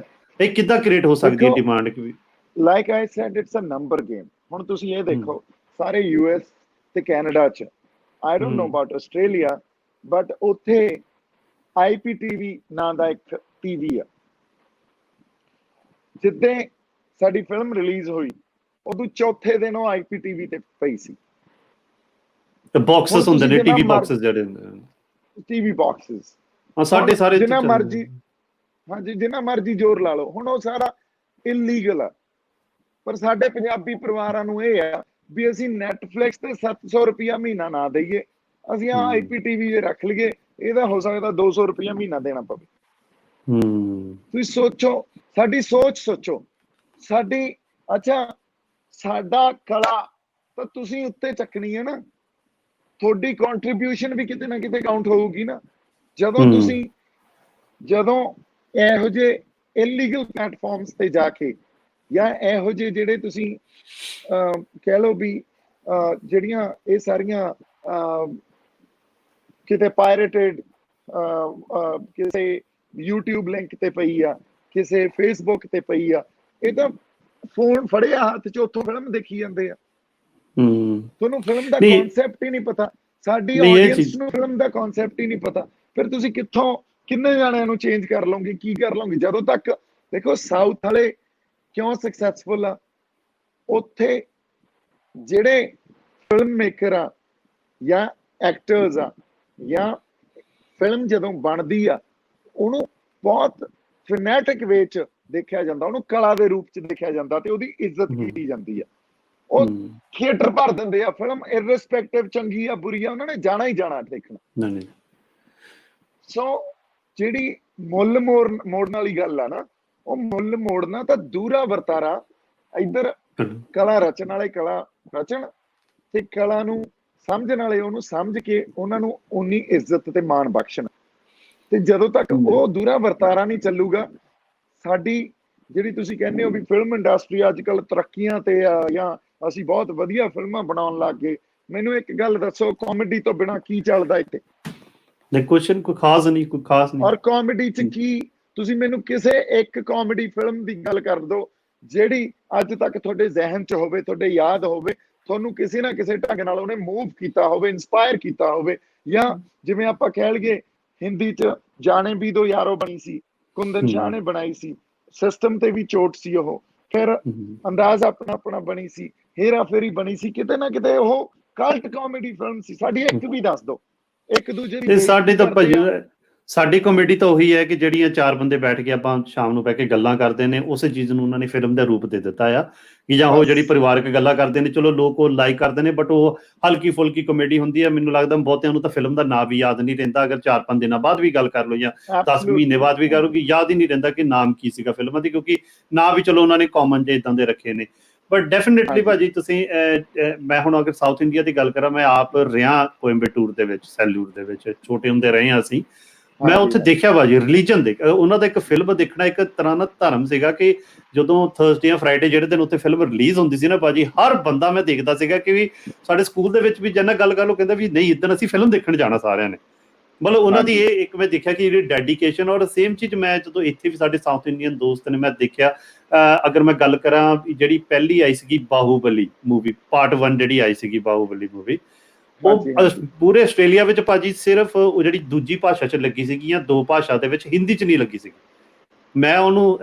ਇਹ ਕਿੱਦਾਂ ਕ੍ਰੀਏਟ ਹੋ ਸਕਦੀ ਹੈ demand? Like I said, it's a number game. ਹੁਣ ਤੁਸੀਂ ਇਹ ਦੇਖੋ, ਸਾਰੇ US ਤੇ ਕੈਨੇਡਾ ਚ, I don't know about Australia, but ਉੱਥੇ IPTV ਨਾਂ ਦਾ ਇੱਕ ਟੀਵੀ ਆ, ਜਿੱਦਾਂ ਸਾਡੀ ਫਿਲਮ ਰਿਲੀਜ਼ ਹੋਈ ਉਦੋਂ ਚੌਥੇ ਦਿਨ ਉਹ IPTV ਤੇ ਪਈ ਸੀ। ਬਾਕਸਸ ਹੁੰਦੇ ਨੇ, ਟੀਵੀ ਬਾਕਸਸ ਜਿਹੜੇ ਹੁੰਦੇ ਨੇ, ਟੀਵੀ ਬਾਕਸਸ, ਸਾਡੇ ਸਾਰੇ ਜਿੰਨਾ ਮਰਜੀ, ਹਾਂਜੀ ਜਿੰਨਾ ਮਰਜੀ ਜ਼ੋਰ ਲਾ ਲਓ, ਹੁਣ ਉਹ ਸਾਰਾ ਇਲੀਗਲ ਆ। ਪਰ ਸਾਡੇ ਪੰਜਾਬੀ ਪਰਿਵਾਰਾਂ ਨੂੰ ਇਹ ਆ ਵੀ ਅਸੀਂ ਨੈਟਫਲਿਕਸ ਤੇ 700 ਰੁਪਇਆ ਮਹੀਨਾ ਨਾ ਦੇਈਏ, ਅਸੀਂ IPTV ਰੱਖ ਲਈਏ, ਇਹਦਾ ਹੋ ਸਕਦਾ 200 ਰੁਪਇਆ ਮਹੀਨਾ ਦੇਣਾ ਪਵੇ। ਤੁਸੀਂ ਸੋਚੋ, ਸਾਡੀ ਸੋਚ ਸੋਚੋ, ਸਾਡੀ, ਅੱਛਾ ਸਾਡਾ ਕਲਾ ਤਾਂ ਤੁਸੀਂ ਉੱਤੇ ਚੱਕਣੀ ਹੈ ਨਾ, ਤੁਹਾਡੀ ਕੰਟਰੀਬਿਊਸ਼ਨ ਵੀ ਕਿਤੇ ਨਾ ਕਿਤੇ ਕਾਊਂਟ ਹੋਊਗੀ ਨਾ। ਜਦੋਂ ਇਹੋ ਜਿਹੇ ਇਲੀਗਲ ਪਲੇਟਫਾਰਮਸ ਤੇ ਜਾ ਕੇ, ਜਾਂ ਇਹੋ ਜਿਹੇ ਜਿਹੜੇ ਤੁਸੀਂ ਕਹਿ ਲਓ ਵੀ ਜਿਹੜੀਆਂ ਇਹ ਸਾਰੀਆਂ ਕਿਤੇ ਪਾਇਰੇਟਡ, ਕਿਸੇ YouTube ਲਿੰਕ ਤੇ ਪਈ ਆ, ਕਿਸੇ Facebook ਤੇ ਪਈ ਆ, ਇਹ ਤਾਂ ਫੋਨ ਫੜਿਆ ਹੱਥ ਚ, ਉੱਥੋਂ ਫਿਲਮ ਦੇਖੀ ਜਾਂਦੇ ਆ। ਤੁਹਾਨੂੰ ਫਿਲਮ ਦਾ ਕਨਸੈਪਟ ਹੀ ਨਹੀਂ ਪਤਾ, ਸਾਡੀ ਆਡੀਅנס ਨੂੰ ਫਿਲਮ ਦਾ ਕਨਸੈਪਟ ਹੀ ਨਹੀਂ ਪਤਾ, ਫਿਰ ਤੁਸੀਂ ਕਿੱਥੋਂ, ਕਿੰਨੇ ਜਾਣਿਆਂ ਨੂੰ ਚੇਂਜ ਕਰ ਲਓਗੇ, ਕੀ ਕਰ ਲਓਗੇ? ਜਦੋਂ ਤੱਕ ਦੇਖੋ ਸਾਊਥ ਵਾਲੇ ਕਿਉਂ ਸਕਸੈਸਫੁਲ ਆ, ਉੱਥੇ ਜਿਹੜੇ ਫਿਲਮ ਮੇਕਰ ਆ ਜਾਂ ਐਕਟਰਸ ਆ, ਜਾਂ ਫਿਲਮ ਜਦੋਂ ਬਣਦੀ ਆ ਉਹਨੂੰ ਬਹੁਤ ਫੈਨੈਟਿਕ ਵੇ ਚ ਦੇਖਿਆ ਜਾਂਦਾ, ਉਹਨੂੰ ਕਲਾ ਦੇ ਰੂਪ ਚ ਦੇਖਿਆ ਜਾਂਦਾ, ਤੇ ਉਹਦੀ ਇੱਜ਼ਤ ਕੀਤੀ ਜਾਂਦੀ ਆ। ਉਹ ਥੀਏਟਰ ਭਰ ਦਿੰਦੇ ਆ, ਫਿਲਮ ਇਰਰਿਸਪੈਕਟਿਵ ਚੰਗੀ ਆ ਬੁਰੀ ਆ, ਉਹਨਾਂ ਨੇ ਜਾਣਾ ਹੀ ਜਾਣਾ ਦੇਖਣਾ। ਸੋ ਜਿਹੜੀ ਮੁੱਲ ਮੋੜਨ ਵਾਲੀ ਗੱਲ ਆ ਨਾ, ਉਹ ਮੁੱਲ ਮੋੜਨਾ ਤਾਂ ਦੂਰਾ ਵਰਤਾਰਾ। ਇੱਧਰ ਕਲਾ ਰਚਣ ਵਾਲੇ ਕਲਾ ਰਚਣ, ਤੇ ਕਲਾ ਨੂੰ ਸਮਝਣ ਵਾਲੇ ਉਹਨੂੰ ਸਮਝ ਕੇ ਉਹਨਾਂ ਨੂੰ ਉਨੀ ਇੱਜ਼ਤ ਤੇ ਮਾਣ ਬਖਸ਼ਣ। ਤੇ ਜਦੋਂ ਤੱਕ ਉਹ ਦੂਰਾ ਵਰਤਾਰਾ ਨਹੀਂ ਚੱਲੂਗਾ, ਸਾਡੀ ਜਿਹੜੀ ਤੁਸੀਂ ਕਹਿੰਦੇ ਹੋ ਵੀ ਫਿਲਮ ਇੰਡਸਟਰੀ ਅੱਜ ਕੱਲ੍ਹ ਤਰੱਕੀਆਂ ਤੇ ਆ, ਜਾਂ ਅਸੀਂ ਬਹੁਤ ਵਧੀਆ ਫਿਲਮਾਂ ਬਣਾਉਣ ਲੱਗ ਗਏ, ਮੈਨੂੰ ਇੱਕ ਗੱਲ ਦੱਸੋ, ਕਾਮੇਡੀ ਤੋਂ ਬਿਨਾਂ ਕੀ ਚੱਲਦਾ ਇੱਥੇ? ਕੁਐਸਚਨ ਕੋਈ ਖਾਸ ਨਹੀਂ ਔਰ ਕਾਮੇਡੀ ਚ ਕੀ, ਤੁਸੀਂ ਮੈਨੂੰ ਕਿਸੇ ਇੱਕ ਕਾਮੇਡੀ ਫਿਲਮ ਦੀ ਗੱਲ ਕਰ ਦਿਓ ਜਿਹੜੀ ਅੱਜ ਤੱਕ ਤੁਹਾਡੇ ਜ਼ਿਹਨ ਚ ਹੋਵੇ, ਤੁਹਾਡੇ ਯਾਦ ਹੋਵੇ, ਤੁਹਾਨੂੰ ਕਿਸੇ ਨਾ ਕਿਸੇ ਢੰਗ ਨਾਲ ਉਹਨੇ ਮੂਵ ਕੀਤਾ ਹੋਵੇ, ਇਨਸਪਾਇਰ ਕੀਤਾ ਹੋਵੇ। ਜਾਂ ਜਿਵੇਂ ਆਪਾਂ ਕਹਿ ਲਈਏ ਹਿੰਦੀ ਚ ਜਾਣੇ ਵੀ ਦੋ ਯਾਰੋ ਬਣੀ ਸੀ, ਕੁੰਦਨ ਸ਼ਾਹ ਨੇ ਬਣਾਈ ਸੀ, ਸਿਸਟਮ ਤੇ ਵੀ ਚੋਟ ਸੀ ਉਹ। ਫਿਰ ਅੰਦਾਜ਼ ਆਪਣਾ ਆਪਣਾ ਬਣੀ ਸੀ, ਹੇਰਾ ਫੇਰੀ ਬਣੀ ਸੀ, ਕਿਤੇ ਨਾ ਕਿਤੇ ਉਹ ਕਲਟ ਕਾਮੇਡੀ ਫਿਲਮ ਸੀ। ਸਾਡੀ ਇੱਕ ਵੀ ਦੱਸ ਦਿਓ, ਇੱਕ ਦੂਜੇ ਦੀ। ਸਾਡੀ ਕਾਮੇਡੀ ਤਾਂ ਉਹੀ ਹੈ ਕਿ ਜਿਹੜੀਆਂ ਚਾਰ ਬੰਦੇ ਬੈਠ ਕੇ ਆਪਾਂ ਸ਼ਾਮ ਨੂੰ ਬਹਿ ਕੇ ਗੱਲਾਂ ਕਰਦੇ ਨੇ, ਉਸੇ ਚੀਜ਼ ਨੂੰ ਉਹਨਾਂ ਨੇ ਫਿਲਮ ਦਾ ਰੂਪ ਦੇ ਦਿੱਤਾ ਆ। ਕਿ ਜਾਂ ਉਹ ਜਿਹੜੀ ਪਰਿਵਾਰਕ ਗੱਲਾਂ ਕਰਦੇ ਨੇ, ਚਲੋ ਲੋਕ ਉਹ ਲਾਈਕ ਕਰਦੇ ਨੇ, ਬਟ ਉਹ ਹਲਕੀ ਫੁਲਕੀ ਕਾਮੇਡੀ ਹੁੰਦੀ ਹੈ। ਮੈਨੂੰ ਲੱਗਦਾ ਬਹੁਤਿਆਂ ਨੂੰ ਤਾਂ ਫਿਲਮ ਦਾ ਨਾਂ ਵੀ ਯਾਦ ਨਹੀਂ ਰਹਿੰਦਾ, ਅਗਰ 4-5 ਦਿਨਾਂ ਬਾਅਦ ਵੀ ਗੱਲ ਕਰ ਲਓ ਜਾਂ 10 ਮਹੀਨੇ ਬਾਅਦ ਵੀ ਕਰੋਗੇ, ਯਾਦ ਹੀ ਨਹੀਂ ਰਹਿੰਦਾ ਕਿ ਨਾਮ ਕੀ ਸੀਗਾ ਫਿਲਮਾਂ ਦੀ, ਕਿਉਂਕਿ ਨਾਂ ਵੀ ਚਲੋ ਉਹਨਾਂ ਨੇ ਕਾਮਨ ਜਿਹੇ ਇੱਦਾਂ ਦੇ ਰੱਖੇ ਨੇ। ਬਟ ਡੈਫੀਨੇਟਲੀ ਭਾਜੀ ਤੁਸੀਂ, ਮੈਂ ਹੁਣ ਅਗਰ ਸਾਊਥ ਇੰਡੀਆ ਦੀ ਗੱਲ ਕਰਾਂ, ਮੈਂ ਆਪ ਰਿਹਾ ਕੋਇੰਬਟੂਰ ਦੇ ਵਿੱਚ, ਸੈਲੂਰ ਦੇ ਵਿੱਚ, ਛੋਟੇ ਹੁੰਦੇ ਰਹੇ ਹਾਂ ਅਸੀਂ। ਮੈਂ ਉੱਥੇ ਦੇਖਿਆ ਭਾਜੀ ਰਿਲੀਜਨ ਦੇ, ਉਹਨਾਂ ਦਾ ਇੱਕ ਫਿਲਮ ਦੇਖਣਾ ਇੱਕ ਤਰ੍ਹਾਂ ਦਾ ਧਰਮ ਸੀਗਾ। ਕਿ ਜਦੋਂ ਥਰਸਡੇ ਜਾਂ ਫਰਾਈਡੇ ਜਿਹੜੇ ਦਿਨ ਉੱਥੇ ਫਿਲਮ ਰਿਲੀਜ਼ ਹੁੰਦੀ ਸੀ ਨਾ ਭਾਜੀ, ਹਰ ਬੰਦਾ ਮੈਂ ਦੇਖਦਾ ਸੀਗਾ ਕਿ ਵੀ ਸਾਡੇ ਸਕੂਲ ਦੇ ਵਿੱਚ ਵੀ ਜਨਾ ਗੱਲ ਕਰ ਲਓ, ਕਹਿੰਦਾ ਵੀ ਨਹੀਂ ਇੱਦਣ ਅਸੀਂ ਫਿਲਮ ਦੇਖਣ ਜਾਣਾ ਸਾਰਿਆਂ ਨੇ। ਮਤਲਬ ਉਹਨਾਂ ਦੀ ਇਹ ਇੱਕ ਮੈਂ ਦੇਖਿਆ ਕਿ ਜਿਹੜੀ ਡੈਡੀਕੇਸ਼ਨ, ਔਰ ਸੇਮ ਚੀਜ਼ ਮੈਂ ਜਦੋਂ ਇੱਥੇ ਵੀ ਸਾਡੇ ਸਾਊਥ ਇੰਡੀਅਨ ਦੋਸਤ ਨੇ ਮੈਂ ਦੇਖਿਆ, ਅਗਰ ਮੈਂ ਗੱਲ ਕਰਾਂ ਜਿਹੜੀ ਪਹਿਲੀ ਆਈ ਸੀਗੀ ਬਾਹੂਬਲੀ ਮੂਵੀ ਪਾਰਟ 1 ਜਿਹੜੀ ਆਈ ਸੀਗੀ ਬਾਹੂਬਲੀ ਮੂਵੀ, ਉਹ ਪੂਰੇ ਆਸਟ੍ਰੇਲੀਆ ਵਿੱਚ ਭਾਜੀ ਸਿਰਫ ਉਹ ਜਿਹੜੀ ਦੂਜੀ ਭਾਸ਼ਾ 'ਚ ਲੱਗੀ ਸੀਗੀ ਜਾਂ 2 ਭਾਸ਼ਾ ਦੇ ਵਿੱਚ, ਹਿੰਦੀ 'ਚ ਨਹੀਂ ਲੱਗੀ ਸੀਗੀ। ਮੈਂ ਉਹਨੂੰ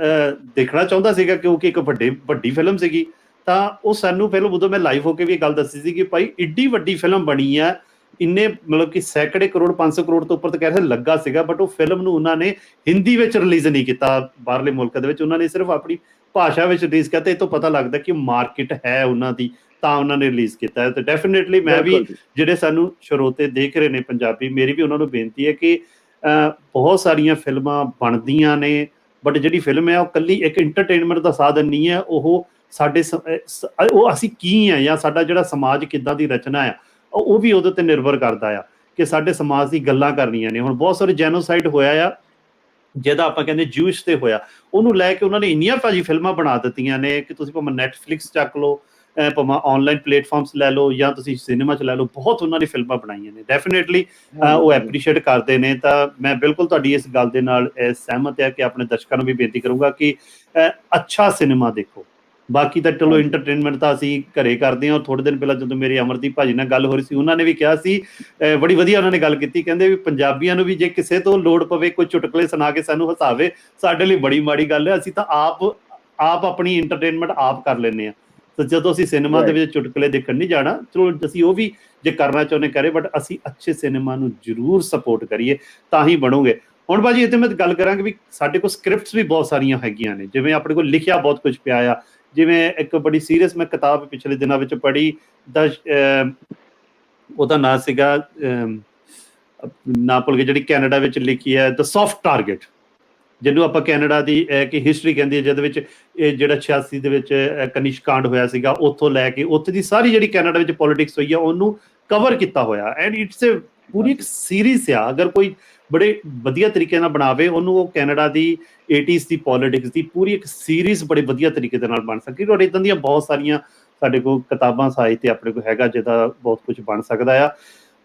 ਦੇਖਣਾ ਚਾਹੁੰਦਾ ਸੀਗਾ ਕਿਉਂਕਿ ਇੱਕ ਵੱਡੀ ਫਿਲਮ ਸੀਗੀ। ਤਾਂ ਉਹ ਸਾਨੂੰ ਪਹਿਲਾਂ ਉਦੋਂ ਮੈਂ ਲਾਈਵ ਹੋ ਕੇ ਵੀ ਇਹ ਗੱਲ ਦੱਸੀ ਸੀ ਕਿ ਭਾਈ ਇੱਡੀ ਵੱਡੀ ਫਿਲਮ ਬਣੀ ਆ, ਇੰਨੇ ਮਤਲਬ ਕਿ ਸੈਂਕੜੇ ਕਰੋੜ 500 ਕਰੋੜ ਤੋਂ ਉੱਪਰ ਤਾਂ ਕਹਿ ਰਹੇ ਲੱਗਾ ਸੀਗਾ, ਬਟ ਉਹ ਫਿਲਮ ਨੂੰ ਉਹਨਾਂ ਨੇ ਹਿੰਦੀ ਵਿੱਚ ਰਿਲੀਜ਼ ਨਹੀਂ ਕੀਤਾ ਬਾਹਰਲੇ ਮੁਲਕਾਂ ਦੇ ਵਿੱਚ, ਉਹਨਾਂ ਨੇ ਸਿਰਫ ਆਪਣੀ ਭਾਸ਼ਾ ਵਿੱਚ ਰਿਲੀਜ਼ ਕੀਤਾ। ਇਹ ਤੋਂ ਪਤਾ ਲੱਗਦਾ ਕਿ ਮਾਰਕੀਟ ਹੈ ਉਹਨਾਂ ਦੀ, ਤਾਂ ਉਹਨਾਂ ਨੇ ਰਿਲੀਜ਼ ਕੀਤਾ ਹੈ। ਤੇ ਡੈਫੀਨੇਟਲੀ ਮੈਂ ਵੀ ਜਿਹੜੇ ਸਾਨੂੰ ਸਰੋਤੇ ਦੇਖ ਰਹੇ ਨੇ ਪੰਜਾਬੀ, ਮੇਰੀ ਵੀ ਉਹਨਾਂ ਨੂੰ ਬੇਨਤੀ ਹੈ ਕਿ ਬਹੁਤ ਸਾਰੀਆਂ ਫਿਲਮਾਂ ਬਣਦੀਆਂ ਨੇ, ਬਟ ਜਿਹੜੀ ਫਿਲਮ ਹੈ ਉਹ ਇਕੱਲੀ ਇੱਕ ਇੰਟਰਟੇਨਮੈਂਟ ਦਾ ਸਾਧਨ ਨਹੀਂ ਹੈ, ਉਹ ਸਾਡੇ ਉਹ ਅਸੀਂ ਕੀ ਆ ਜਾਂ ਸਾਡਾ ਜਿਹੜਾ ਸਮਾਜ ਕਿੱਦਾਂ ਦੀ ਰਚਨਾ ਆ, ਉਹ ਵੀ ਉਹਦੇ 'ਤੇ ਨਿਰਭਰ ਕਰਦਾ ਆ ਕਿ ਸਾਡੇ ਸਮਾਜ ਦੀ ਗੱਲਾਂ ਕਰਨੀਆਂ ਨੇ। ਹੁਣ ਬਹੁਤ ਸਾਰੇ ਜੈਨੋਸਾਈਡ ਹੋਇਆ ਆ ਜਿਹਦਾ ਆਪਾਂ ਕਹਿੰਦੇ ਜੂਇਸ਼ 'ਤੇ ਹੋਇਆ, ਉਹਨੂੰ ਲੈ ਕੇ ਉਹਨਾਂ ਨੇ ਇੰਨੀਆਂ ਭਾਜੀ ਫਿਲਮਾਂ ਬਣਾ ਦਿੱਤੀਆਂ ਨੇ ਕਿ ਤੁਸੀਂ ਭਾਵੇਂ ਨੈਟਫਲਿਕਸ ਚੱਕ ਲਓ, ਭਾਵੇਂ ਔਨਲਾਈਨ ਪਲੇਟਫਾਰਮਸ ਲੈ ਲਓ ਜਾਂ ਤੁਸੀਂ ਸਿਨੇਮਾ 'ਚ ਲੈ ਲਓ, ਬਹੁਤ ਉਹਨਾਂ ਨੇ ਫਿਲਮਾਂ ਬਣਾਈਆਂ ਨੇ। ਡੈਫੀਨੇਟਲੀ ਉਹ ਐਪਰੀਸ਼ੀਏਟ ਕਰਦੇ ਨੇ। ਤਾਂ ਮੈਂ ਬਿਲਕੁਲ ਤੁਹਾਡੀ ਇਸ ਗੱਲ ਦੇ ਨਾਲ ਸਹਿਮਤ ਹੈ ਕਿ ਆਪਣੇ ਦਰਸ਼ਕਾਂ ਨੂੰ ਵੀ ਬੇਨਤੀ ਕਰੂੰਗਾ ਕਿ ਅੱਛਾ ਸਿਨੇਮਾ ਦੇਖੋ। ਬਾਕੀ ਤਾਂ ਚਲੋ ਇੰਟਰਟੇਨਮੈਂਟ ਤਾਂ ਅਸੀਂ ਘਰੇ ਕਰਦੇ ਹਾਂ। ਔਰ ਥੋੜ੍ਹੇ ਦਿਨ ਪਹਿਲਾਂ ਜਦੋਂ ਮੇਰੀ ਅਮਰਦੀਪ ਭਾਜੀ ਨਾਲ ਗੱਲ ਹੋ ਰਹੀ ਸੀ, ਉਹਨਾਂ ਨੇ ਵੀ ਕਿਹਾ ਸੀ, ਬੜੀ ਵਧੀਆ ਉਹਨਾਂ ਨੇ ਗੱਲ ਕੀਤੀ, ਕਹਿੰਦੇ ਵੀ ਪੰਜਾਬੀਆਂ ਨੂੰ ਵੀ ਜੇ ਕਿਸੇ ਤੋਂ ਲੋੜ ਪਵੇ ਕੋਈ ਚੁਟਕਲੇ ਸੁਣਾ ਕੇ ਸਾਨੂੰ ਹਸਾਵੇ, ਸਾਡੇ ਲਈ ਬੜੀ ਮਾੜੀ ਗੱਲ ਹੈ। ਅਸੀਂ ਤਾਂ ਆਪ ਆਪਣੀ ਇੰਟਰਟੇਨਮੈਂਟ ਆਪ ਕਰ ਲੈਂਦੇ ਹਾਂ। ਤਾਂ ਜਦੋਂ ਅਸੀਂ ਸਿਨੇਮਾ ਦੇ ਵਿੱਚ ਚੁਟਕਲੇ ਦੇਖਣ ਨਹੀਂ ਜਾਣਾ, ਚਲੋ ਅਸੀਂ ਉਹ ਵੀ ਜੇ ਕਰਨਾ ਚਾਹੁੰਦੇ ਕਰੇ, ਬਟ ਅਸੀਂ ਅੱਛੇ ਸਿਨੇਮਾ ਨੂੰ ਜ਼ਰੂਰ ਸਪੋਰਟ ਕਰੀਏ, ਤਾਂ ਹੀ ਬਣੋਗੇ। ਹੁਣ ਭਾਜੀ ਇੱਥੇ ਮੈਂ ਗੱਲ ਕਰਾਂਗੇ ਵੀ ਸਾਡੇ ਕੋਲ ਸਕ੍ਰਿਪਟਸ ਵੀ ਬਹੁਤ ਸਾਰੀਆਂ ਹੈਗੀਆਂ ਨੇ, ਜਿਵੇਂ ਆਪਣੇ ਕੋਲ ਲਿਖਿਆ ਬਹੁਤ ਕੁਝ ਪਿਆ ਆ। ਜਿਵੇਂ ਇੱਕ ਬੜੀ ਸੀਰੀਅਸ ਮੈਂ ਕਿਤਾਬ ਪਿਛਲੇ ਦਿਨਾਂ ਵਿੱਚ ਪੜ੍ਹੀ, ਉਹਦਾ ਨਾਂ ਸੀਗਾ ਨਾ ਭੁੱਲ ਕੇ, ਜਿਹੜੀ ਕੈਨੇਡਾ ਵਿੱਚ ਲਿਖੀ ਹੈ, ਦ ਸੌਫਟ ਟਾਰਗੇਟ, ਜਿਹਨੂੰ ਆਪਾਂ ਕੈਨੇਡਾ ਦੀ ਕਿ ਹਿਸਟਰੀ ਕਹਿੰਦੀ ਹੈ, ਜਿਹਦੇ ਵਿੱਚ ਇਹ ਜਿਹੜਾ 86 ਦੇ ਵਿੱਚ ਕਨਿਸ਼ ਕਾਂਡ ਹੋਇਆ ਸੀਗਾ, ਉੱਥੋਂ ਲੈ ਕੇ ਉੱਥੇ ਦੀ ਸਾਰੀ ਜਿਹੜੀ ਕੈਨੇਡਾ ਵਿੱਚ ਪੋਲੀਟਿਕਸ ਹੋਈ ਆ ਉਹਨੂੰ ਕਵਰ ਕੀਤਾ ਹੋਇਆ। ਐਂਡ ਇਟਸ ਏ ਪੂਰੀ ਇੱਕ ਸੀਰੀਜ਼ ਆ। ਅਗਰ ਕੋਈ ਬੜੇ ਵਧੀਆ ਤਰੀਕੇ ਨਾਲ ਬਣਾਵੇ ਉਹਨੂੰ, ਉਹ ਕੈਨੇਡਾ ਦੀ 80s ਦੀ ਪੋਲੀਟਿਕਸ ਦੀ ਪੂਰੀ ਇੱਕ ਸੀਰੀਜ਼ ਬੜੇ ਵਧੀਆ ਤਰੀਕੇ ਦੇ ਨਾਲ ਬਣ ਸਕਦੀ। ਔਰ ਇੱਦਾਂ ਦੀਆਂ ਬਹੁਤ ਸਾਰੀਆਂ ਸਾਡੇ ਕੋਲ ਕਿਤਾਬਾਂ, ਸਾਹਿਤ ਆਪਣੇ ਕੋਲ ਹੈਗਾ, ਜਿਹਦਾ ਬਹੁਤ ਕੁਝ ਬਣ ਸਕਦਾ ਆ।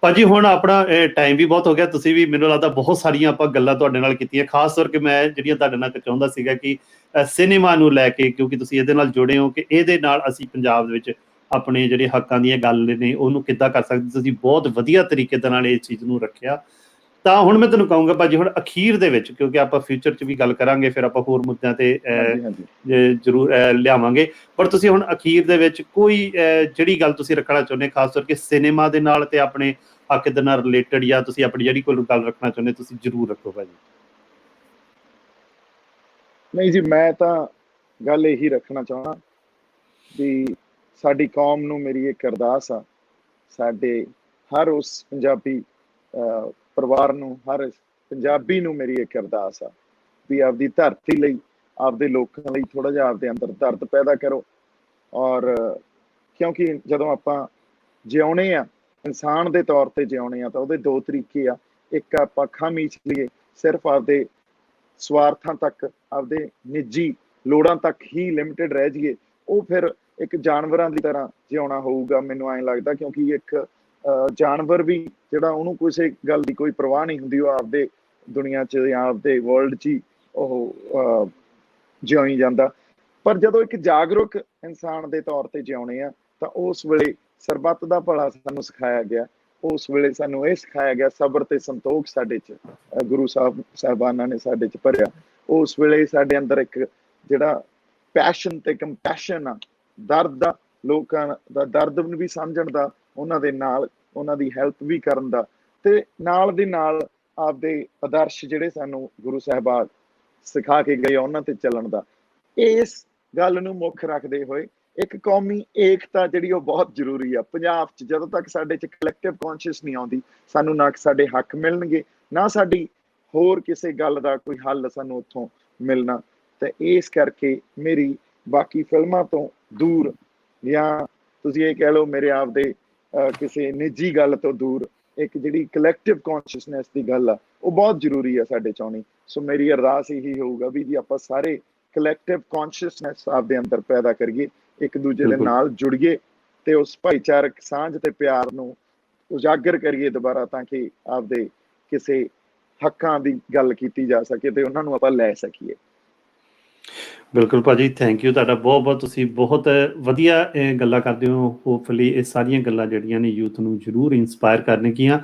ਭਾਜੀ ਹੁਣ ਆਪਣਾ ਟਾਈਮ ਵੀ ਬਹੁਤ ਹੋ ਗਿਆ, ਤੁਸੀਂ ਵੀ ਮੈਨੂੰ ਲੱਗਦਾ ਬਹੁਤ ਸਾਰੀਆਂ ਆਪਾਂ ਗੱਲਾਂ ਤੁਹਾਡੇ ਨਾਲ ਕੀਤੀਆਂ। ਖਾਸ ਤੌਰ ਕੇ ਮੈਂ ਜਿਹੜੀਆਂ ਤੁਹਾਡੇ ਨਾਲ ਚਾਹੁੰਦਾ ਸੀਗਾ ਕਿ ਸਿਨੇਮਾ ਨੂੰ ਲੈ ਕੇ, ਕਿਉਂਕਿ ਤੁਸੀਂ ਇਹਦੇ ਨਾਲ ਜੁੜੇ ਹੋ, ਕਿ ਇਹਦੇ ਨਾਲ ਅਸੀਂ ਪੰਜਾਬ ਦੇ ਵਿੱਚ ਆਪਣੇ ਜਿਹੜੇ ਹੱਕਾਂ ਦੀਆਂ ਗੱਲ ਨੇ ਉਹਨੂੰ ਕਿੱਦਾਂ ਕਰ ਸਕਦੇ। ਤੁਸੀਂ ਬਹੁਤ ਵਧੀਆ ਤਰੀਕੇ ਦੇ ਨਾਲ ਇਸ ਚੀਜ਼ ਨੂੰ ਰੱਖਿਆ। ਤਾਂ ਹੁਣ ਮੈਂ ਤੁਹਾਨੂੰ ਕਹੂੰਗਾ ਭਾਜੀ, ਹੁਣ ਅਖੀਰ ਦੇ ਵਿੱਚ, ਕਿਉਂਕਿ ਆਪਾਂ ਫਿਊਚਰ 'ਚ ਵੀ ਗੱਲ ਕਰਾਂਗੇ, ਫਿਰ ਆਪਾਂ ਹੋਰ ਮੁੱਦਿਆਂ 'ਤੇ ਜ਼ਰੂਰ ਲਿਆਵਾਂਗੇ, ਪਰ ਤੁਸੀਂ ਹੁਣ ਅਖੀਰ ਦੇ ਵਿੱਚ ਕੋਈ ਜਿਹੜੀ ਗੱਲ ਤੁਸੀਂ ਰੱਖਣਾ ਚਾਹੁੰਦੇ, ਖਾਸ ਕਰਕੇ ਸਿਨੇਮਾ ਦੇ ਨਾਲ ਤੇ ਆਪਣੇ ਹੱਕ ਦੇ ਨਾਲ ਰਿਲੇਟਡ, ਜਾਂ ਤੁਸੀਂ ਆਪਣੀ ਜਿਹੜੀ ਕੋਈ ਗੱਲ ਰੱਖਣਾ ਚਾਹੁੰਦੇ, ਤੁਸੀਂ ਜ਼ਰੂਰ ਰੱਖੋ ਭਾਜੀ। ਨਹੀਂ ਜੀ, ਮੈਂ ਤਾਂ ਗੱਲ ਇਹੀ ਰੱਖਣਾ ਚਾਹੁੰਦਾ ਵੀ ਸਾਡੀ ਕੌਮ ਨੂੰ ਮੇਰੀ ਇੱਕ ਅਰਦਾਸ ਆ, ਸਾਡੇ ਹਰ ਉਸ ਪੰਜਾਬੀ ਪਰਿਵਾਰ ਨੂੰ, ਹਰ ਪੰਜਾਬੀ ਨੂੰ ਮੇਰੀ ਇੱਕ ਅਰਦਾਸ ਆ ਵੀ ਆਪਦੀ ਧਰਤੀ ਲਈ, ਆਪਦੇ ਲੋਕਾਂ ਲਈ ਥੋੜ੍ਹਾ ਜਿਹਾ ਆਪਦੇ ਅੰਦਰ ਦਰਦ ਪੈਦਾ ਕਰੋ। ਔਰ ਕਿਉਂਕਿ ਜਦੋਂ ਆਪਾਂ ਜਿਉਣੇ ਆ, ਇਨਸਾਨ ਦੇ ਤੌਰ ਤੇ ਜਿਉਣੇ ਆ, ਤਾਂ ਉਹਦੇ 2 ਤਰੀਕੇ ਆ। ਇੱਕ ਆਪਾਂ ਅੱਖਾਂ ਮੀਚ ਲਈਏ, ਸਿਰਫ ਆਪਦੇ ਸਵਾਰਥਾਂ ਤੱਕ, ਆਪਦੇ ਨਿੱਜੀ ਲੋੜਾਂ ਤੱਕ ਹੀ ਲਿਮਿਟਡ ਰਹਿ ਜਾਈਏ, ਉਹ ਫਿਰ ਇੱਕ ਜਾਨਵਰਾਂ ਦੀ ਤਰ੍ਹਾਂ ਜਿਉਣਾ ਹੋਊਗਾ, ਮੈਨੂੰ ਐਂ ਲੱਗਦਾ। ਕਿਉਂਕਿ ਇੱਕ ਜਾਨਵਰ ਵੀ ਜਿਹੜਾ, ਉਹਨੂੰ ਕਿਸੇ ਗੱਲ ਦੀ ਕੋਈ ਪਰਵਾਹ ਨਹੀਂ ਹੁੰਦੀ, ਉਹ ਆਪਦੇ ਦੁਨੀਆ 'ਚ ਜਾਂ ਆਪਦੇ ਵਰਲਡ 'ਚ ਹੀ ਉਹ ਜਿਉਈ ਜਾਂਦਾ। ਪਰ ਜਦੋਂ ਇੱਕ ਜਾਗਰੂਕ ਇਨਸਾਨ ਦੇ ਤੌਰ ਤੇ ਜਿਉਣੇ ਆ, ਤਾਂ ਉਸ ਵੇਲੇ ਸਰਬੱਤ ਦਾ ਭਲਾ ਸਾਨੂੰ ਸਿਖਾਇਆ ਗਿਆ। ਉਸ ਵੇਲੇ ਸਾਨੂੰ ਇਹ ਸਿਖਾਇਆ ਗਿਆ, ਸਬਰ ਤੇ ਸੰਤੋਖ ਸਾਡੇ 'ਚ ਗੁਰੂ ਸਾਹਿਬਾਨਾਂ ਨੇ ਸਾਡੇ 'ਚ ਭਰਿਆ। ਉਸ ਵੇਲੇ ਸਾਡੇ ਅੰਦਰ ਇੱਕ ਜਿਹੜਾ ਪੈਸ਼ਨ ਤੇ ਕੰਪੈਸ਼ਨ ਆ, ਦਰਦ ਆ, ਲੋਕਾਂ ਦਾ ਦਰਦ ਨੂੰ ਵੀ ਸਮਝਣ ਦਾ, ਉਹਨਾਂ ਦੇ ਨਾਲ ਉਹਨਾਂ ਦੀ ਹੈਲਪ ਵੀ ਕਰਨ ਦਾ, ਤੇ ਨਾਲ ਦੀ ਨਾਲ ਆਪਦੇ ਆਦਰਸ਼ ਜਿਹੜੇ ਸਾਨੂੰ ਗੁਰੂ ਸਾਹਿਬਾਨ ਸਿਖਾ ਕੇ ਗਏ ਉਹਨਾਂ ਤੇ ਚੱਲਣ ਦਾ। ਇਸ ਗੱਲ ਨੂੰ ਮੁੱਖ ਰੱਖਦੇ ਹੋਏ ਇੱਕ ਕੌਮੀ ਏਕਤਾ ਜਿਹੜੀ ਉਹ ਬਹੁਤ ਜ਼ਰੂਰੀ ਆ। ਪੰਜਾਬ 'ਚ ਜਦੋਂ ਤੱਕ ਸਾਡੇ 'ਚ ਕਲੈਕਟਿਵ ਕੌਨਸ਼ੀਅਸ ਨਹੀਂ ਆਉਂਦੀ, ਸਾਨੂੰ ਨਾ ਸਾਡੇ ਹੱਕ ਮਿਲਣਗੇ, ਨਾ ਸਾਡੀ ਹੋਰ ਕਿਸੇ ਗੱਲ ਦਾ ਕੋਈ ਹੱਲ ਸਾਨੂੰ ਉੱਥੋਂ ਮਿਲਣਾ। ਤੇ ਇਸ ਕਰਕੇ ਮੇਰੀ ਬਾਕੀ ਫਿਲਮਾਂ ਤੋਂ ਦੂਰ, ਜਾਂ ਤੁਸੀਂ ਇਹ ਕਹਿ ਲਓ ਮੇਰੇ ਆਪ ਦੇ ਕਿਸੇ ਨਿੱਜੀ ਗੱਲ ਤੋਂ ਦੂਰ, ਇੱਕ ਜਿਹੜੀ ਕਲੈਕਟਿਵ ਕੌਨਸ਼ੀਅਸਨੈਸ ਦੀ ਗੱਲ ਆ, ਉਹ ਬਹੁਤ ਜ਼ਰੂਰੀ ਆ ਸਾਡੇ 'ਚ ਆਉਣੀ। ਸੋ ਮੇਰੀ ਅਰਦਾਸ ਇਹੀ ਹੋਊਗਾ ਵੀ ਜੀ ਆਪਾਂ ਸਾਰੇ ਕਲੈਕਟਿਵ ਕੌਨਸ਼ੀਅਸਨੈਸ ਆਪਦੇ ਅੰਦਰ ਪੈਦਾ ਕਰੀਏ, ਇੱਕ ਦੂਜੇ ਦੇ ਨਾਲ ਜੁੜੀਏ, ਤੇ ਉਸ ਭਾਈਚਾਰਕ ਸਾਂਝ ਤੇ ਪਿਆਰ ਨੂੰ ਉਜਾਗਰ ਕਰੀਏ ਦੁਬਾਰਾ, ਤਾਂ ਕਿ ਆਪਦੇ ਕਿਸੇ ਹੱਕਾਂ ਦੀ ਗੱਲ ਕੀਤੀ ਜਾ ਸਕੇ ਤੇ ਉਹਨਾਂ ਨੂੰ ਆਪਾਂ ਲੈ ਸਕੀਏ। ਬਿਲਕੁਲ ਭਾਜੀ, ਥੈਂਕ ਯੂ ਤੁਹਾਡਾ ਬਹੁਤ ਬਹੁਤ। ਤੁਸੀਂ ਬਹੁਤ ਵਧੀਆ ਗੱਲਾਂ ਕਰਦੇ ਹੋ। ਹੋਪਫੁਲੀ ਇਹ ਸਾਰੀਆਂ ਗੱਲਾਂ ਜਿਹੜੀਆਂ ਨੇ ਯੂਥ ਨੂੰ ਜ਼ਰੂਰ ਇੰਸਪਾਇਰ ਕਰਨਗੀਆਂ।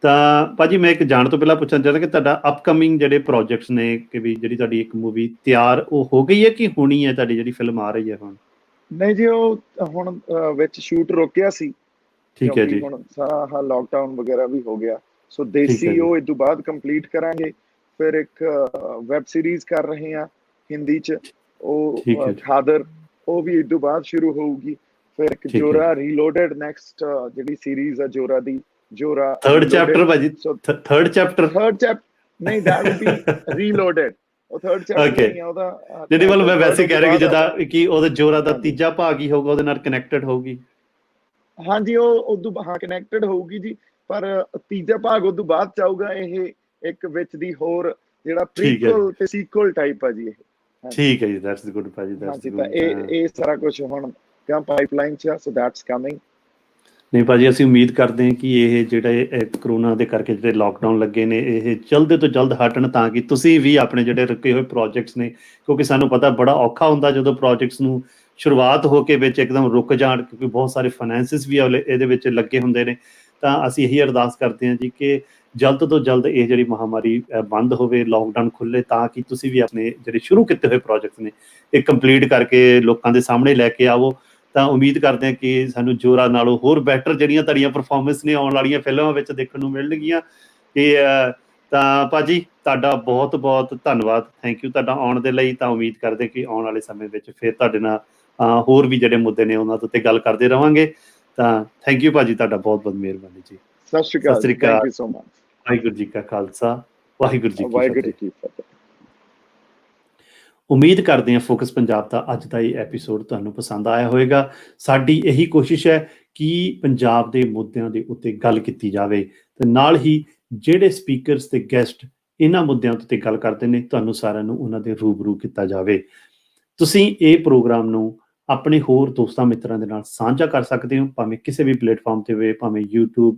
ਤਾਂ ਭਾਜੀ ਮੈਂ ਇੱਕ ਜਾਣ ਤੋਂ ਪਹਿਲਾਂ ਪੁੱਛਣਾ ਚਾਹੁੰਦਾ ਕਿ ਤੁਹਾਡਾ ਅਪਕਮਿੰਗ ਜਿਹੜੇ ਪ੍ਰੋਜੈਕਟਸ ਨੇ, ਕਿ ਵੀ ਜਿਹੜੀ ਤੁਹਾਡੀ ਇੱਕ ਮੂਵੀ ਤਿਆਰ ਉਹ ਹੋ ਗਈ ਹੈ ਕਿ ਹੋਣੀ ਹੈ? ਤੁਹਾਡੀ ਜਿਹੜੀ ਫਿਲਮ ਆ ਰਹੀ ਹੈ ਹੁਣ? ਨਹੀਂ ਜੀ, ਉਹ ਹੁਣ ਵਿੱਚ ਸ਼ੂਟ ਰੋਕਿਆ ਸੀ ਠੀਕ ਹੈ ਜੀ। ਹੁਣ ਸਾਰਾ ਲਾਕਡਾਊਨ ਵਗੈਰਾ ਵੀ ਹੋ ਗਿਆ, ਸੋ ਠੀਕ ਹੈ ਦੇਸੀ ਜੀ। ਉਹ ਇਸ ਤੋਂ ਬਾਅਦ ਕੰਪਲੀਟ ਕਰਾਂਗੇ। ਫਿਰ ਇੱਕ ਵੈਬ ਸੀਰੀਜ਼ ਕਰ ਰਹੇ ਹਾਂ ਹਿੰਦੀ ਚ, ਉਹ ਠੀਕ ਹੈ ਜੀ। ਖਾਦਰ, ਉਹ ਵੀ ਇਸ ਤੋਂ ਬਾਅਦ ਸ਼ੁਰੂ ਹੋਊਗੀ। ਫਿਰ ਇੱਕ ਠੀਕ ਹੈ ਜੋਰਾ ਰੀਲੋਡਡ ਨੈਕਸਟ ਜਿਹੜੀ ਸੀਰੀਜ਼ ਆ ਜੋਰਾ ਦੀ, ਜੋਰਾ ਥਰਡ ਚੈਪਟਰ ਭਾਜੀ, ਥਰਡ ਚੈਪਟਰ? ਥਰਡ ਚੈਪਟਰ ਨਹੀਂ, that will be reloaded। ਉਹ ਥਰਡ ਚੈਪਟਰ Okay। ਨਹੀਂ ਆ ਉਹਦਾ। ਜਿਹਦੇ ਵੱਲ ਮੈਂ ਵੈਸੇ ਕਹਿ ਰਿਹਾ ਕਿ ਬਾਅਦ ਜਿੱਦਾਂ ਕਿ ਉਹਦੇ ਜੋਰਾ ਦਾ ਤੀਜਾ ਭਾਗ ਹੀ ਹੋਊਗਾ, ਉਹਦੇ ਨਾਲ ਕਨੈਕਟਡ ਹੋਊਗੀ। ਹਾਂਜੀ, ਉਹ ਉਦੋਂ ਹਾਂ ਕਨੈਕਟਡ ਹੋਊਗੀ ਜੀ, ਪਰ ਤੀਜਾ ਭਾਗ ਉਦੋਂ ਬਾਅਦ ਚ ਆਊਗਾ। ਇਹ ਇੱਕ ਵਿੱਚ ਦੀ ਹੋਰ ਜਿਹੜਾ ਠੀਕ ਹੈ ਜੀ। ਪ੍ਰੀਕੁਅਲ ਤੇ ਸੀਕੁਅਲ ਟਾਈਪ ਆ ਜੀ ਇਹ। ਠੀਕ ਹੈ ਜੀ, ਦੈਟਸ ਗੁੱਡ ਭਾਜੀ, ਦੈਟਸ ਹਾਂਜੀ, ਤਾਂ ਗੁੱਡ। ਇਹ ਸਾਰਾ ਕੁਝ ਹੁਣ ਕਿਉਂ ਪਾਈਪਲਾਈਨ ਚ ਆ, ਸੋ ਦੈਟਸ ਕਮਿੰਗ। ਨਹੀਂ ਭਾਜੀ, ਅਸੀਂ ਉਮੀਦ ਕਰਦੇ ਹਾਂ ਕਿ ਇਹ ਜਿਹੜੇ ਕਰੋਨਾ ਦੇ ਕਰਕੇ ਜਿਹੜੇ ਲਾਕਡਾਊਨ ਲੱਗੇ ਨੇ, ਇਹ ਜਲਦ ਤੋਂ ਜਲਦ ਹਟਣ, ਤਾਂ ਕਿ ਤੁਸੀਂ ਵੀ ਆਪਣੇ ਜਿਹੜੇ ਰੁਕੇ ਹੋਏ ਪ੍ਰੋਜੈਕਟਸ ਨੇ, ਕਿਉਂਕਿ ਸਾਨੂੰ ਪਤਾ ਬੜਾ ਔਖਾ ਹੁੰਦਾ ਜਦੋਂ ਪ੍ਰੋਜੈਕਟਸ ਨੂੰ ਸ਼ੁਰੂਆਤ ਹੋ ਕੇ ਵਿੱਚ ਇੱਕਦਮ ਰੁਕ ਜਾਣ, ਕਿਉਂਕਿ ਬਹੁਤ ਸਾਰੇ ਫਾਈਨੈਂਸਿਸ ਵੀ ਇਹਦੇ ਵਿੱਚ ਲੱਗੇ ਹੁੰਦੇ ਨੇ। ਤਾਂ ਅਸੀਂ ਇਹੀ ਅਰਦਾਸ ਕਰਦੇ ਹਾਂ ਜੀ ਕਿ ਜਲਦ ਤੋਂ ਜਲਦ ਇਹ ਜਿਹੜੀ ਮਹਾਮਾਰੀ ਬੰਦ ਹੋਵੇ, ਲਾਕਡਾਊਨ ਖੁੱਲੇ, ਤਾਂ ਕਿ ਤੁਸੀਂ ਵੀ ਆਪਣੇ ਜਿਹੜੇ ਸ਼ੁਰੂ ਕੀਤੇ ਹੋਏ ਪ੍ਰੋਜੈਕਟਸ ਨੇ ਇਹ ਕੰਪਲੀਟ ਕਰਕੇ ਲੋਕਾਂ ਦੇ ਸਾਹਮਣੇ ਲੈ ਕੇ ਆਵੋ। ਤਾਂ ਉਮੀਦ ਕਰਦੇ ਹਾਂ ਕਿ ਸਾਨੂੰ ਜੋਰਾ ਨਾਲੋਂ ਹੋਰ ਬੈਟਰ ਜਿਹੜੀਆਂ ਤੁਹਾਡੀਆਂ ਪਰਫਾਰਮੈਂਸ ਨੇ ਆਉਣ ਵਾਲੀਆਂ ਫਿਲਮਾਂ ਵਿੱਚ ਦੇਖਣ ਨੂੰ ਮਿਲਣਗੀਆਂ। ਕਿ ਤਾਂ ਭਾਜੀ ਤੁਹਾਡਾ ਬਹੁਤ ਬਹੁਤ ਧੰਨਵਾਦ, ਥੈਂਕ ਯੂ ਤੁਹਾਡਾ ਆਉਣ ਦੇ ਲਈ। ਤਾਂ ਉਮੀਦ ਕਰਦੇ ਕਿ ਆਉਣ ਵਾਲੇ ਸਮੇਂ ਵਿੱਚ ਫਿਰ ਤੁਹਾਡੇ ਨਾਲ ਹੋਰ ਵੀ ਜਿਹੜੇ ਮੁੱਦੇ ਨੇ ਉਹਨਾਂ ਦੇ ਉੱਤੇ ਗੱਲ ਕਰਦੇ ਰਹਾਂਗੇ। ਤਾਂ ਥੈਂਕ ਯੂ ਭਾਜੀ, ਤੁਹਾਡਾ ਬਹੁਤ ਬਹੁਤ ਮਿਹਰਬਾਨੀ ਜੀ। ਸਤਿ ਸ਼੍ਰੀ ਅਕਾਲ, thank you so much. Waheguru ji ਕਾ ਖਾਲਸਾ, ਵਾਹਿਗੁਰੂ ਜੀ ਕੀ ਫਤਿਹ। ਉਮੀਦ ਕਰਦੇ ਹਾਂ ਫੋਕਸ ਪੰਜਾਬ ਦਾ ਅੱਜ ਦਾ ਇਹ ਐਪੀਸੋਡ ਤੁਹਾਨੂੰ ਪਸੰਦ ਆਇਆ ਹੋਵੇਗਾ। ਸਾਡੀ ਇਹੀ ਕੋਸ਼ਿਸ਼ ਹੈ ਕਿ ਪੰਜਾਬ ਦੇ ਮੁੱਦਿਆਂ ਦੇ ਉੱਤੇ ਗੱਲ ਕੀਤੀ ਜਾਵੇ, ਤੇ ਨਾਲ ਹੀ ਜਿਹੜੇ ਸਪੀਕਰਸ ਤੇ ਗੈਸਟ ਇਹਨਾਂ ਮੁੱਦਿਆਂ ਉੱਤੇ ਗੱਲ ਕਰਦੇ ਨੇ, ਤੁਹਾਨੂੰ ਸਾਰਿਆਂ ਨੂੰ ਉਹਨਾਂ ਦੇ ਰੂਬਰੂ ਕੀਤਾ ਜਾਵੇ। ਤੁਸੀਂ ਇਹ ਪ੍ਰੋਗਰਾਮ ਨੂੰ ਆਪਣੇ ਹੋਰ ਦੋਸਤਾਂ ਮਿੱਤਰਾਂ ਦੇ ਨਾਲ ਸਾਂਝਾ ਕਰ ਸਕਦੇ ਹੋ, ਭਾਵੇਂ ਕਿਸੇ ਵੀ ਪਲੇਟਫਾਰਮ ਤੇ ਹੋਵੇ, ਭਾਵੇਂ YouTube,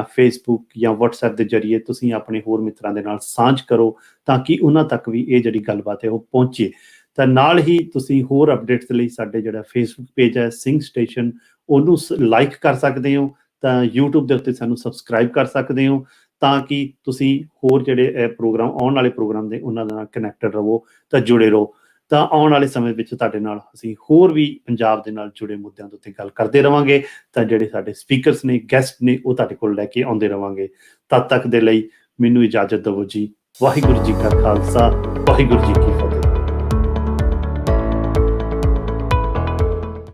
ਫੇਸਬੁੱਕ ਜਾਂ WhatsApp ਦੇ ਜ਼ਰੀਏ ਤੁਸੀਂ ਆਪਣੇ ਹੋਰ ਮਿੱਤਰਾਂ ਦੇ ਨਾਲ ਸਾਂਝ ਕਰੋ, ਤਾਂ ਕਿ ਉਹਨਾਂ ਤੱਕ ਵੀ ਇਹ ਜਿਹੜੀ ਗੱਲਬਾਤ ਹੈ ਉਹ ਪਹੁੰਚੇ। ਤਾਂ ਨਾਲ ਹੀ ਤੁਸੀਂ ਹੋਰ ਅਪਡੇਟਸ ਲਈ ਸਾਡੇ ਜਿਹੜਾ ਫੇਸਬੁੱਕ ਪੇਜ ਹੈ ਸਿੰਘ ਸਟੇਸ਼ਨ, ਉਹਨੂੰ ਲਾਈਕ ਕਰ ਸਕਦੇ ਹੋ। ਤਾਂ YouTube ਦੇ ਉੱਤੇ ਸਾਨੂੰ ਸਬਸਕ੍ਰਾਈਬ ਕਰ ਸਕਦੇ ਹੋ, ਤਾਂ ਕਿ ਤੁਸੀਂ ਹੋਰ ਜਿਹੜੇ ਪ੍ਰੋਗਰਾਮ ਆਉਣ ਵਾਲੇ ਪ੍ਰੋਗਰਾਮ ਦੇ ਉਹਨਾਂ ਨਾਲ ਕਨੈਕਟਡ ਰਹੋ, ਤਾਂ ਜੁੜੇ ਰਹੋ। ਤਾਂ ਆਉਣ ਵਾਲੇ ਸਮੇਂ ਵਿੱਚ ਤੁਹਾਡੇ ਨਾਲ ਅਸੀਂ ਹੋਰ ਵੀ ਪੰਜਾਬ ਦੇ ਨਾਲ ਜੁੜੇ ਮੁੱਦਿਆਂ ਦੇ ਉੱਤੇ ਗੱਲ ਕਰਦੇ ਰਹਾਂਗੇ। ਤਾਂ ਜਿਹੜੇ ਸਾਡੇ ਸਪੀਕਰਸ ਨੇ, ਗੈਸਟ ਨੇ, ਉਹ ਤੁਹਾਡੇ ਕੋਲ ਲੈ ਕੇ ਆਉਂਦੇ ਰਹਾਂਗੇ। ਤਦ ਤੱਕ ਦੇ ਲਈ ਮੈਨੂੰ ਇਜਾਜ਼ਤ ਦਿਓ ਜੀ। ਵਾਹਿਗੁਰੂ ਜੀ ਕਾ ਖਾਲਸਾ, ਵਾਹਿਗੁਰੂ ਜੀ ਕੀ ਫਤਿਹ।